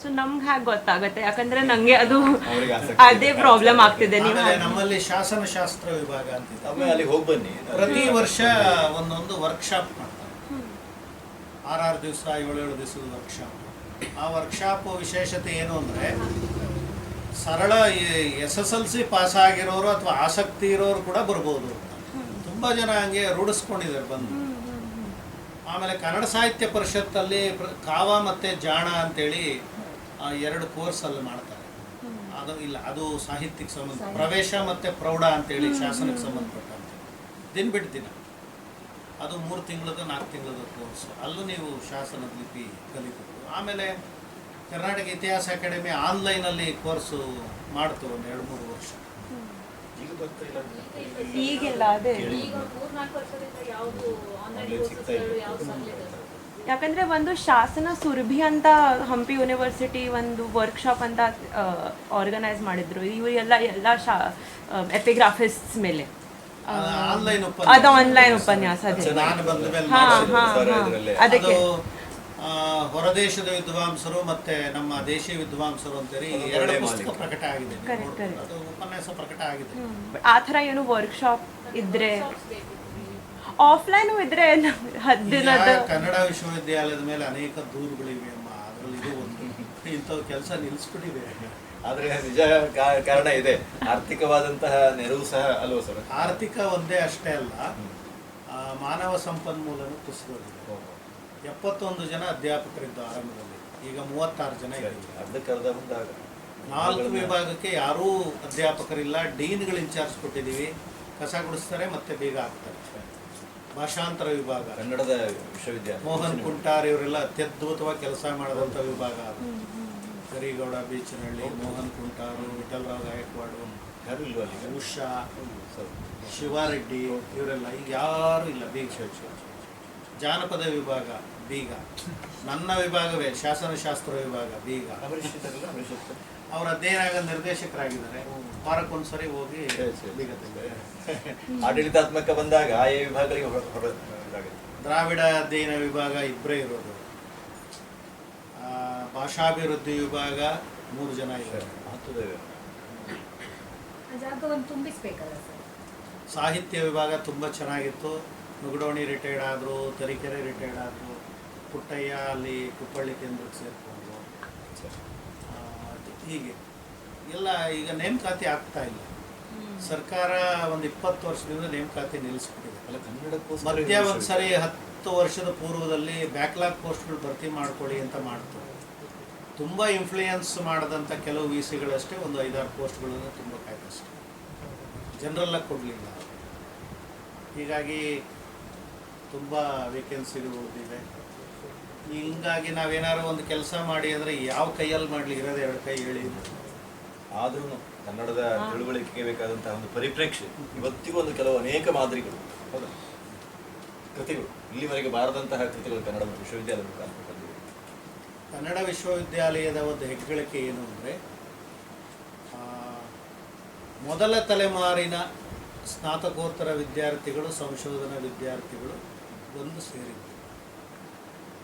ಸೊ ನಮ್ಗೆ ಹೇಗೆ ಗೊತ್ತಾಗತ್ತೆ? ಯಾಕಂದ್ರೆ ನಂಗೆ ಅದು ಅವ್ರಿಗೆ ಆಸಕ್ತಿ ಅದೇ ಪ್ರಾಬ್ಲಮ್ ಆಗ್ತಿದೆ. ನೀವು ಆಮೇಲೆ ನಮ್ಮಲ್ಲಿ ಶಾಸನಶಾಸ್ತ್ರ ವಿಭಾಗ ಅಂತಿದೆ. ಒಮ್ಮೆ ಅಲ್ಲಿ ಹೋಗಿ ಬನ್ನಿ. ಪ್ರತಿ ವರ್ಷ ಒಂದೊಂದು ವರ್ಕ್ಶಾಪ್ ಮಾಡ್ತಾರೆ. 6 ದಿವಸ 7 ದಿವಸದ ವರ್ಕ್ಶಾಪ್. ಆ ವರ್ಕ್ಶಾಪ್ ವಿಶೇಷತೆ ಏನು ಅಂದರೆ ಸರಳ SSLC ಪಾಸ್ ಆಗಿರೋರು ಅಥವಾ ಆಸಕ್ತಿ ಇರೋರು ಕೂಡ ಬರ್ಬೋದು. ತುಂಬ ಜನ ಹಂಗೆ ರೂಢಿಸ್ಕೊಂಡಿದ್ದಾರೆ ಬಂದು. ಆಮೇಲೆ ಕನ್ನಡ ಸಾಹಿತ್ಯ ಪರಿಷತ್ತಲ್ಲಿ ಕಾವ ಮತ್ತು ಜಾಣ ಅಂತೇಳಿ 2 ಕೋರ್ಸಲ್ಲಿ ಮಾಡ್ತಾರೆ. ಅದು ಇಲ್ಲ, ಅದು ಸಾಹಿತ್ಯಕ್ಕೆ ಸಂಬಂಧ, ಪ್ರವೇಶ ಮತ್ತು ಪ್ರೌಢ ಅಂತೇಳಿ ಶಾಸನಕ್ಕೆ ಸಂಬಂಧಪಟ್ಟಂತೆ ದಿನ ಬಿಟ್ಟು ದಿನ ಅದು 3 ತಿಂಗಳದ 4 ತಿಂಗಳದ ಕೋರ್ಸು. ಅಲ್ಲೂ ನೀವು ಶಾಸನದ ಲಿಪಿ ಕಲಿಬೇಕು. ಆಮೇಲೆ ಕರ್ನಾಟಕ ಇತಿಹಾಸ ಅಕಾಡೆಮಿ ಆನ್ಲೈನಲ್ಲಿ ಕೋರ್ಸು ಮಾಡ್ತು ಒಂದು 2-3 ವರ್ಷ. ಈಗ ಬರ್ತಾ ಇಲ್ಲ. ಈಗಿಲ್ಲ ಅದೇ. ಯಾಕಂದ್ರೆ ಒಂದು ಶಾಸನ ಸುರಭಿ ಅಂತ ಹಂಪಿ ಯೂನಿವರ್ಸಿಟಿ ಒಂದು ವರ್ಕ್ಶಾಪ್ ಅಂತ ಆರ್ಗನೈಸ್ ಮಾಡಿದ್ರು. ಇವು ಎಲ್ಲ ಎಪಿಗ್ರಾಫಿಸ್ಟ್ಸ್ ಮೇಲೆ ಆನ್ಲೈನ್ ಅದು ಆನ್ಲೈನ್ ಉಪನ್ಯಾಸ ಅದೇ. ನಾನು ಬಂದ ಮೇಲೆ ಹಾ ಮಾಡ್ಸಿದ್ರು. ಹಾ ಸರ್ ಹಾ ಇದ್ರಲ್ಲೇ. ಅದಕ್ಕೆ ಹೊರದೇಶದ ವಿದ್ವಾಂಸರು ಮತ್ತೆ ನಮ್ಮ ದೇಶೀಯ ವಿದ್ವಾಂಸರು ಅಂತೇಳಿ ಅದು 2 ಒಳ್ಳೆ ಪುಸ್ತಕ ಮಾಲಿಕೆ. ಪ್ರಕಟ ಆಗಿದೆ. ನೀವು Correct, ನೋಡ್ಬೋದು. correct. ಅದು ಉಪನ್ಯಾಸ ಪ್ರಕಟ ಆಗಿದೆ. ಆ ಥರ ಏನು ವರ್ಕ್ಶಾಪ್ ಇದ್ರೆ ಆಫ್ಲೈನು ಇದ್ರೆ ಈಗ ದಿನದ ಕನ್ನಡ ವಿಶ್ವವಿದ್ಯಾಲಯದ ಮೇಲೆ ಅನೇಕ ದೂರುಗಳಿವೆ ಅಮ್ಮ. ಅದರಲ್ಲಿ ಇದು ಒಂದು ಇಂಥವು ಕೆಲಸ ನಿಲ್ಲಿಸ್ಬಿಟ್ಟಿದೆ. ಆದ್ರೆ ನಿಜ ಕಾರಣ ಇದೆ, ಆರ್ಥಿಕವಾದಂತಹ ನೆರವು ಸಹ ಅಲ್ವಾ ಸರ್? ಆರ್ಥಿಕ ಒಂದೇ ಅಷ್ಟೇ ಅಲ್ಲ, ಮಾನವ ಸಂಪನ್ಮೂಲನೂ ಕುಸಿದೋಗಿದೆ. 71 ಜನ ಅಧ್ಯಾಪಕರಿದ್ದು ಆರಂಭದಲ್ಲಿ, ಈಗ 36 ಜನ ಇದ್ದಾರೆ. ಅರ್ಧಕ್ಕರ್ಧ ಬಂದಾಗ 4 ವಿಭಾಗಕ್ಕೆ ಯಾರೂ ಅಧ್ಯಾಪಕರಿಲ್ಲ. ಡೀನ್ಗಳು ಇನ್ಚಾರ್ಜ್ ಕೊಟ್ಟಿದ್ದೀವಿ, ಕಸ ಗುಡಿಸ್ತಾರೆ ಮತ್ತೆ ಬೇಗ ಹಾಕ್ತಾರೆ. ಭಾಷಾಂತರ ವಿಭಾಗ ಕನ್ನಡದ ವಿಶ್ವವಿದ್ಯಾಲಯ ಮೋಹನ್ ಕುಂಟಾರ್ ಇವರೆಲ್ಲ ಅತ್ಯದ್ಭುತವಾಗಿ ಕೆಲಸ ಮಾಡಿದಂಥ ವಿಭಾಗ. ಕರಿಗೌಡ ಬೀಚನಹಳ್ಳಿ, ಮೋಹನ್ ಕುಂಟಾರು, ವಿಠಲರಾವ್ ಗಾಯಕ್ವಾಡು, ಯಾರು ಇಲ್ವಾ ಅಲ್ಲಿ? ಉಷಾ, ಶಿವಾರೆಡ್ಡಿ ಇವರೆಲ್ಲ ಈಗ ಯಾರೂ ಇಲ್ಲ. ಬೀಗ ಜಾನಪದ ವಿಭಾಗ ಬೀಗ. ನನ್ನ ವಿಭಾಗವೇ ಶಾಸನಶಾಸ್ತ್ರ ವಿಭಾಗ ಬೀಗ. ಅಮರೀಶ್ ಇದ್ದಾರಲ್ಲ, ಅಮರೀಶ್ ಇರ್ತಾರೆ. ಅವರ ಅಧ್ಯಯನ ನಿರ್ದೇಶಕರಾಗಿದ್ದಾರೆ. ವಾರಕ್ಕೊಂದ್ಸರಿ ಹೋಗಿ ಸರಿ. ಬೀಗ ತೆಗೆದು. ಆಡಳಿತಾತ್ಮಕ ಬಂದಾಗ ಆಯಾ ವಿಭಾಗಗಳಿಗೆ ಹೊರಗೆ ದ್ರಾವಿಡ ಅಧ್ಯಯನ ವಿಭಾಗ 2 ಇರೋದು. ಭಾಷಾಭಿವೃದ್ಧಿ ವಿಭಾಗ 3 ಜನ ಇದ್ದಾರೆ. ಜಾಗವನ್ನು ತುಂಬಿಸ್ಬೇಕಲ್ಲ ಸರ್? ಸಾಹಿತ್ಯ ವಿಭಾಗ ತುಂಬ ಚೆನ್ನಾಗಿತ್ತು. ನುಗಡೋಣಿ ರಿಟೈರ್ಡ್ ಆದರು, ತರೀಕೆರೆ ರಿಟೈರ್ಡ್ ಆದರು, ಪುಟ್ಟಯ್ಯ ಅಲ್ಲಿ ಕುಪ್ಪಳ್ಳಿ ಕೇಂದ್ರಕ್ಕೆ ಸೇರಿಕೊಂಡ್ರು. ಹೀಗೆ ಎಲ್ಲ ಈಗ ನೇಮಕಾತಿ ಆಗ್ತಾ ಇಲ್ಲ. ಸರ್ಕಾರ ಒಂದು 20 ವರ್ಷದಿಂದ ನೇಮಕಾತಿ ನಿಲ್ಲಿಸ್ಬಿಟ್ಟಿದೆ. ಅಲ್ಲ, ಕನ್ನಡಕ್ಕೋಸ್ಕರ ಮಧ್ಯ ಒಂದ್ಸರಿ 10 ವರ್ಷದ ಪೂರ್ವದಲ್ಲಿ ಬ್ಯಾಕ್ಲಾಗ್ ಪೋಸ್ಟ್ಗಳು ಭರ್ತಿ ಮಾಡ್ಕೊಳ್ಳಿ ಅಂತ ಮಾಡ್ತು. ತುಂಬ ಇನ್ಫ್ಲೂಯೆನ್ಸ್ ಮಾಡಿದಂಥ ಕೆಲವು VCಗಳಷ್ಟೇ ಒಂದು 5-6 ಪೋಸ್ಟ್ಗಳನ್ನು ತುಂಬಕ್ಕಾಯ್ತಷ್ಟೆ, ಜನರಲ್ಲಾಗಿ ಕೊಡಲಿಲ್ಲ. ಹೀಗಾಗಿ ತುಂಬ ವೇಕೆನ್ಸಿಗಳು ಉಳಿದಿವೆ. ಹಿಂಗಾಗಿ ನಾವೇನಾದ್ರು ಒಂದು ಕೆಲಸ ಮಾಡಿ ಅಂದರೆ ಯಾವ ಕೈಯಲ್ಲಿ ಮಾಡಲಿ, ಇರೋದು 2 ಕೈ ಹೇಳಿ. ಆದ್ರೂ ಕನ್ನಡದ ತಿಳುವಳಿಕೆಗೆ ಬೇಕಾದಂತಹ ಒಂದು ಪರಿಪ್ರೇಕ್ಷೆ ಇವತ್ತಿಗೂ ಒಂದು ಕೆಲವು ಅನೇಕ ಮಾದರಿಗಳು, ಹೌದಾ, ಕೃತಿಗಳು ಇಲ್ಲಿವರೆಗೆ ಬಾರದಂತಹ ಕೃತಿಗಳು ಕನ್ನಡ ವಿಶ್ವವಿದ್ಯಾಲಯದ ಕನ್ನಡ ವಿಶ್ವವಿದ್ಯಾಲಯದ ಒಂದು ಹೆಗ್ಗಳಿಕೆ ಏನು ಅಂದರೆ ಮೊದಲ ತಲೆಮಾರಿನ ಸ್ನಾತಕೋತ್ತರ ವಿದ್ಯಾರ್ಥಿಗಳು, ಸಂಶೋಧನಾ ವಿದ್ಯಾರ್ಥಿಗಳು ಬಂದು ಸೇರಿದ್ರು.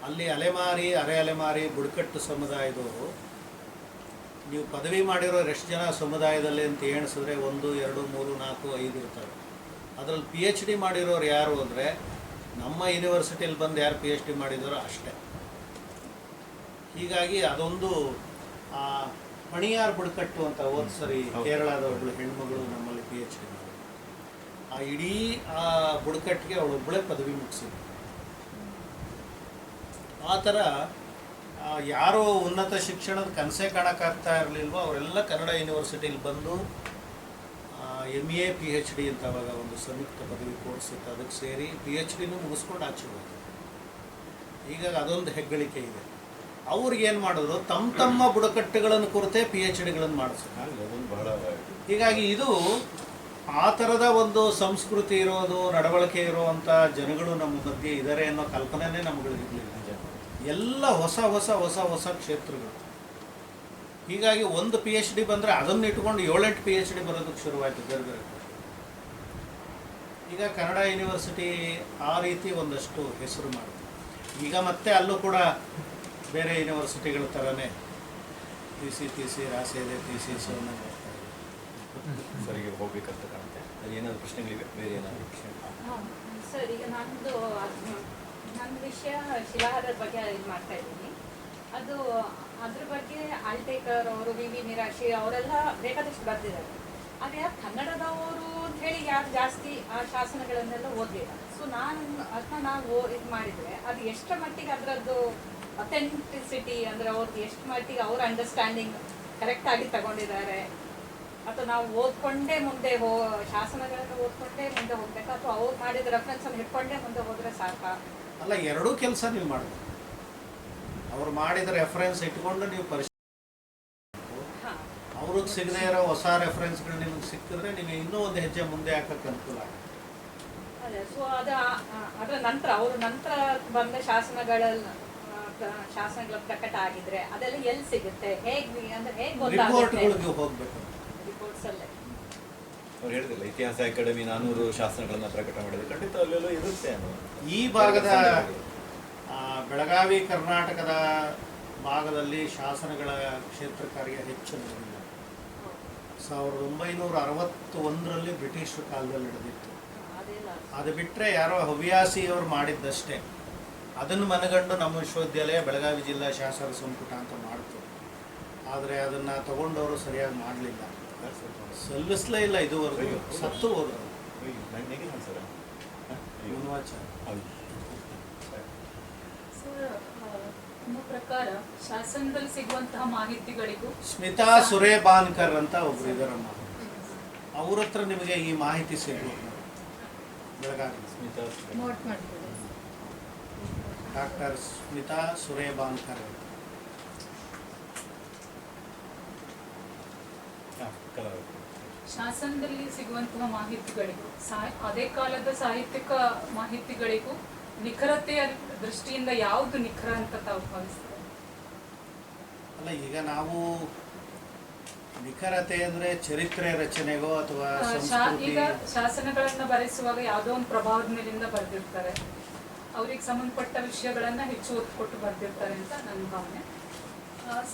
ಅಲ್ಲಿ ಅಲೆಮಾರಿ, ಅರೆ ಅಲೆಮಾರಿ, ಬುಡಕಟ್ಟು ಸಮುದಾಯದವರು, ನೀವು ಪದವಿ ಮಾಡಿರೋರು ಎಷ್ಟು ಜನ ಸಮುದಾಯದಲ್ಲಿ ಅಂತ ಎಣಿಸಿದ್ರೆ 1, 2, 3, 4, 5 ಇರ್ತಾರೆ. ಅದರಲ್ಲಿ PhD ಮಾಡಿರೋರು ಯಾರು ಅಂದರೆ ನಮ್ಮ ಯೂನಿವರ್ಸಿಟಿಯಲ್ಲಿ ಬಂದು ಯಾರು PhD ಮಾಡಿದಾರೋ ಅಷ್ಟೇ. ಹೀಗಾಗಿ ಅದೊಂದು ಪಣಿಯಾರ್ ಬುಡಕಟ್ಟು ಅಂತ ಹೋದ ಸರಿ ಕೇರಳದ ಒಬ್ಬಳು ಹೆಣ್ಮಗಳು ನಮ್ಮಲ್ಲಿ PhD ಮಾಡಿದ್ರು. ಆ ಇಡೀ ಆ ಬುಡಕಟ್ಟಿಗೆ ಅವಳೊಬ್ಬಳೇ ಪದವಿ ಮುಗಿಸಿದ್ರು. ಆ ಥರ ಯಾರೋ ಉನ್ನತ ಶಿಕ್ಷಣದ ಕನಸೇ ಕಾಣಕ್ಕಾಗ್ತಾ ಇರಲಿಲ್ವೋ ಅವರೆಲ್ಲ ಕನ್ನಡ ಯೂನಿವರ್ಸಿಟಿಲಿ ಬಂದು MA PhD ಅಂತ ಅವಾಗ ಒಂದು ಸಂಯುಕ್ತ ಪದವಿ ಕೋರ್ಸ್ ಇತ್ತು, ಅದಕ್ಕೆ ಸೇರಿ PhDನೂ ಮುಗಿಸ್ಕೊಂಡು ಆಚೆ ಹೋದ್ರು. ಹೀಗಾಗಿ ಅದೊಂದು ಹೆಗ್ಗಳಿಕೆ ಇದೆ. ಅವ್ರಿಗೇನು ಮಾಡಿದ್ರು, ತಮ್ಮ ಬುಡಕಟ್ಟುಗಳನ್ನು ಕುರಿತೇ PhDಗಳನ್ನು ಮಾಡಿಸಿದ್ರು. ಬಹಳ ಹೀಗಾಗಿ ಇದು ಆ ಥರದ ಒಂದು ಸಂಸ್ಕೃತಿ ಇರೋದು, ನಡವಳಿಕೆ ಇರುವಂಥ ಜನಗಳು ನಮ್ಮ ಮಧ್ಯೆ ಇದ್ದಾರೆ ಅನ್ನೋ ಕಲ್ಪನೆನೇ ನಮ್ಗಳಿಗಿರಲಿಲ್ಲ. ಎಲ್ಲ ಹೊಸ ಕ್ಷೇತ್ರಗಳು. ಹೀಗಾಗಿ ಒಂದು PhD ಬಂದರೆ ಅದನ್ನು ಇಟ್ಕೊಂಡು 7-8 PhD ಬರೋದಕ್ಕೆ ಶುರುವಾಯಿತು ಬೇರೆ ಬೇರೆ. ಈಗ ಕನ್ನಡ ಯೂನಿವರ್ಸಿಟಿ ಆ ರೀತಿ ಒಂದಷ್ಟು ಹೆಸರು ಮಾಡಿದೆ. ಈಗ ಮತ್ತೆ ಅಲ್ಲೂ ಕೂಡ ಬೇರೆ ಯೂನಿವರ್ಸಿಟಿಗಳ ಥರನೇ ತೀಸಿ ರಾಸೇದೆ ತೀಸಿಸೋನ್ನ ಮಾಡ್ತಾ ಇದೆ. ಸರಿಗೆ ಹೋಗ್ಬೇಕಂತ ಕಾಣುತ್ತೆ. ಏನಾದರೂ ಪ್ರಶ್ನೆಗಳಿವೆ? ಬೇರೆ ಏನಾದರೂ ಪ್ರಶ್ನೆ? ಸರ್, ಈಗ ನನ್ನ ವಿಷಯ ಶಿಲಾಹಾರದ ಬಗ್ಗೆ ಇದು ಮಾಡ್ತಾ ಇದ್ದೀನಿ. ಅದ್ರ ಬಗ್ಗೆ ಆಲ್ಟೇಕರ್ ಅವರು, ವಿ ನಿರಾಶಿ ಅವರೆಲ್ಲ ಬೇಕಾದಷ್ಟು ಬರ್ತಿದ್ದಾರೆ. ಆದರೆ ಯಾರು ಕನ್ನಡದವರು ಅಂತ ಹೇಳಿ ಯಾರು ಜಾಸ್ತಿ ಆ ಶಾಸನಗಳನ್ನೆಲ್ಲ ಓದಲಿಲ್ಲ. ಸೊ ನಾವು ಇದು ಮಾಡಿದರೆ ಅದು ಎಷ್ಟರ ಮಟ್ಟಿಗೆ ಅದರದ್ದು ಅಥೆಂಟಿಸಿಟಿ, ಅಂದರೆ ಅವ್ರದ್ದು ಎಷ್ಟು ಮಟ್ಟಿಗೆ ಅವ್ರ ಅಂಡರ್ಸ್ಟ್ಯಾಂಡಿಂಗ್ ಕರೆಕ್ಟಾಗಿ ತಗೊಂಡಿದ್ದಾರೆ, ಅಥವಾ ನಾವು ಓದ್ಕೊಂಡೇ ಮುಂದೆ ಶಾಸನಗಳನ್ನು ಓದ್ಕೊಂಡೇ ಮುಂದೆ ಹೋಗ್ಬೇಕಾ, ಅಥವಾ ಅವ್ರು ಮಾಡಿದ ರೆಫರೆನ್ಸನ್ನು ಹಿಡ್ಕೊಂಡೇ ಮುಂದೆ ಹೋದರೆ ಸಾಕಾ? ಅಲ್ಲ, ಎರಡೂ ಕೆಲಸ ನೀವು ಮಾಡಬೇಕು. ಅವ್ರು ಮಾಡಿದ ರೆಫರೆನ್ಸ್ ಇಟ್ಕೊಂಡು ನೀವು ಅವ್ರಿಗೆ ಸಿಗದೇ ಇರೋ ಹೊಸ ರೆಫರೆನ್ಸ್ಗಳು ನಿಮಗೆ ಸಿಕ್ಕಿದ್ರೆ ನಿಮಗೆ ಇನ್ನೂ ಒಂದು ಹೆಜ್ಜೆ ಮುಂದೆ ಹಾಕಕ್ಕೆ ಅನುಕೂಲ ಆಗುತ್ತೆ. ಅದೇ, ಸೊ ಅದರ ನಂತರ ಅವರು ನಂತರ ಬಂದ ಶಾಸನಗಳ ಪ್ರಕಟ ಆಗಿದ್ರೆ ಅದೆಲ್ಲ ಎಲ್ಲಿ ಸಿಗುತ್ತೆ, ಹೇಗೆ ಗೊತ್ತಾಗುತ್ತೆ? ರಿಪೋರ್ಟ್ಗಳಿಗೆ ಹೋಗ್ಬೇಕು. ರಿಪೋರ್ಟ್ಸ್ ಅಲ್ಲೇ ಅವ್ರು ಹೇಳಿದಿಲ್ಲ, ಇತಿಹಾಸ ಅಕಾಡೆಮಿ 400 ಶಾಸನಗಳನ್ನ ಪ್ರಕಟ ಮಾಡಿದೆ. ಖಂಡಿತ ಅಲ್ಲೆಲ್ಲ ಇರುತ್ತೆ ಅನ್ನೋದು. ಈ ಭಾಗದ ಬೆಳಗಾವಿ ಕರ್ನಾಟಕದ ಭಾಗದಲ್ಲಿ ಶಾಸನಗಳ ಕ್ಷೇತ್ರ ಕಾರ್ಯ ಹೆಚ್ಚು ನಡೆದಿಲ್ಲ. 1961ರಲ್ಲಿ ಬ್ರಿಟಿಷರ ಕಾಲದಲ್ಲಿ ನಡೆದಿತ್ತು. ಅದು ಬಿಟ್ಟರೆ ಯಾರೋ ಹವ್ಯಾಸಿಯವರು ಮಾಡಿದ್ದಷ್ಟೇ. ಅದನ್ನು ಮನಗಂಡು ನಮ್ಮ ವಿಶ್ವವಿದ್ಯಾಲಯ ಬೆಳಗಾವಿ ಜಿಲ್ಲಾ ಶಾಸನ ಸಂಪುಟ ಅಂತ ಮಾಡ್ತು. ಆದರೆ ಅದನ್ನು ತಗೊಂಡವರು ಸರಿಯಾಗಿ ಮಾಡಲಿಲ್ಲ, ಸಲ್ಲಿಸಲೇ ಇಲ್ಲ ಇದುವರೆಗೂ. ಸತ್ತು ಹೋದರು. ನಿಮ್ಮ ಪ್ರಕಾರ ಶಾಸನದಲ್ಲಿ ಸಿಗುವಂತಹ ಮಾಹಿತಿಗಳಿಗೂ ಸ್ಮಿತಾ ಸುರೇಬಾನ್ಕರ್ ಅಂತ ಒಬ್ರು ಇದಾರಮ್ಮ, ಅವ್ರ ಹತ್ರ ನಿಮಗೆ ಈ ಮಾಹಿತಿ ಸಿಗ್ಬೋದು. ಬೆಳಗಾವಿ ನೋಟ್ ಮಾಡ್ತೀವಿ. ಡಾಕ್ಟರ್ ಸ್ಮಿತಾ ಸುರೇಬಾನ್ಕರ್. ಶಾಸನದಲ್ಲಿ ಸಿಗುವಂತಹ ಮಾಹಿತಿಗಳಿಗೂ ಅದೇ ಕಾಲದ ಸಾಹಿತ್ಯಿಕ ಮಾಹಿತಿಗಳಿಗೂ ನಿಖರತೆಯ ದೃಷ್ಟಿಯಿಂದ ಯಾವುದು ನಿಖರ ಅಂತ ತಾವು ಭಾವಿಸ್ತಾರೆ? ಅಲ್ಲ, ಈಗ ನಾವು ನಿಖರತೆ ಅಂದ್ರೆ ಚರಿತ್ರೆ ರಚನೆಗೋ ಅಥವಾ ಈಗ ಶಾಸನಗಳನ್ನ ಬರೆಸುವಾಗ ಯಾವುದೋ ಒಂದು ಪ್ರಭಾವದ ಮೇಲಿಂದ ಬರೆದಿರ್ತಾರೆ, ಅವ್ರಿಗೆ ಸಂಬಂಧಪಟ್ಟ ವಿಷಯಗಳನ್ನ ಹೆಚ್ಚು ಒತ್ತು ಕೊಟ್ಟು ಬರೆದಿರ್ತಾರೆ ಅಂತ ನನ್ನ ಭಾವನೆ.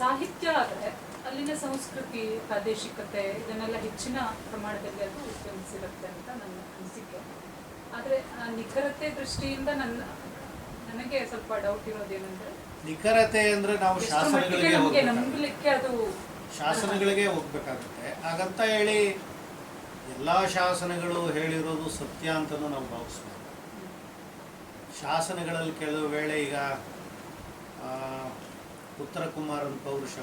ಸಾಹಿತ್ಯ ಆದರೆ ಅಲ್ಲಿನ ಸಂಸ್ಕೃತಿ, ಪ್ರಾದೇಶಿಕತೆ ಇದನ್ನೆಲ್ಲ ಹೆಚ್ಚಿನ ಪ್ರಮಾಣದಲ್ಲಿ ಅದು ಉಪಯೋಗಿಸಿರುತ್ತೆ ಅಂತ ನನ್ನ ಅನಿಸಿಕೆ. ಆದರೆ ನಿಖರತೆ ದೃಷ್ಟಿಯಿಂದ ನನಗೆ ಸ್ವಲ್ಪ ಡೌಟ್ ಇರೋದೇನೆಂದ್ರೆ, ನಿಖರತೆ ಅಂದ್ರೆ ನಾವು ನಂಬಲಿಕ್ಕೆ ಅದು ಶಾಸನಗಳಿಗೆ ಹೋಗ್ಬೇಕಾಗುತ್ತೆ. ಹಾಗಂತ ಹೇಳಿ ಎಲ್ಲ ಶಾಸನಗಳು ಹೇಳಿರೋದು ಸತ್ಯ ಅಂತಲೂ ನಾವು ಭಾವಿಸ್ಬೋದು. ಶಾಸನಗಳಲ್ಲಿ ಕೆಲವು ವೇಳೆ ಈಗ ಉತ್ತರ ಕುಮಾರನ ಪೌರುಷ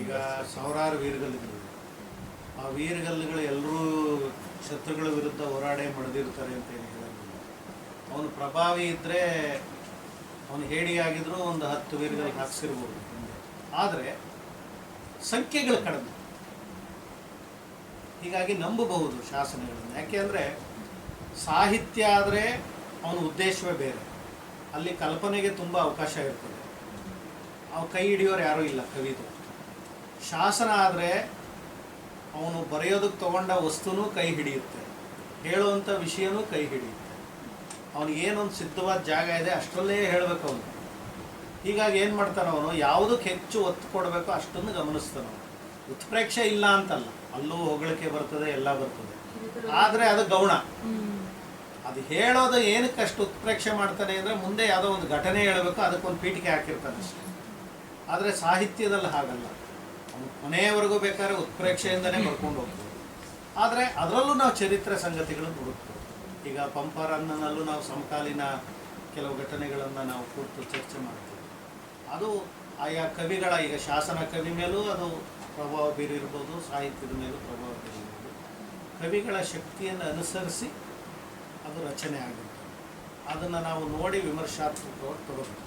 ಈಗ ಸಾವಿರಾರು ವೀರಗಲ್ಲುಗಳು, ಆ ವೀರಗಲ್ಲುಗಳು ಎಲ್ಲರೂ ಶತ್ರುಗಳ ವಿರುದ್ಧ ಹೋರಾಡಿ ಮಡಿದಿರ್ತಾರೆ ಅಂತ ಏನು ಹೇಳೋದಿಲ್ಲ. ಅವನು ಪ್ರಭಾವಿ ಇದ್ದರೆ ಅವನು ಹೇಡಿಯಾಗಿದ್ರೂ ಒಂದು 10 ವೀರಗಲ್ಲು ಹಾಕ್ಸಿರ್ಬೋದು. ಆದರೆ ಸಂಖ್ಯೆಗಳು ಕಡಿಮೆ, ಹೀಗಾಗಿ ನಂಬಬಹುದು ಶಾಸನಗಳನ್ನು. ಯಾಕೆಂದರೆ ಸಾಹಿತ್ಯ ಆದರೆ ಅವನ ಉದ್ದೇಶವೇ ಬೇರೆ, ಅಲ್ಲಿ ಕಲ್ಪನೆಗೆ ತುಂಬ ಅವಕಾಶ ಇರ್ತದೆ. ಅವು ಕೈ ಹಿಡಿಯೋರು ಯಾರೂ ಇಲ್ಲ ಕವಿದು. ಶಾಸನ ಆದರೆ ಅವನು ಬರೆಯೋದಕ್ಕೆ ತಗೊಂಡ ವಸ್ತುನೂ ಕೈ ಹಿಡಿಯುತ್ತೆ, ಹೇಳುವಂಥ ವಿಷಯನೂ ಕೈ ಹಿಡಿಯುತ್ತೆ. ಅವನಿಗೇನೊಂದು ಸಿದ್ಧವಾದ ಜಾಗ ಇದೆ ಅಷ್ಟರಲ್ಲೇ ಹೇಳಬೇಕು ಅವನು. ಹೀಗಾಗಿ ಏನು ಮಾಡ್ತಾನೆ ಅವನು, ಯಾವುದಕ್ಕೆ ಹೆಚ್ಚು ಒತ್ತು ಕೊಡಬೇಕು ಅಷ್ಟನ್ನು ಗಮನಿಸ್ತಾನೆ ಅವನು. ಉತ್ಪ್ರೇಕ್ಷೆ ಇಲ್ಲ ಅಂತಲ್ಲ, ಅಲ್ಲೂ ಹೊಗಳಿಕೆ ಬರ್ತದೆ, ಎಲ್ಲ ಬರ್ತದೆ, ಆದರೆ ಅದು ಗೌಣ. ಅದು ಹೇಳೋದು ಏನಕ್ಕೆ ಅಷ್ಟು ಉತ್ಪ್ರೇಕ್ಷೆ ಮಾಡ್ತಾನೆ ಅಂದರೆ ಮುಂದೆ ಯಾವುದೋ ಒಂದು ಘಟನೆ ಹೇಳಬೇಕು, ಅದಕ್ಕೊಂದು ಪೀಠಿಕೆ ಹಾಕಿರ್ತಾನೆ ಅಷ್ಟೇ. ಆದರೆ ಸಾಹಿತ್ಯದಲ್ಲಿ ಹಾಗಲ್ಲ, ಕೊನೆಯವರೆಗೂ ಬೇಕಾದ್ರೆ ಉತ್ಪ್ರೇಕ್ಷೆಯಿಂದನೇ ಬರ್ಕೊಂಡು ಹೋಗ್ಬೋದು. ಆದರೆ ಅದರಲ್ಲೂ ನಾವು ಚರಿತ್ರೆ ಸಂಗತಿಗಳನ್ನು ಹುಡುಕ್ಬೋದು. ಈಗ ಪಂಪರನ್ನಲ್ಲೂ ನಾವು ಸಮಕಾಲೀನ ಕೆಲವು ಘಟನೆಗಳನ್ನು ನಾವು ಕೂತು ಚರ್ಚೆ ಮಾಡ್ತೀವಿ. ಅದು ಆಯಾ ಕವಿಗಳ, ಈಗ ಶಾಸನ ಕವಿ ಮೇಲೂ ಅದು ಪ್ರಭಾವ ಬೀರಿರ್ಬೋದು, ಸಾಹಿತ್ಯದ ಮೇಲೂ ಪ್ರಭಾವ ಬೀರಿರ್ಬೋದು. ಕವಿಗಳ ಶಕ್ತಿಯನ್ನು ಅನುಸರಿಸಿ ಅದು ರಚನೆ ಆಗಿರುತ್ತೆ. ಅದನ್ನು ನಾವು ನೋಡಿ ವಿಮರ್ಶಾತ್ಮಕವಾಗಿ ತಗೋಬೇಕು.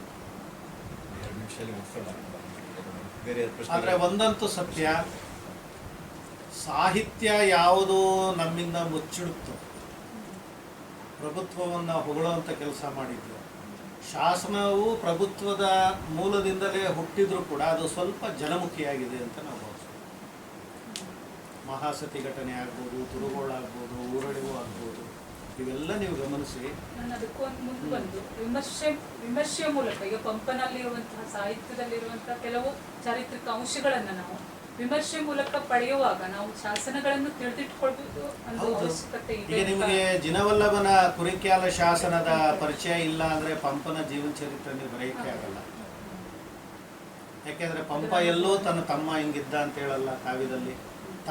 ಆದರೆ ಒಂದಂತೂ ಸತ್ಯ, ಸಾಹಿತ್ಯ ಯಾವುದು ನಮ್ಮಿಂದ ಮುಚ್ಚಿಡುತ್ತೋ, ಪ್ರಭುತ್ವವನ್ನು ಹೊಗಳುವಂಥ ಕೆಲಸ ಮಾಡಿದ್ರು. ಶಾಸನವು ಪ್ರಭುತ್ವದ ಮೂಲದಿಂದಲೇ ಹುಟ್ಟಿದ್ರೂ ಕೂಡ ಅದು ಸ್ವಲ್ಪ ಜನಮುಖಿಯಾಗಿದೆ ಅಂತ ನಾವು ಭಾವಿಸ್ತೀವಿ. ಮಹಾಸತಿ ಘಟನೆ ಆಗ್ಬೋದು, ತುರುಗೋಳಾಗ್ಬೋದು, ಊರಳಿವು ಆಗ್ಬೋದು, ಇವೆಲ್ಲ ನೀವು ಗಮನಿಸಿ. ನಾನು ಅದಕ್ಕೊಂದು ಮುಂದೆ ಬಂದು ವಿಮರ್ಶೆಯ ಮೂಲಕ, ಈಗ ಪಂಪನಲ್ಲಿರುವಂತಹ ಸಾಹಿತ್ಯದಲ್ಲಿರುವಂತಹ ಕೆಲವು ಚಾರಿತ್ರಿಕ ಅಂಶಗಳನ್ನು ನಾವು ವಿಮರ್ಶೆ ಮೂಲಕ ಪಡೆಯುವಾಗ ನಾವು ಶಾಸನಗಳನ್ನು ತಿಳಿದಿಟ್ಕೊಳ್ಬಹುದು ಅನ್ನೋ ಅವಶ್ಯಕತೆ ಈಗ ಇದೆ. ನಿಮಗೆ ಜಿನವಲ್ಲಭನ ಕುರಿಕ್ಯಾಲ ಶಾಸನದ ಪರಿಚಯ ಇಲ್ಲ ಅಂದ್ರೆ ಪಂಪನ ಜೀವನ ಚರಿತ್ರೆ ನೀವು ಬರೆಯಕ್ಕೆ ಆಗಲ್ಲ. ಯಾಕೆಂದ್ರೆ ಪಂಪ ಎಲ್ಲೋ ತನ್ನ ತಮ್ಮ ಹಿಂಗಿದ್ದ ಅಂತ ಹೇಳಲ್ಲ ಕಾವ್ಯದಲ್ಲಿ.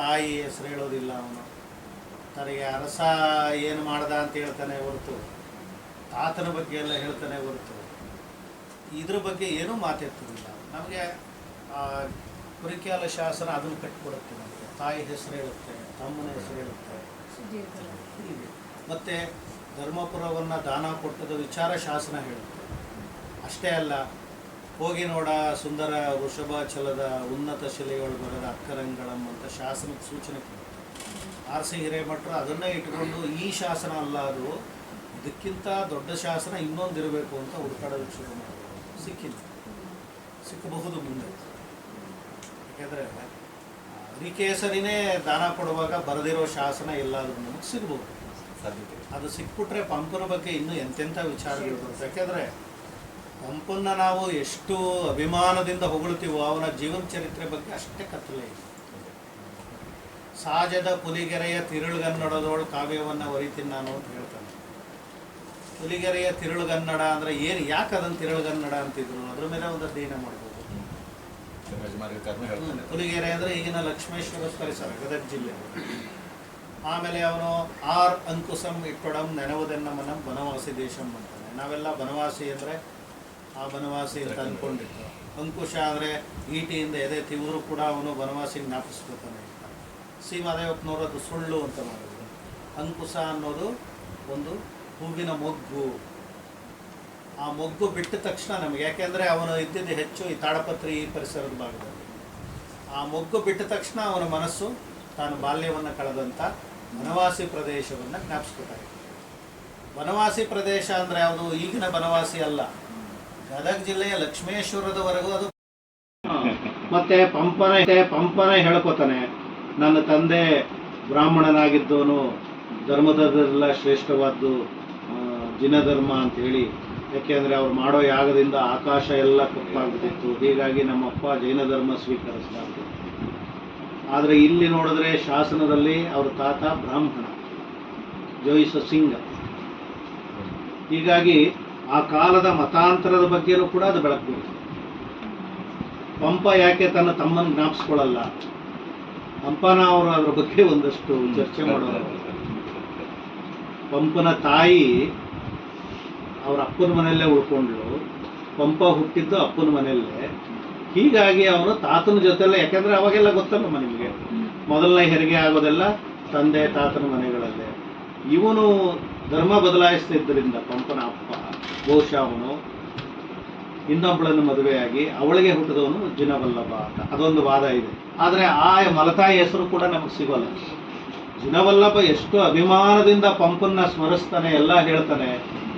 ತಾಯಿ ಹೆಸರು ಹೇಳೋದಿಲ್ಲ ಅವನು. ತನಗೆ ಅರಸ ಏನು ಮಾಡ್ದ ಅಂತ ಹೇಳ್ತಾನೆ ಹೊರತು, ತಾತನ ಬಗ್ಗೆ ಎಲ್ಲ ಹೇಳ್ತಾನೆ ಹೊರತು ಇದ್ರ ಬಗ್ಗೆ ಏನೂ ಮಾತೆತ್ತದಿಲ್ಲ. ನಮಗೆ ಕುರಿಕ್ಯಾಲ ಶಾಸನ ಅದನ್ನು ಕಟ್ಟಿಕೊಡುತ್ತೆ. ನಮಗೆ ತಾಯಿ ಹೆಸರು ಹೇಳುತ್ತೆ, ತಮ್ಮನ ಹೆಸರು ಹೇಳುತ್ತೆ. ಮತ್ತು ಧರ್ಮಪುರವನ್ನು ದಾನ ಕೊಟ್ಟದ ವಿಚಾರ ಶಾಸನ ಹೇಳುತ್ತೆ. ಅಷ್ಟೇ ಅಲ್ಲ, ಹೋಗಿ ನೋಡ ಸುಂದರ ವೃಷಭಾಚಲದ ಉನ್ನತ ಶಿಲೆಗಳು ಬರೆದ ಅಕ್ಕರಂಗಳಂ ಅಂತ ಶಾಸನಕ್ಕೆ ಸೂಚನೆ ಕೊಡುತ್ತೆ. ಆರ್.ಸಿ. ಹಿರೇಮಠರು ಅದನ್ನೇ ಇಟ್ಕೊಂಡು ಈ ಶಾಸನ ಅಲ್ಲ, ಅದು ಇದಕ್ಕಿಂತ ದೊಡ್ಡ ಶಾಸನ ಇನ್ನೊಂದಿರಬೇಕು ಅಂತ ಹುಡುಕಾಡೋದಕ್ಕೆ ಶುರು ಮಾಡಬಹುದು. ಸಿಕ್ಕಬಹುದು ಮುಂದೆ. ಯಾಕೆಂದರೆ ಹರಿಕೇಸರಿನೇ ದಾನ ಕೊಡುವಾಗ ಬರೆದಿರೋ ಶಾಸನ ಎಲ್ಲಾದರೂ ನಮಗೆ ಸಿಗ್ಬೋದು. ಅದು ಸಿಕ್ಬಿಟ್ರೆ ಪಂಪನ ಬಗ್ಗೆ ಇನ್ನೂ ಎಂತೆಂಥ ವಿಚಾರಗಳು ಬರುತ್ತೆ. ಯಾಕೆಂದರೆ ಪಂಪನ್ನ ನಾವು ಎಷ್ಟು ಅಭಿಮಾನದಿಂದ ಹೊಗಳ್ತೀವೋ ಅವನ ಜೀವನ ಚರಿತ್ರೆ ಬಗ್ಗೆ ಅಷ್ಟೇ ಕತ್ತಲೆ ಇದೆ. ಸಾಜದ ಪುಲಿಗೆರೆಯ ತಿರುಳುಗನ್ನಡದೋಳು ಕಾವ್ಯವನ್ನು ಒರಿತೀನಿ ನಾನು ಅಂತ ಹೇಳ್ತಾನೆ. ಪುಲಿಗೆರೆಯ ತಿರುಳುಗನ್ನಡ ಅಂದರೆ ಏನು, ಯಾಕೆ ಅದನ್ನು ತಿರುಳುಗನ್ನಡ ಅಂತಿದ್ರು, ಅದ್ರ ಮೇಲೆ ಒಂದು ಅಧ್ಯಯನ ಮಾಡ್ಬೋದು. ಪುಲಿಗೆರೆ ಅಂದರೆ ಈಗಿನ ಲಕ್ಷ್ಮೇಶ್ವರ ಪರಿಸರ, ಗದಗ ಜಿಲ್ಲೆ. ಆಮೇಲೆ ಅವನು ಆರ್ ಅಂಕುಶಂ ಇಟ್ಟೊಡಂ ನೆನವುದೆನ್ನ ಮನಂ ಬನವಾಸಿ ದೇಶಂ ಅಂತಾನೆ. ನಾವೆಲ್ಲ ಬನವಾಸಿ ಅಂದರೆ ಆ ಬನವಾಸಿ ಅಂತ ಅಂದ್ಕೊಂಡಿದ್ದು. ಅಂಕುಶ ಅಂದರೆ ಈಟಿಯಿಂದ ಎದೆ ತಿವಿದ್ರು ಕೂಡ ಅವನು ಬನವಾಸಿ ಜ್ಞಾಪಿಸ್ಕೊತಾನೆ. ಸಿ ಮಾದೇವಪ್ಪನವರು ಅದು ಸುಳ್ಳು ಅಂತ ಮಾಡಿದ್ರು. ಅಂಕುಶ ಅನ್ನೋದು ಒಂದು ಹೂವಿನ ಮೊಗ್ಗು. ಆ ಮೊಗ್ಗು ಬಿಟ್ಟ ತಕ್ಷಣ ನಮಗೆ, ಯಾಕೆಂದರೆ ಅವನು ಇದ್ದಿದ್ದು ಹೆಚ್ಚು ಈ ತಾಡಪತ್ರಿ ಈ ಪರಿಸರದ ಭಾಗದಲ್ಲಿ. ಆ ಮೊಗ್ಗು ಬಿಟ್ಟ ತಕ್ಷಣ ಅವನ ಮನಸ್ಸು ತಾನು ಬಾಲ್ಯವನ್ನು ಕಳೆದಂಥ ಬನವಾಸಿ ಪ್ರದೇಶವನ್ನು ಜ್ಞಾಪಿಸ್ಕೊತಾಯಿದೆ. ಬನವಾಸಿ ಪ್ರದೇಶ ಅಂದರೆ ಯಾವುದು, ಈಗಿನ ಬನವಾಸಿ ಅಲ್ಲ, ಗದಗ ಜಿಲ್ಲೆಯ ಲಕ್ಷ್ಮೇಶ್ವರದವರೆಗೂ ಅದು. ಮತ್ತೆ ಪಂಪನೇ ಹೇಳ್ಕೊತಾನೆ, ನನ್ನ ತಂದೆ ಬ್ರಾಹ್ಮಣನಾಗಿದ್ದವನು, ಧರ್ಮದಲ್ಲ ಶ್ರೇಷ್ಠವಾದ್ದು ಜಿನಧರ್ಮ ಅಂಥೇಳಿ. ಯಾಕೆಂದರೆ ಅವ್ರು ಮಾಡೋ ಯಾಗದಿಂದ ಆಕಾಶ ಎಲ್ಲ ಕಪ್ಪಾಗ್ಬಿಟ್ಟಿತ್ತು. ಹೀಗಾಗಿ ನಮ್ಮಪ್ಪ ಜೈನ ಧರ್ಮ ಸ್ವೀಕರಿಸಬಾರ್ದು. ಆದರೆ ಇಲ್ಲಿ ನೋಡಿದ್ರೆ ಶಾಸನದಲ್ಲಿ ಅವ್ರ ತಾತ ಬ್ರಾಹ್ಮಣ, ಜೋಯಿಸ ಸಿಂಗ. ಹೀಗಾಗಿ ಆ ಕಾಲದ ಮತಾಂತರದ ಬಗ್ಗೆನೂ ಕೂಡ ಅದು ಬೆಳಕಬೇಕು. ಪಂಪ ಯಾಕೆ ತನ್ನ ತಮ್ಮನ ಜ್ಞಾಪಿಸ್ಕೊಳ್ಳಲ್ಲ? ಪಂಪನ ಅವರು ಅದ್ರ ಬಗ್ಗೆ ಒಂದಷ್ಟು ಚರ್ಚೆ ಮಾಡೋರು. ಪಂಪನ ತಾಯಿ ಅವ್ರ ಅಪ್ಪನ ಮನೆಯಲ್ಲೇ ಉಳ್ಕೊಂಡ್ಳು. ಪಂಪ ಹುಟ್ಟಿದ್ದು ಅಪ್ಪನ ಮನೆಯಲ್ಲೇ. ಹೀಗಾಗಿ ಅವನು ತಾತನ ಜೊತೆಲ್ಲ, ಯಾಕೆಂದರೆ ಅವಾಗೆಲ್ಲ ಗೊತ್ತಲ್ಲಮ್ಮ ನಿಮಗೆ, ಮೊದಲನೇ ಹೆರಿಗೆ ಆಗೋದೆಲ್ಲ ತಂದೆ ತಾತನ ಮನೆಗಳಲ್ಲೇ. ಇವನು ಧರ್ಮ ಬದಲಾಯಿಸ್ತಿದ್ದರಿಂದ ಪಂಪನ ಅಪ್ಪ ಬಹುಶಃ ಅವನು ಇನ್ನೊಬ್ಬಳನ್ನು ಮದುವೆಯಾಗಿ ಅವಳಿಗೆ ಹುಟ್ಟಿದವನು ಜಿನವಲ್ಲಭ ಅಂತ ಅದೊಂದು ವಾದ ಇದೆ. ಆದರೆ ಆ ಮಲತಾಯಿ ಹೆಸರು ಕೂಡ ನಮಗೆ ಸಿಗೋಲ್ಲ. ಜಿನವಲ್ಲಭ ಎಷ್ಟು ಅಭಿಮಾನದಿಂದ ಪಂಪನ್ನ ಸ್ಮರಿಸ್ತಾನೆ, ಎಲ್ಲ ಹೇಳ್ತಾನೆ.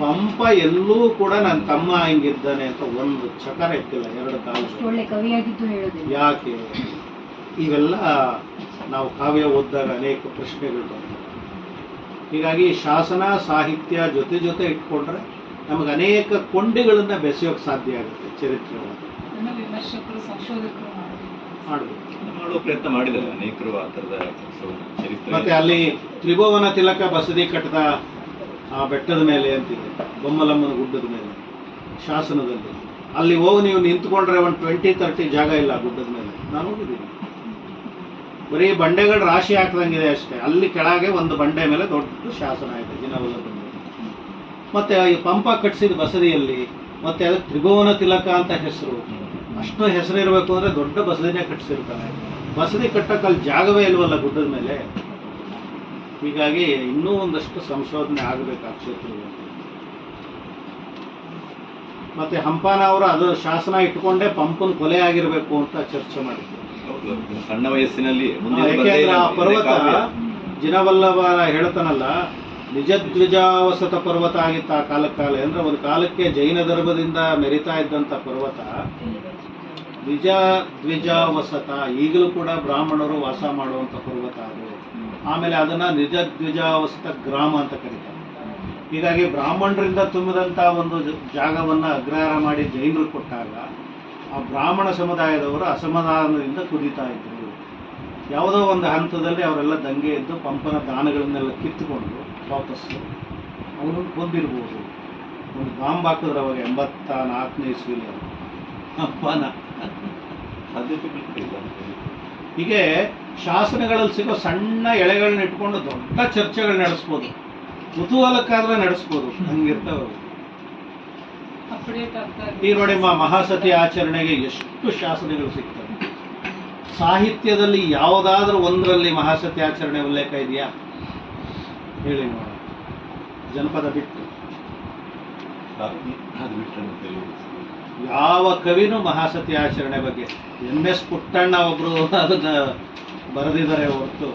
ಪಂಪ ಎಲ್ಲೂ ಕೂಡ ನನ್ನ ತಮ್ಮ ಹಿಂಗಿದ್ದಾನೆ ಅಂತ ಒಂದು ಚಕರ ಎತ್ತಿಲ್ಲ, ಎರಡು ಕಾಲ. ಒಳ್ಳೆ ಕವಿಯಾಗಿದ್ದು ಹೇಳೋದಿಲ್ಲ. ಯಾಕೆ ಇವೆಲ್ಲ ನಾವು ಕಾವ್ಯ ಓದಿದಾಗ ಅನೇಕ ಪ್ರಶ್ನೆಗಳು ಬರ್ತವೆ. ಹೀಗಾಗಿ ಶಾಸನ ಸಾಹಿತ್ಯ ಜೊತೆ ಇಟ್ಕೊಂಡ್ರೆ ನಮಗೆ ಅನೇಕ ಕೊಂಡಿಗಳನ್ನು ಬೆಸೆಯೋಕೆ ಸಾಧ್ಯ ಆಗುತ್ತೆ ಚರಿತ್ರೆಯನ್ನು ಅದನ್ನು ವಿಮರ್ಶಕರು ಸಂಶೋಧಕರು ಮಾಡಬೇಕು. ಮಾಡುವ ಪ್ರಯತ್ನ ಮಾಡಿದ್ದಾರೆ ಅನೇಕರು ಆ ಥರದ ಚರಿತ್ರೆ. ಮತ್ತೆ ಅಲ್ಲಿ ತ್ರಿಭುವನ ತಿಲಕ ಬಸದಿ ಕಟ್ಟದ ಆ ಬೆಟ್ಟದ ಮೇಲೆ ಅಂತಿದೆ, ಬೊಮ್ಮಲಮ್ಮನ ಗುಡ್ಡದ ಮೇಲೆ ಶಾಸನದಲ್ಲಿ. ಅಲ್ಲಿ ಹೋಗಿ ನೀವು ನಿಂತ್ಕೊಂಡ್ರೆ ಒಂದು 20-30 ಜಾಗ ಇಲ್ಲ ಗುಡ್ಡದ ಮೇಲೆ. ನಾನು ಹೋಗಿದ್ದೀನಿ, ಬರೀ ಬಂಡೆಗಳ ರಾಶಿ ಹಾಕ್ದಂಗಿದೆ ಅಷ್ಟೇ. ಅಲ್ಲಿ ಕೆಳಗೆ ಒಂದು ಬಂಡೆ ಮೇಲೆ ದೊಡ್ಡ ಶಾಸನ ಇದೆ ಜಿನವಲ್ಲಭ. ಮತ್ತೆ ಈ ಪಂಪ ಕಟ್ಟಿಸಿದ ಬಸದಿಯಲ್ಲಿ ಮತ್ತೆ ಅದಕ್ಕೆ ತ್ರಿಭುವನ ತಿಲಕ ಅಂತ ಹೆಸರು. ಅಷ್ಟು ಹೆಸರಿರಬೇಕು ಅಂದ್ರೆ ದೊಡ್ಡ ಬಸದಿನೇ ಕಟ್ಟಿಸಿರ್ತಾನೆ. ಬಸದಿ ಕಟ್ಟಕ್ಕೆ ಅಲ್ಲಿ ಜಾಗವೇ ಇಲ್ವಲ್ಲ ಗುಡ್ಡದ ಮೇಲೆ. ಹೀಗಾಗಿ ಇನ್ನೂ ಒಂದಷ್ಟು ಸಂಶೋಧನೆ ಆಗಬೇಕು ಆ ಕ್ಷೇತ್ರದಲ್ಲಿ. ಮತ್ತೆ ಹಂಪಾನ ಅವರು ಅದು ಶಾಸನ ಇಟ್ಕೊಂಡೇ ಪಂಪನ ಕೊಲೆ ಆಗಿರ್ಬೇಕು ಅಂತ ಚರ್ಚೆ ಮಾಡಿದ್ರು. ಹೌದು, ಸಣ್ಣ ವಯಸ್ಸಿನಲ್ಲಿ ಮುಂದೆ ಯಾಕೆಂದ್ರೆ ಆ ಪರ್ವತ ಜಿನವಲ್ಲಭ ಹೇಳ್ತಾನಲ್ಲ, ನಿಜದ್ವಿಜಾವಸತ ಪರ್ವತ ಆಗಿತ್ತು ಆ ಕಾಲ ಅಂದ್ರೆ ಒಂದು ಕಾಲಕ್ಕೆ ಜೈನ ಧರ್ಮದಿಂದ ಮೆರಿತಾ ಇದ್ದಂಥ ಪರ್ವತ ನಿಜ ದ್ವಿಜಾವಸತ, ಈಗಲೂ ಕೂಡ ಬ್ರಾಹ್ಮಣರು ವಾಸ ಮಾಡುವಂಥ ಪರ್ವತ ಅದು. ಆಮೇಲೆ ಅದನ್ನ ನಿಜ ದ್ವಿಜಾವಸತ ಗ್ರಾಮ ಅಂತ ಕರೀತಾರೆ. ಹೀಗಾಗಿ ಬ್ರಾಹ್ಮಣರಿಂದ ತುಂಬಿದಂಥ ಒಂದು ಜಾಗವನ್ನ ಅಗ್ರಹಾರ ಮಾಡಿ ಜೈನರು ಕೊಟ್ಟಾಗ ಆ ಬ್ರಾಹ್ಮಣ ಸಮುದಾಯದವರು ಅಸಮಾಧಾನದಿಂದ ಕುದೀತಾ ಇದ್ರು. ಯಾವುದೋ ಒಂದು ಹಂತದಲ್ಲಿ ಅವರೆಲ್ಲ ದಂಗೆ ಎದ್ದು ಪಂಪನ ದಾನಗಳನ್ನೆಲ್ಲ ಕಿತ್ತುಕೊಂಡು ವಾಪಸ್ಸು ಅವನು ಕೊಂದಿರ್ಬೋದು. ಒಂದು ಬಾಂಬ್ ಹಾಕಿದ್ರೆ ಅವಾಗ 84ನೇ ಇಸ್ವಿಲಿ ಹಂಪನ. ಹೀಗೆ ಶಾಸನಗಳಲ್ಲಿ ಸಿಗೋ ಸಣ್ಣ ಎಳೆಗಳನ್ನ ಇಟ್ಕೊಂಡು ದೊಡ್ಡ ಚರ್ಚೆಗಳು ನಡೆಸ್ಬೋದು, ಕುತೂಹಲಕ್ಕಾದ್ರೆ ನಡೆಸ್ಬೋದು, ಹಂಗಿರ್ತವೆ. ಅಪ್ಡೇಟ್ ಆಗ್ತಾ ಈ ನೋಡಿ ಮಹಾಸತಿ ಆಚರಣೆಗೆ ಎಷ್ಟು ಶಾಸನಗಳು ಸಿಗ್ತವೆ. ಸಾಹಿತ್ಯದಲ್ಲಿ ಯಾವುದಾದ್ರೂ ಒಂದರಲ್ಲಿ ಮಹಾಸತಿ ಆಚರಣೆ ಉಲ್ಲೇಖ ಇದೆಯಾ ಹೇಳಿ ನೋಡ. ಜನಪದ ಬಿಟ್ಟು ಅದು ಬಿಟ್ಟರೆ ಯಾವ ಕವಿನೂ ಮಹಾಸತಿ ಆಚರಣೆ ಬಗ್ಗೆ MS ಪುಟ್ಟಣ್ಣ ಒಬ್ರು ಅದನ್ನ ಬರೆದಿದ್ದಾರೆ ಹೊರತು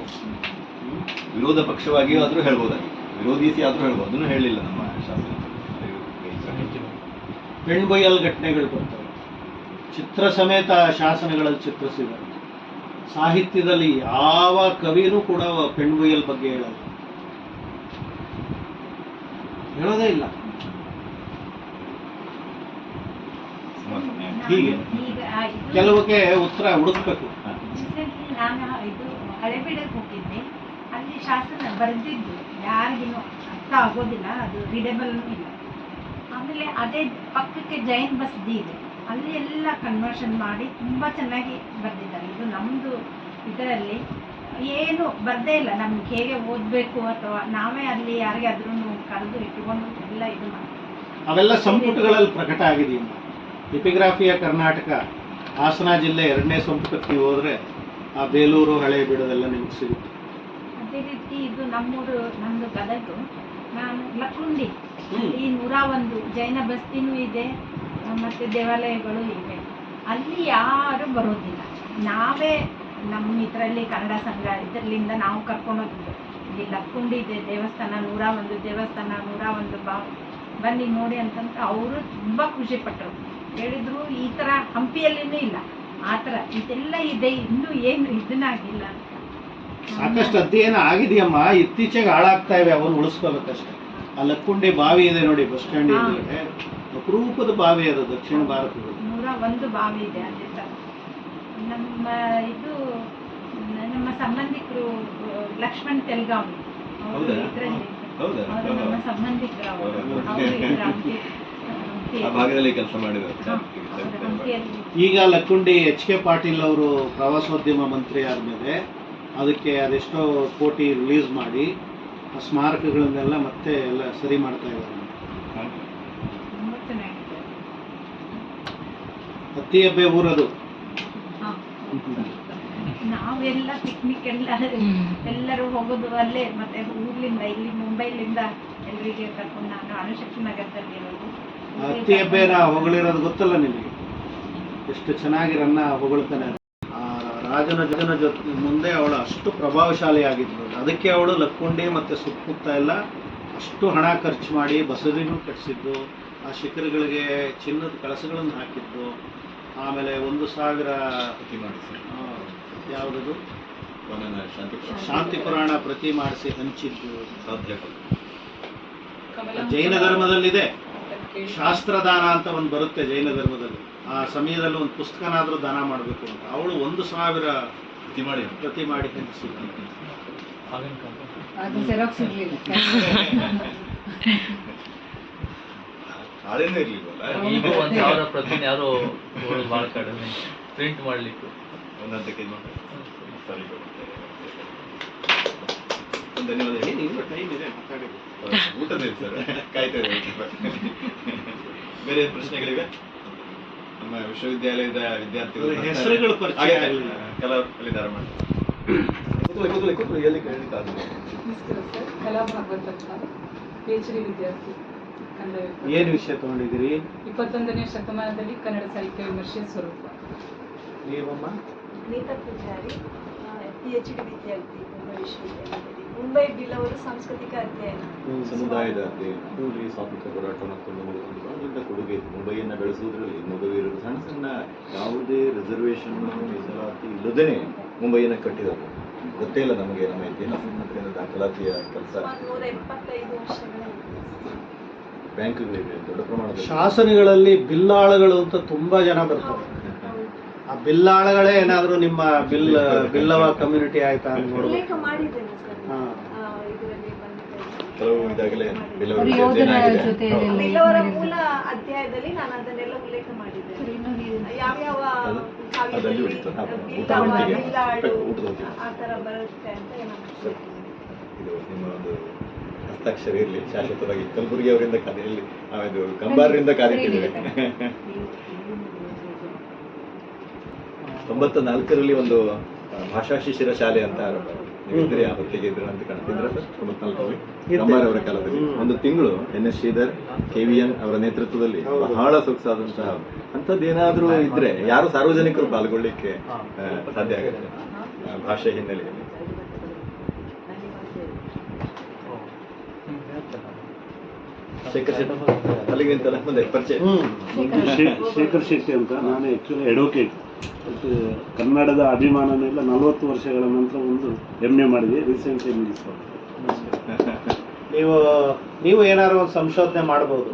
ವಿರೋಧ ಪಕ್ಷವಾಗಿಯೂ ಆದ್ರೂ ಹೇಳ್ಬೋದಾಗಿ, ವಿರೋಧಿಸಿ ಆದ್ರೂ ಹೇಳ್ಬೋದು, ಅದನ್ನು ಹೇಳಿಲ್ಲ ನಮ್ಮ ಶಾಸನ. ಪೆಣ್ಬೊಯ್ಯಲ್ ಘಟನೆಗಳು ಬರ್ತವೆ, ಚಿತ್ರ ಸಮೇತ ಶಾಸನಗಳಲ್ಲಿ ಚಿತ್ರಿಸಿದ್ದಾರೆ. ಸಾಹಿತ್ಯದಲ್ಲಿ ಯಾವ ಕವಿನೂ ಕೂಡ ಪೆಣ್ಬೊಯ್ಯಲ್ ಬಗ್ಗೆ ಹೇಳೋದೇ ಇಲ್ಲ. ಹೀಗೆ ಕೆಲವಕ್ಕೆ ಉತ್ತರ ಹುಡುಕ್ಬೇಕು. ನಾನು ಇದು ಹಳೆಬೀಡಕ್ಕೆ ಹೋಗಿದ್ದೆ, ಅಲ್ಲಿ ಶಾಸನ ಬರೆದಿದ್ದು ಯಾರಿಗೂ ಅರ್ಥ ಆಗೋದಿಲ್ಲ, ಅದು ರೀಡೇಬಲ್ನೂ ಇಲ್ಲ. ಆಮೇಲೆ ಅದೇ ಪಕ್ಕಕ್ಕೆ ಜೈನ್ ಬಸದಿ ಇದೆ, ಅಲ್ಲಿ ಎಲ್ಲ ಕನ್ವರ್ಷನ್ ಮಾಡಿ ತುಂಬ ಚೆನ್ನಾಗಿ ಬರೆದಿದ್ದಾರೆ. ಇದು ನಮ್ಮದು ಇದರಲ್ಲಿ ಏನು ಬರದೇ ಇಲ್ಲ, ನಮ್ಗೆ ಹೇಗೆ ಓದಬೇಕು ಅಥವಾ ನಾವೇ ಅಲ್ಲಿ ಯಾರಿಗಾದ್ರೂ ಕರೆದು ಇಟ್ಕೊಂಡು ಎಲ್ಲ ಇದು ಮಾಡ್ತೀವಿ. ಅವೆಲ್ಲ ಸಂಪುಟಗಳಲ್ಲಿ ಪ್ರಕಟ ಆಗಿದೆಯಮ್ಮ. ಎಪಿಗ್ರಾಫಿಯ ಕರ್ನಾಟಕ ಹಾಸನ ಜಿಲ್ಲೆ 2ನೇ ಸಂಪುಟಕ್ಕೆ ನೀವು ಹೋದರೆ ಆ ಬೇಲೂರು ಹಳೆಬೀಡದೆಲ್ಲ ನಿಮ್ಗೆ ಸಿಗುತ್ತೆ. ಅದೇ ರೀತಿ ಇದು ನಮ್ಮೂರು, ನಮ್ಮದು ಗದಗು, ನಾನು ಲಕ್ಕುಂಡಿ, ಅಲ್ಲಿ 101 ಜೈನ ಬಸ್ತಿನೂ ಇದೆ ಮತ್ತು ದೇವಾಲಯಗಳು ಇವೆ. ಅಲ್ಲಿ ಯಾರು ಬರೋದಿಲ್ಲ, ನಾವೇ ನಮ್ಮ ಇದರಲ್ಲಿ ಕನ್ನಡ ಸಂಘ ಇದರಲ್ಲಿಂದ ನಾವು ಕರ್ಕೊಂಡೋಗಿದ್ದು. ಇಲ್ಲಿ ಲಕ್ಕುಂಡಿ ಇದೆ ದೇವಸ್ಥಾನ, 101 ದೇವಸ್ಥಾನ, 101 ಬನ್ನಿ ನೋಡಿ ಅಂತಂದ್ರೆ ಅವರು ತುಂಬ ಖುಷಿ ಪಟ್ಟರು. ಹೇಳಿದ್ರು ಈ ಥರ ಹಂಪಿಯಲ್ಲಿನೂ ಇಲ್ಲ, ಆ ಥರ ಇದೆಲ್ಲ ಇದೆ, ಇನ್ನೂ ಏನು ಇದನ್ನಾಗಿಲ್ಲ. ಸಾಕಷ್ಟು ಅಧ್ಯಯನ ಆಗಿದೆಯಮ್ಮ, ಇತ್ತೀಚೆಗೆ ಹಾಳಾಗ್ತಾ ಇವೆ, ಅವನು ಉಳಿಸ್ಕೋಬೇಕಷ್ಟೆ. ಆ ಲಕ್ಕುಂಡಿ ಬಾವಿ ಇದೆ ನೋಡಿ ಬಸ್ ಸ್ಟ್ಯಾಂಡ್ ಇದೆ, ಅಪರೂಪದ ಬಾವಿ ಅದು ದಕ್ಷಿಣ ಭಾರತದಲ್ಲಿ. 101 ಬಾವಿ ಇದೆ ಅಲ್ಲಿ. ನಮ್ಮ ಇದು ನಮ್ಮ ಸಂಬಂಧಿಕರು ಲಕ್ಷ್ಮಣ್ ತೆಲ್ಗಾವಿ ಅವರು ಇದರಲ್ಲಿ ಅವರು ನಮ್ಮ ಸಂಬಂಧಿಕರು, ಆ ಭಾಗದಲ್ಲಿ ಕೆಲಸ ಮಾಡಿದ್ದಾರೆ. ಈಗ ಲಕ್ಕುಂಡಿ HK ಪಾಟೀಲ್ ಅವರು ಪ್ರವಾಸೋದ್ಯಮ ಮಂತ್ರಿ ಆದಮೇಲೆ ಅದಕ್ಕೆ ಅದೆಷ್ಟೋ ಕೋಟಿ ರಿಲೀಸ್ ಮಾಡಿ ಆ ಸ್ಮಾರಕಗಳನ್ನೆಲ್ಲ ಮತ್ತೆ ಎಲ್ಲ ಸರಿ ಮಾಡ್ತಾ ಇದ್ದಾರೆ. ತುಂಬ ಚೆನ್ನಾಗಿದೆ. ಅತ್ತಿಯಬ್ಬೆ ಊರದು. ನಾವೆಲ್ಲ ಪಿಕ್ನಿಕ್ ಎಲ್ಲರೂ ಹೋಗೋದು ಅಲ್ಲೇ. ಮತ್ತೆ ಊರ್ಲಿಂದ ಇಲ್ಲಿ ಮುಂಬೈಲಿಂದ ಎಲ್ಲರಿಗೆ ಕರ್ಕೊಂಡು, ನಾನು ಅಣುಶಕ್ತಿ ನಗರದಲ್ಲಿ ಇರೋದು. ಅತ್ತಿಯಬ್ಬೆನ ಹೊಗಳಿರೋದು ಗೊತ್ತಲ್ಲ ನಿಮಗೆ, ಎಷ್ಟು ಚೆನ್ನಾಗಿ ರನ್ನ ಹೊಗಳ್ತಾನೆ. ಆ ರಾಜನ ಜೊತೆ ಮುಂದೆ ಅವಳು ಅಷ್ಟು ಪ್ರಭಾವಶಾಲಿ ಆಗಿದ್ಳು. ಅದಕ್ಕೆ ಅವಳು ಲಕ್ಕುಂಡಿ ಮತ್ತೆ ಸುತ್ತಮುತ್ತ ಎಲ್ಲ ಅಷ್ಟು ಹಣ ಖರ್ಚು ಮಾಡಿ ಬಸದಿನೂ ಕಟ್ಟಿಸಿದ್ದು, ಆ ಶಿಖರಗಳಿಗೆ ಚಿನ್ನದ ಕಳಸಗಳನ್ನು ಹಾಕಿದ್ದು, ಆಮೇಲೆ 1000 ಯಾವುದದು ವನನ ಶಾಂತಿ ಪುರಾಣ ಪ್ರತಿ ಮಾಡಿಸಿ ಹಂಚಿದ್ದು ಸಾಧ್ಯ ಜೈನ ಧರ್ಮದಲ್ಲಿದೆ. ಶಾಸ್ತ್ರದಾನ ಅಂತ ಒಂದು ಬರುತ್ತೆ ಜೈನ ಧರ್ಮದಲ್ಲಿ. ಆ ಸಮಯದಲ್ಲಿ ಒಂದು ಪುಸ್ತಕನಾದರೂ ದಾನ ಮಾಡಬೇಕು ಅಂತ ಅವಳು 1,000 ಪ್ರತಿ ಮಾಡಿ ಹಂಚಿಸಿ. ಆಗಿನ ಕಾಲ ಅದು ಜೆರಾಕ್ಸ್ ಇರ್ಲಿಲ್ಲ. ಹಾಳೇನೂ ಇರ್ಲಿಲ್ವಲ್ಲ. ಈಗ 1,000 ಪ್ರತಿನ ಯಾರೋ ಭಾಳ ಕಡಿಮೆ ಪ್ರಿಂಟ್ ಮಾಡ್ಲಿಕ್ಕೆ ಒಂದಂತಕ್ಕೆ ಸರಿ ಒಂದು ಧನ್ಯವಾದ. ಏನಿಲ್ಲ, ಟೈಮ್ ಇದೆ ಮಾತಾಡಿ. ಊಟದ ಸರ್ ಕಾಯ್ತಾ ಇದ್ದೀವಿ. ಬೇರೆ ಪ್ರಶ್ನೆಗಳಿವೆ? ನಮ್ಮ ವಿಶ್ವವಿದ್ಯಾಲಯದ ವಿದ್ಯಾರ್ಥಿಗಳು ಹೆಸರುಗಳು ಪರಿಚಯ ಆಗಲಿಲ್ಲ. ಕಲಾವಿದಾರ ಮಾಡಿ ಎಲ್ಲಿ ಕೇಳಲಿಕ್ಕಾಗಲ್ಲ. ನಮಸ್ಕಾರ ಸರ್, ಕಲಾ ಭಾಗವತ್ ಅಂತ PhD ವಿದ್ಯಾರ್ಥಿ ಕನ್ನಡ ವಿಭಾಗ. ಏನು ವಿಷಯ ತಗೊಂಡಿದ್ದೀರಿ? 21ನೇ ಶತಮಾನದಲ್ಲಿ ಕನ್ನಡ ಸಾಹಿತ್ಯ ವಿಮರ್ಶೆ ಸ್ವರೂಪ. ನೀವಮ್ಮ? ನೀತಾ ಪೂಜಾರಿ, PhD ವಿದ್ಯಾರ್ಥಿ ಮುಂಬೈ ವಿಶ್ವವಿದ್ಯಾಲಯದಲ್ಲಿ. ಮುಂಬೈ ಬಿಲ್ಲವರು ಸಾಂಸ್ಕೃತಿಕ ಅಧ್ಯಯನ. ಸಮುದಾಯದ ಅಧ್ಯಯನ, ಸ್ವಾತಂತ್ರ್ಯ ಹೋರಾಟ ಮತ್ತು ದೊಡ್ಡ ಕೊಡುಗೆ ಇತ್ತು. ಮುಂಬೈಯನ್ನು ಬೆಳೆಸುವುದರಲ್ಲಿ ಮೊಗವೀರರು ಸಣ್ಣ ಸಣ್ಣ ಯಾವುದೇ ರಿಸರ್ವೇಷನ್ ಮೀಸಲಾತಿ ಇಲ್ಲದೇ ಮುಂಬೈಯನ್ನು ಕಟ್ಟಿದರು. ಗೊತ್ತೇ ಇಲ್ಲ ನಮಗೆ ನಮ್ಮ ಇತಿಹಾಸ ದಾಖಲಾತಿಯ ಕೆಲಸ. 175 ವರ್ಷಗಳ ಬ್ಯಾಂಕ್ಗಳಿವೆ ದೊಡ್ಡ ಪ್ರಮಾಣದ. ಶಾಸನಗಳಲ್ಲಿ ಬಿಲ್ಲಾಳಗಳು ಅಂತ ತುಂಬಾ ಜನ ಬರ್ತಾರೆ. ಆ ಬಿಲ್ಲಾಳಗಳೇ ಏನಾದರೂ ನಿಮ್ಮ ಬಿಲ್ಲವ ಕಮ್ಯುನಿಟಿ ಆಯ್ತಾ ಅಂತ ನೋಡ್ಬೇಕು. ಉಲ್ಲೇಖ ಮಾಡಿದ್ದೇನೆ ಸರ್, ಹಾ. ಇದರಲ್ಲಿ ಬಂದಿದೆ. ಕೆಲವು ಇದಾಗಲೇ ಅವರು ಯೋಧರ ಜೊತೆಯಲ್ಲಿ ಬಿಲ್ಲವರ ಮೂಲ ಅಧ್ಯಾಯದಲ್ಲಿ ನಾನು ಅದನ್ನೆಲ್ಲ ಉಲ್ಲೇಖ ಮಾಡಿದ್ದೇನೆ. ಯಾವ್ಯಾವ ಅದಲ್ಲಿ ಕಾವ್ಯದಲ್ಲಿ ಉಳಿತು. ಬಿಲ್ಲವ, ಬಿಲ್ಲಾಳು ಊಟದ ಹೊತ್ತಿಗೆ. ಆ ಥರ ಬರುತ್ತೆ ಅಂತ ನಾನು ಇದು ನಿಮ್ಮ ಒಂದು ಹಸ್ತಾಕ್ಷರ ಇರಲಿ ಶಾಶ್ವತವಾಗಿ. ಕಲಬುರಗಿ ಅವರಿಂದ ಕಾರ್ಯಲ್ಲಿ ಇದು ಕಂಬಾರರಿಂದ ಕಾರ್ಯಕ್ಕಿದ್ದೇವೆ. 94ರಲ್ಲಿ ಒಂದು ಭಾಷಾ ಶಿಶಿರ ಶಾಲೆ ಅಂತ ಆರಂಭ. ನೀವಿದ್ರೆ ಆ ಹೊತ್ತಿಗೆ ಇದ್ರು ಅಂತ ಕಾಣ್ತಿದ್ರ ಸರ್? 94ರಲ್ಲಿ ಕಂಬಾರ್ ಅವರ ಕಾಲದಲ್ಲಿ ಒಂದು ತಿಂಗಳು NS ಶ್ರೀಧರ್ KVN ಅವರ ನೇತೃತ್ವದಲ್ಲಿ ಬಹಳ ಸೊಗಸಾದಂತಹ ಅಂಥದ್ದೇನಾದ್ರೂ ಇದ್ರೆ ಯಾರು ಸಾರ್ವಜನಿಕರು ಪಾಲ್ಗೊಳ್ಳಿಕ್ಕೆ ಸಾಧ್ಯ ಆಗುತ್ತೆ ಭಾಷೆ ಹಿನ್ನೆಲೆಯಲ್ಲಿ. ಶೇಖರ್ ಶೆಟ್ಟಿ ಅಲ್ಲಿಗೆ ನಿಂತಲ್ಲ ಮುಂದೆ ಪರಿಚಯ. ಶೇಖರ್ ಶೆಟ್ಟಿ ಅಂತ. ನಾನು ಆ್ಯಕ್ಚುಲಿ ಅಡ್ವೊಕೇಟ್. ಮತ್ತು ಕನ್ನಡದ ಅಭಿಮಾನನೆಲ್ಲ 40 ವರ್ಷಗಳ ನಂತರ ಒಂದು MA ಮಾಡಿದೆ, ರೀಸೆಂಟ್ಲಿ ಮುಗಿಸ್ಬೋದು. ನೀವು ಏನಾದ್ರು ಒಂದು ಸಂಶೋಧನೆ ಮಾಡ್ಬೋದು.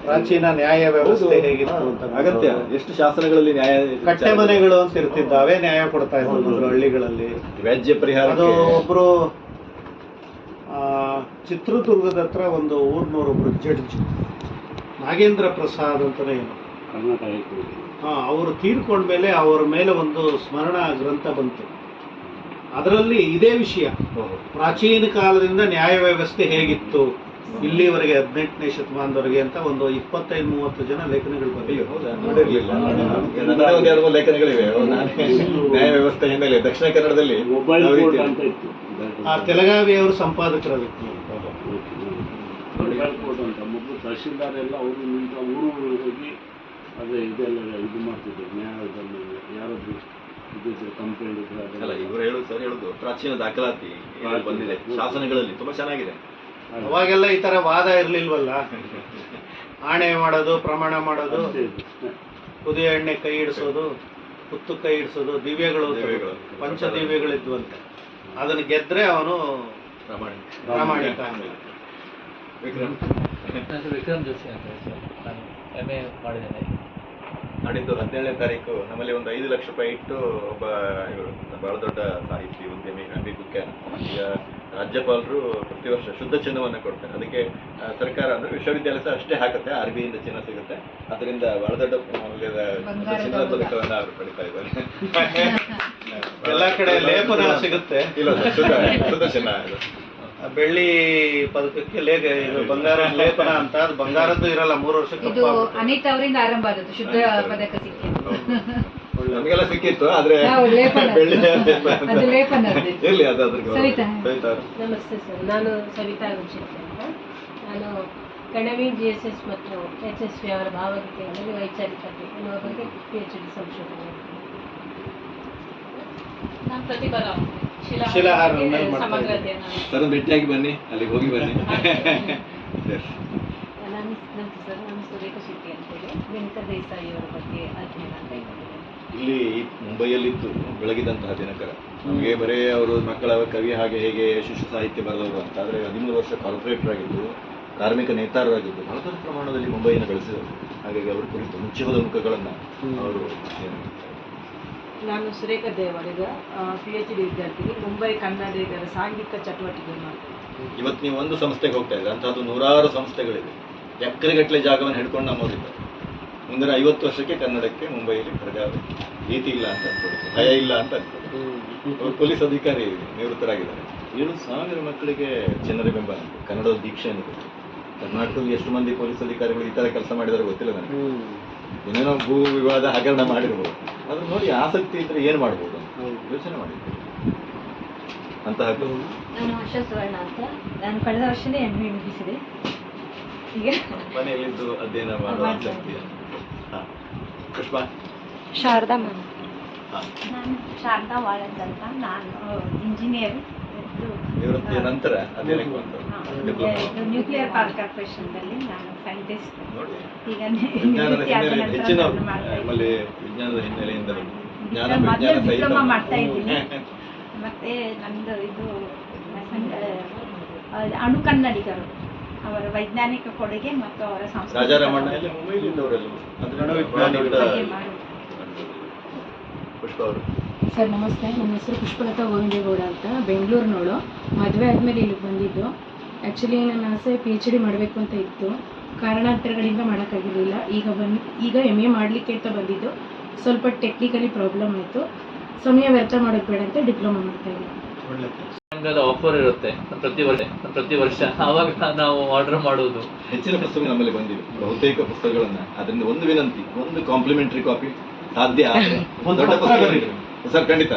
ಪ್ರಾಚೀನ ನ್ಯಾಯ ವ್ಯವಸ್ಥೆ ಹೇಗಿತ್ತು ಅಂತ. ಅಗತ್ಯ. ಎಷ್ಟು ಶಾಸನಗಳಲ್ಲಿ ನ್ಯಾಯ ಕಟ್ಟೆ ಮನೆಗಳು ಅಂತ ಇರ್ತಿದ್ದಾವೆ, ನ್ಯಾಯ ಕೊಡ್ತಾ ಇದ್ರು ಹಳ್ಳಿಗಳಲ್ಲಿ. ವ್ಯಾಜ್ಯ ಪರಿಹಾರ. ಅದು ಒಬ್ರು ಚಿತ್ರದುರ್ಗದ ಹತ್ರ ಒಂದು ಊರ್ನವ್ರು ಒಬ್ರು ಜಡ್ಜ್ ನಾಗೇಂದ್ರ ಪ್ರಸಾದ್ ಅಂತಾನೆ ಏನು, ಕರ್ನಾಟಕ. ಅವರು ತೀರ್ಕೊಂಡ್ಮೇಲೆ ಅವರ ಮೇಲೆ ಒಂದು ಸ್ಮರಣ ಗ್ರಂಥ ಬಂತು. ಅದರಲ್ಲಿ ಇದೇ ವಿಷಯ, ಪ್ರಾಚೀನ ಕಾಲದಿಂದ ನ್ಯಾಯ ವ್ಯವಸ್ಥೆ ಹೇಗಿತ್ತು ಇಲ್ಲಿವರೆಗೆ 18ನೇ ಶತಮಾನದವರೆಗೆ ಅಂತ ಒಂದು 25-30 ಜನ ಲೇಖನಗಳು ಬಂದಿವೆ. ನೋಡಿರ್ಲಿಲ್ಲ. ಲೇಖನಗಳಿವೆ ನ್ಯಾಯ ವ್ಯವಸ್ಥೆ ಹಿನ್ನೆಲೆ ದಕ್ಷಿಣ ಕನ್ನಡದಲ್ಲಿ. ಮೊಬೈಲ್ ಕೋರ್ಟ್ ಅಂತ ಇತ್ತು. ಆ ತೆಲಗಾವಿ ಅವರು ಸಂಪಾದಕರಲ್ಲಿ. ಮೊಬೈಲ್ ಕೋರ್ಟ್ ಅಂತ ಮೊದಲು ತಹಶೀಲ್ದಾರ್ ಎಲ್ಲ ಅವರು ನಿಂತ ಊರು ಹೋಗಿ ಅದೇ ಇದೆಲ್ಲ ಇದು ಮಾಡ್ತಿದ್ರು. ನ್ಯಾಯದಲ್ಲಿ ಯಾರಾದ್ರೂ ಇದ್ದಿದ್ರೆ ಕಂಪ್ಲೇಂಟ್ ಇದ್ರೆ ಅಲ್ಲ, ಇವರು ಹೇಳುದು ಪ್ರಾಚೀನ ದಾಖಲಾತಿ ಬಂದಿದೆ ಶಾಸನಗಳಲ್ಲಿ ತುಂಬಾ ಚೆನ್ನಾಗಿದೆ. ಅವಾಗೆಲ್ಲ ಈ ತರ ವಾದ ಇರ್ಲಿಲ್ವಲ್ಲ. ಆಣೆ ಮಾಡೋದು, ಪ್ರಮಾಣ ಮಾಡೋದು, ಕುದಿಯ ಎಣ್ಣೆ ಕೈ ಇಡಿಸೋದು, ಕುತ್ತು ಕೈ ಇಡಿಸೋದು, ದಿವ್ಯಗಳು ಪಂಚದಿವ್ಯಗಳಿದ್ವಂತೆ. ಅದನ್ನು ಗೆದ್ರೆ ಅವನು ಪ್ರಾಮಾಣಿಕ. ವಿಕ್ರಮ್ ಜೋಶಿ ಅಂತ ಸರ್, ನಾನು MA ಮಾಡಿದ್ದೇನೆ. ನಾಡಿದ್ದು 17ನೇ ತಾರೀಕು ನಮ್ಮಲ್ಲಿ ಒಂದು 5 ಲಕ್ಷ ರೂಪಾಯಿ ಇಟ್ಟು ಒಬ್ಬ ಬಹಳ ದೊಡ್ಡ ಸಾಹಿತಿ ಉದ್ಯಮಿ ಅಂಬಿ ಕುಕ್ಕೆ ಈಗ ರಾಜ್ಯಪಾಲರು ಪ್ರತಿ ವರ್ಷ ಶುದ್ಧ ಚಿನ್ನವನ್ನು ಕೊಡ್ತಾರೆ. ಅದಕ್ಕೆ ಸರ್ಕಾರ ಅಂದ್ರೆ ವಿಶ್ವವಿದ್ಯಾಲಯ ಅಷ್ಟೇ ಹಾಕುತ್ತೆ, RBIಯಿಂದ ಚಿನ್ನ ಸಿಗುತ್ತೆ. ಅದರಿಂದ ಬಹಳ ದೊಡ್ಡ ಮೌಲ್ಯದ ಚಿನ್ನದ ಪದಕವನ್ನ ಅವರು ಪಡಿತಾ ಇದ್ದಾರೆ. ಎಲ್ಲ ಕಡೆ ಲೇಪನ ಸಿಗುತ್ತೆ. ಇಲ್ಲ ಶುದ್ಧ ಚಿನ್ನ. ಬೆಳ್ಳಿ ಪದಕಕ್ಕೆ ಇದು ಬಂಗಾರದ ಲೇಪನ ಅಂತ. ಅದು ಬಂಗಾರದ್ದು ಇರಲ್ಲ, 3 ವರ್ಷಕ್ಕೆ. ಇದು ಅನಿತಾ ಅವರಿಂದ ಆರಂಭ ಆದದ್ದು ಶುದ್ಧ ಪದಕ ಸಿಕ್ಕಿದ್ದು. ನಮಗೆಲ್ಲ ಸಿಕ್ಕಿತ್ತು, ಆದ್ರೆ ಬೆಳ್ಳಿ ಇರ್ಲಿ ಅದಾದ್ರೆ. ನಮಸ್ತೆ ಸರ್, ನಾನು ಸವಿತಾ ಗುಂಶೆಟ್ಟಿ ಅಂತ. ನಾನು ಕಣವಿ GSS ಮತ್ತು HSV ಅವರ ಭಾವಗೀತೆಗಳಲ್ಲಿ ವೈಚಾರಿಕತೆ ಎನ್ನುವ ಬಗ್ಗೆ PhD ಸಂಶೋಧನೆ. ನಾನು ಪ್ರತಿಭಾ ರಾವ್, ಶಿಲಾಹಾರ ಸಮಗ್ರ ಅಧ್ಯಯನ. ಸರ್ ಭೇಟಿಯಾಗಿ ಬನ್ನಿ, ಅಲ್ಲಿಗೆ ಹೋಗಿ ಬನ್ನಿ. ನಮಸ್ತೆ ಸರ್, ನಾನು ಸುರೇಖಾ ಶೆಟ್ಟಿ ಅಂತೇಳಿ ಗಣಿತ ದೇಸಾಯಿ ಅವರ ಬಗ್ಗೆ ಅಧ್ಯಯನ ಅಂತ ಇದ್ದೀನಿ. ಇಲ್ಲಿ ಮುಂಬೈಯಲ್ಲಿದ್ದು ಬೆಳಗಿದಂತಹ ದಿನಕರ ನಮಗೆ ಬರೀ ಅವರು ಮಕ್ಕಳ ಕವಿ ಹಾಗೆ ಹೇಗೆ ಶಿಶು ಸಾಹಿತ್ಯ ಬರೆದವರು ಅಂತ. ಆದರೆ 13 ವರ್ಷ ಕಾರ್ಪೊರೇಟರ್ ಆಗಿದ್ದು, ಕಾರ್ಮಿಕ ನೇತಾರರಾಗಿದ್ದು, ಬಹಳ ದೊಡ್ಡ ಪ್ರಮಾಣದಲ್ಲಿ ಮುಂಬೈಯನ್ನು ಬೆಳೆಸಿದರು. ಹಾಗಾಗಿ ಅವರ ಕುರಿತು ಮುಚ್ಚಿ ಮುಖಗಳನ್ನು ಅವರು ನಾನು ಸುರೇಖಾ ದೇವಾಡಿಗ, PhD ವಿದ್ಯಾರ್ಥಿನಿ, ಮುಂಬೈ ಕನ್ನಡಿಗರ ಸಾಂಘಿಕ ಚಟುವಟಿಕೆ ಮಾಡ್ತೀನಿ. ಇವತ್ತು ನೀವು ಒಂದು ಸಂಸ್ಥೆಗೆ ಹೋಗ್ತಾ ಇದ್ದೀರಿ, ಅಂತಹದ್ದು ನೂರಾರು ಸಂಸ್ಥೆಗಳಿವೆ. ಎಕರೆಗಟ್ಟಲೆ ಜಾಗವನ್ನು ಹಿಡ್ಕೊಂಡು ನಮ್ಮೋದಿದ್ದಾರೆ. ಮುಂದಿನ 50 ವರ್ಷಕ್ಕೆ ಕನ್ನಡಕ್ಕೆ ಮುಂಬೈಯಲ್ಲಿ ಭೀತಿ ಇಲ್ಲ ಅಂತ ಅನ್ಕೊಡುತ್ತೆ, ಭಯ ಇಲ್ಲ ಅಂತ ಅನ್ಕೊಡುತ್ತೆ. ಅವರು ಪೊಲೀಸ್ ಅಧಿಕಾರಿ ನಿವೃತ್ತರಾಗಿದ್ದಾರೆ. 7,000 ಮಕ್ಕಳಿಗೆ ಜನರ ಬೆಂಬಲ, ಕನ್ನಡದ ದೀಕ್ಷೆಯನ್ನು ಕೊಟ್ಟು. ಕರ್ನಾಟಕದಲ್ಲಿ ಎಷ್ಟು ಮಂದಿ ಪೊಲೀಸ್ ಅಧಿಕಾರಿಗಳು ಈ ಥರ ಕೆಲಸ ಮಾಡಿದಾರೆ ಗೊತ್ತಿಲ್ಲ ನನಗೆ. ಏನೇನೋ ಭೂ ವಿವಾದ ಹಗರಣ ಮಾಡಿರ್ಬೋದು. ಅದ್ರ ನೋಡಿ ಆಸಕ್ತಿ ಇದ್ರೆ ಏನು ಮಾಡ್ಬೋದು ಅಂತ ಯೋಚನೆ ಮಾಡಿದ್ದೆ. ಅಂತಹ ನಾನು ಆಶಾ ಸುವರ್ಣ ಅಂತ. ನಾನು ಕಳೆದ ವರ್ಷನೇ MA ಮುಗಿಸಿದೆ. ಈಗ ಮನೆಯಲ್ಲಿದ್ದು ಅಧ್ಯಯನ ಮಾಡುವ ಆಸಕ್ತಿ. ಪುಷ್ಪ. ಶಾರದಾ ಮ್ಯಾಮ್. ನಾನು ಶಾರದಾ ವಾಳದ್ ಅಂತ. ನಾನು ಇಂಜಿನಿಯರ್. ನಿವೃತ್ತಿಯ ನಂತರ ನ್ಯೂಕ್ಲಿಯರ್ ಪವರ್ ಕಾರ್ಪೊರೇಷನ್ನಲ್ಲಿ ನಾನು ಸೈಂಟಿಸ್ಟ್. ಈಗ ವಿಜ್ಞಾನದ ಹಿನ್ನೆಲೆಯಿಂದ ಡಿಪ್ಲೊಮಾ ಮಾಡ್ತಾ ಇದ್ದೀನಿ. ಮತ್ತೆ ನಂದು ಇದು ಅಣು ಕನ್ನಡಿಗರು, ಅವರ ವೈಜ್ಞಾನಿಕ ಕೊಡುಗೆ ಮತ್ತು ಅವರ ರಾಜಾರಾಮಣ್ಣ ಪುಷ್ಪ ಅವರು. ಸರ್ ನಮಸ್ತೆ, ನನ್ನ ಹೆಸರು ಪುಷ್ಪಲತಾ ಗೋವಿಂದೇಗೌಡ ಅಂತ, ಬೆಂಗಳೂರಿನೋಳು. ಮದುವೆ ಆದಮೇಲೆ ಇಲ್ಲಿಗೆ ಬಂದಿದ್ದು. ಆ್ಯಕ್ಚುಲಿ ನನ್ನ ಆಸೆ PhD ಮಾಡಬೇಕು ಅಂತ ಇತ್ತು. ಕಾರಣಾಂತರಗಳಿಂದ ಮಾಡೋಕ್ಕಾಗಿರಲಿಲ್ಲ. ಈಗ MA ಮಾಡಲಿಕ್ಕೆ ಅಂತ ಬಂದಿದ್ದು. ಸ್ವಲ್ಪ ಟೆಕ್ನಿಕಲಿ ಪ್ರಾಬ್ಲಮ್ ಆಯಿತು. ಸಮಯ ವ್ಯರ್ಥ ಮಾಡೋದು ಬೇಡ ಅಂತ ಡಿಪ್ಲೊಮಾ ಮಾಡ್ತಾ ಇದ್ದೀನಿ. ಆಫರ್ ಇರುತ್ತೆ ಪ್ರತಿ ವರ್ಷ, ಆವಾಗ ನಾವು ಆರ್ಡರ್ ಮಾಡೋದು. ಹೆಚ್ಚಿನ ಪುಸ್ತಕ ನಮ್ಮಲ್ಲಿ ಬಂದಿವೆ, ಬಹುತೇಕ ಪುಸ್ತಕಗಳನ್ನ. ಅದರಿಂದ ಒಂದು ವಿನಂತಿ, ಒಂದು ಕಾಂಪ್ಲಿಮೆಂಟರಿ ಕಾಪಿ ಸಾಧ್ಯ ಆದರೆ ದೊಡ್ಡ ಪುಸ್ತಕ ಸರ್, ಖಂಡಿತ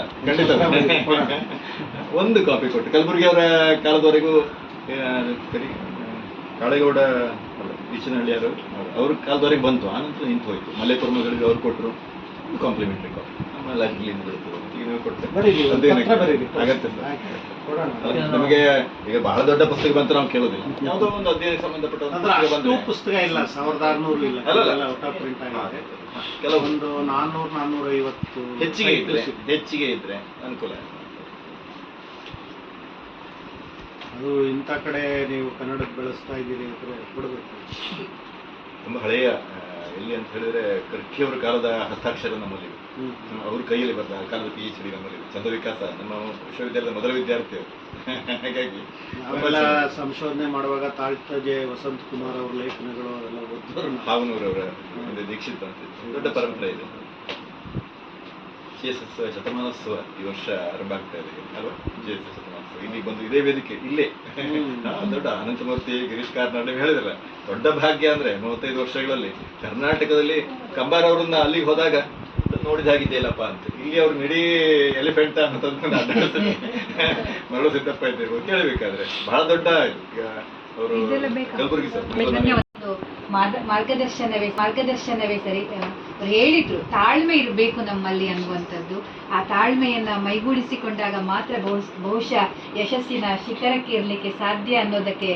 ಒಂದು ಕಾಪಿ ಕೊಟ್ಟು. ಕಲಬುರಗಿ ಅವರ ಕಾಲದವರೆಗೂ ಕಾಳೇಗೌಡ ಬೀಚನಹಳ್ಳಿಯವರು ಅವ್ರ ಕಾಲದವರೆಗೆ ಬಂತು, ಆನಂತರ ನಿಂತು ಹೋಯ್ತು. ಮಲ್ಲೇಪುರ ಮಗಳಿಗೆ ಅವ್ರು ಕೊಟ್ಟರು ಒಂದು ಕಾಂಪ್ಲಿಮೆಂಟರಿ ಕಾಪಿ. ನಮ್ಮ ಲೈಬ್ರರಿಯಿಂದ ಬರ್ತದೆ. ಈಗ ನೀವು ಕೊಡ್ತೇವೆ ಆಗತ್ತೆ ಸರ್. ನಮಗೆ ಈಗ ಬಹಳ ದೊಡ್ಡ ಪುಸ್ತಕ ಬಂತು ನಾವು ಕೇಳೋದಿಲ್ಲ. ಯಾವುದೋ ಒಂದು ಅಧ್ಯಯನಕ್ಕೆ ಸಂಬಂಧಪಟ್ಟ ಪುಸ್ತಕ ಇಲ್ಲ, 1600 ಇಲ್ಲ, ಕೆಲವೊಂದು 400-450 ಹೆಚ್ಚಿಗೆ ಇದ್ರೆ ಅನುಕೂಲ. ಅದು ಇಂಥ ಕಡೆ ನೀವು ಕನ್ನಡಕ್ಕೆ ಬೆಳೆಸ್ತಾ ಇದ್ದೀರಿ ಅಂದರೆ ಕೊಡಬೇಕು. ತುಂಬ ಹಳೆಯ ಎಲ್ಲಿ ಅಂತ ಹೇಳಿದ್ರೆ ಕರ್ಕಿಯವರ ಕಾಲದ ಹಸ್ತಾಕ್ಷರ ನಮ್ಮಲ್ಲಿ, ಅವ್ರ ಕೈಯಲ್ಲಿ ಬರ್ದ ಕಾಲದ PhD ನಮ್ಮಲ್ಲಿ. ಚಂದ್ರವಿಕಾಸ ನಮ್ಮ ವಿಶ್ವವಿದ್ಯಾಲಯದ ಮೊದಲ ವಿದ್ಯಾರ್ಥಿ ಅವರು. ಹಾಗಾಗಿ ನಾವೆಲ್ಲ ಸಂಶೋಧನೆ ಮಾಡುವಾಗ ತಾಳ್ತಜೆ ವಸಂತ ಕುಮಾರ್ ಅವರ ಲೇಖನಗಳು ಅವೆಲ್ಲ ಓದಿದ್ರು. ಹಾವನೂರವರ ದೀಕ್ಷಿತ್ ಅಂತ ದೊಡ್ಡ ಪರಂಪರೆ ಇದೆ. JSS ಶತಮಾನೋತ್ಸವ ಈ ವರ್ಷ ಆರಂಭ ಆಗ್ತಾ ಇದೆ ಅಲ್ವಾ? JSS ಶತಮಾನೋತ್ಸವ ಇಲ್ಲಿ ಬಂದು ಇದೇ ವೇದಿಕೆ ಇಲ್ಲೇ ದೊಡ್ಡ ಅನಂತಮೂರ್ತಿ, ಗಿರೀಶ್ ಕಾರ್ನಾಡ್ ಹೇಳಿದ್ರಲ್ಲ, ದೊಡ್ಡ ಭಾಗ್ಯ ಅಂದ್ರೆ 35 ವರ್ಷಗಳಲ್ಲಿ ಕರ್ನಾಟಕದಲ್ಲಿ ಕಂಬಾರ ಅವರನ್ನ ಅಲ್ಲಿಗೆ ಹೋದಾಗ ನೋಡಿದಾಗಿದೆಯಲ್ಲಪ್ಪ ಅಂತ. ಇಲ್ಲಿ ಅವ್ರು ಇಡೀ ಎಲಿಫೆಂಟ್ ಅನ್ನೋದನ್ನ ಮರಳು ಸಿದ್ದಪ್ಪ ಇದ್ದೇವೆ ಕೇಳಬೇಕಾದ್ರೆ ಬಹಳ ದೊಡ್ಡ ಈಗ ಅವರು ಕಲಬುರಗಿ ಸರ್ ಮಾರ್ಗದರ್ಶನವೇ ಸರಿ. ಅವ್ರು ಹೇಳಿದ್ರು ತಾಳ್ಮೆ ಇರಬೇಕು ನಮ್ಮಲ್ಲಿ ಅನ್ನುವಂಥದ್ದು. ಆ ತಾಳ್ಮೆಯನ್ನ ಮೈಗೂಡಿಸಿಕೊಂಡಾಗ ಮಾತ್ರ ಬಹುಶಃ ಯಶಸ್ಸಿನ ಶಿಖರಕ್ಕೆ ಇರಲಿಕ್ಕೆ ಸಾಧ್ಯ ಅನ್ನೋದಕ್ಕೆ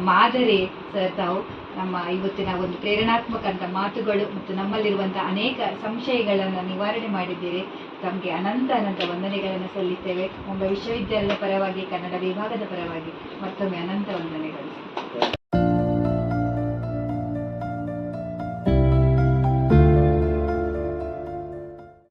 ಮಾದರಿ ಸರ್ ತಾವು. ನಮ್ಮ ಇವತ್ತಿನ ಒಂದು ಪ್ರೇರಣಾತ್ಮಕ ಅಂತ ಮಾತುಗಳು ಮತ್ತು ನಮ್ಮಲ್ಲಿರುವಂಥ ಅನೇಕ ಸಂಶಯಗಳನ್ನು ನಿವಾರಣೆ ಮಾಡಿದ್ದೀರಿ. ತಮಗೆ ಅನಂತ ವಂದನೆಗಳನ್ನು ಸಲ್ಲಿಸ್ತೇವೆ. ಮುಂಬೈ ವಿಶ್ವವಿದ್ಯಾಲಯದ ಪರವಾಗಿ, ಕನ್ನಡ ವಿಭಾಗದ ಪರವಾಗಿ ಮತ್ತೊಮ್ಮೆ ಅನಂತ ವಂದನೆಗಳು.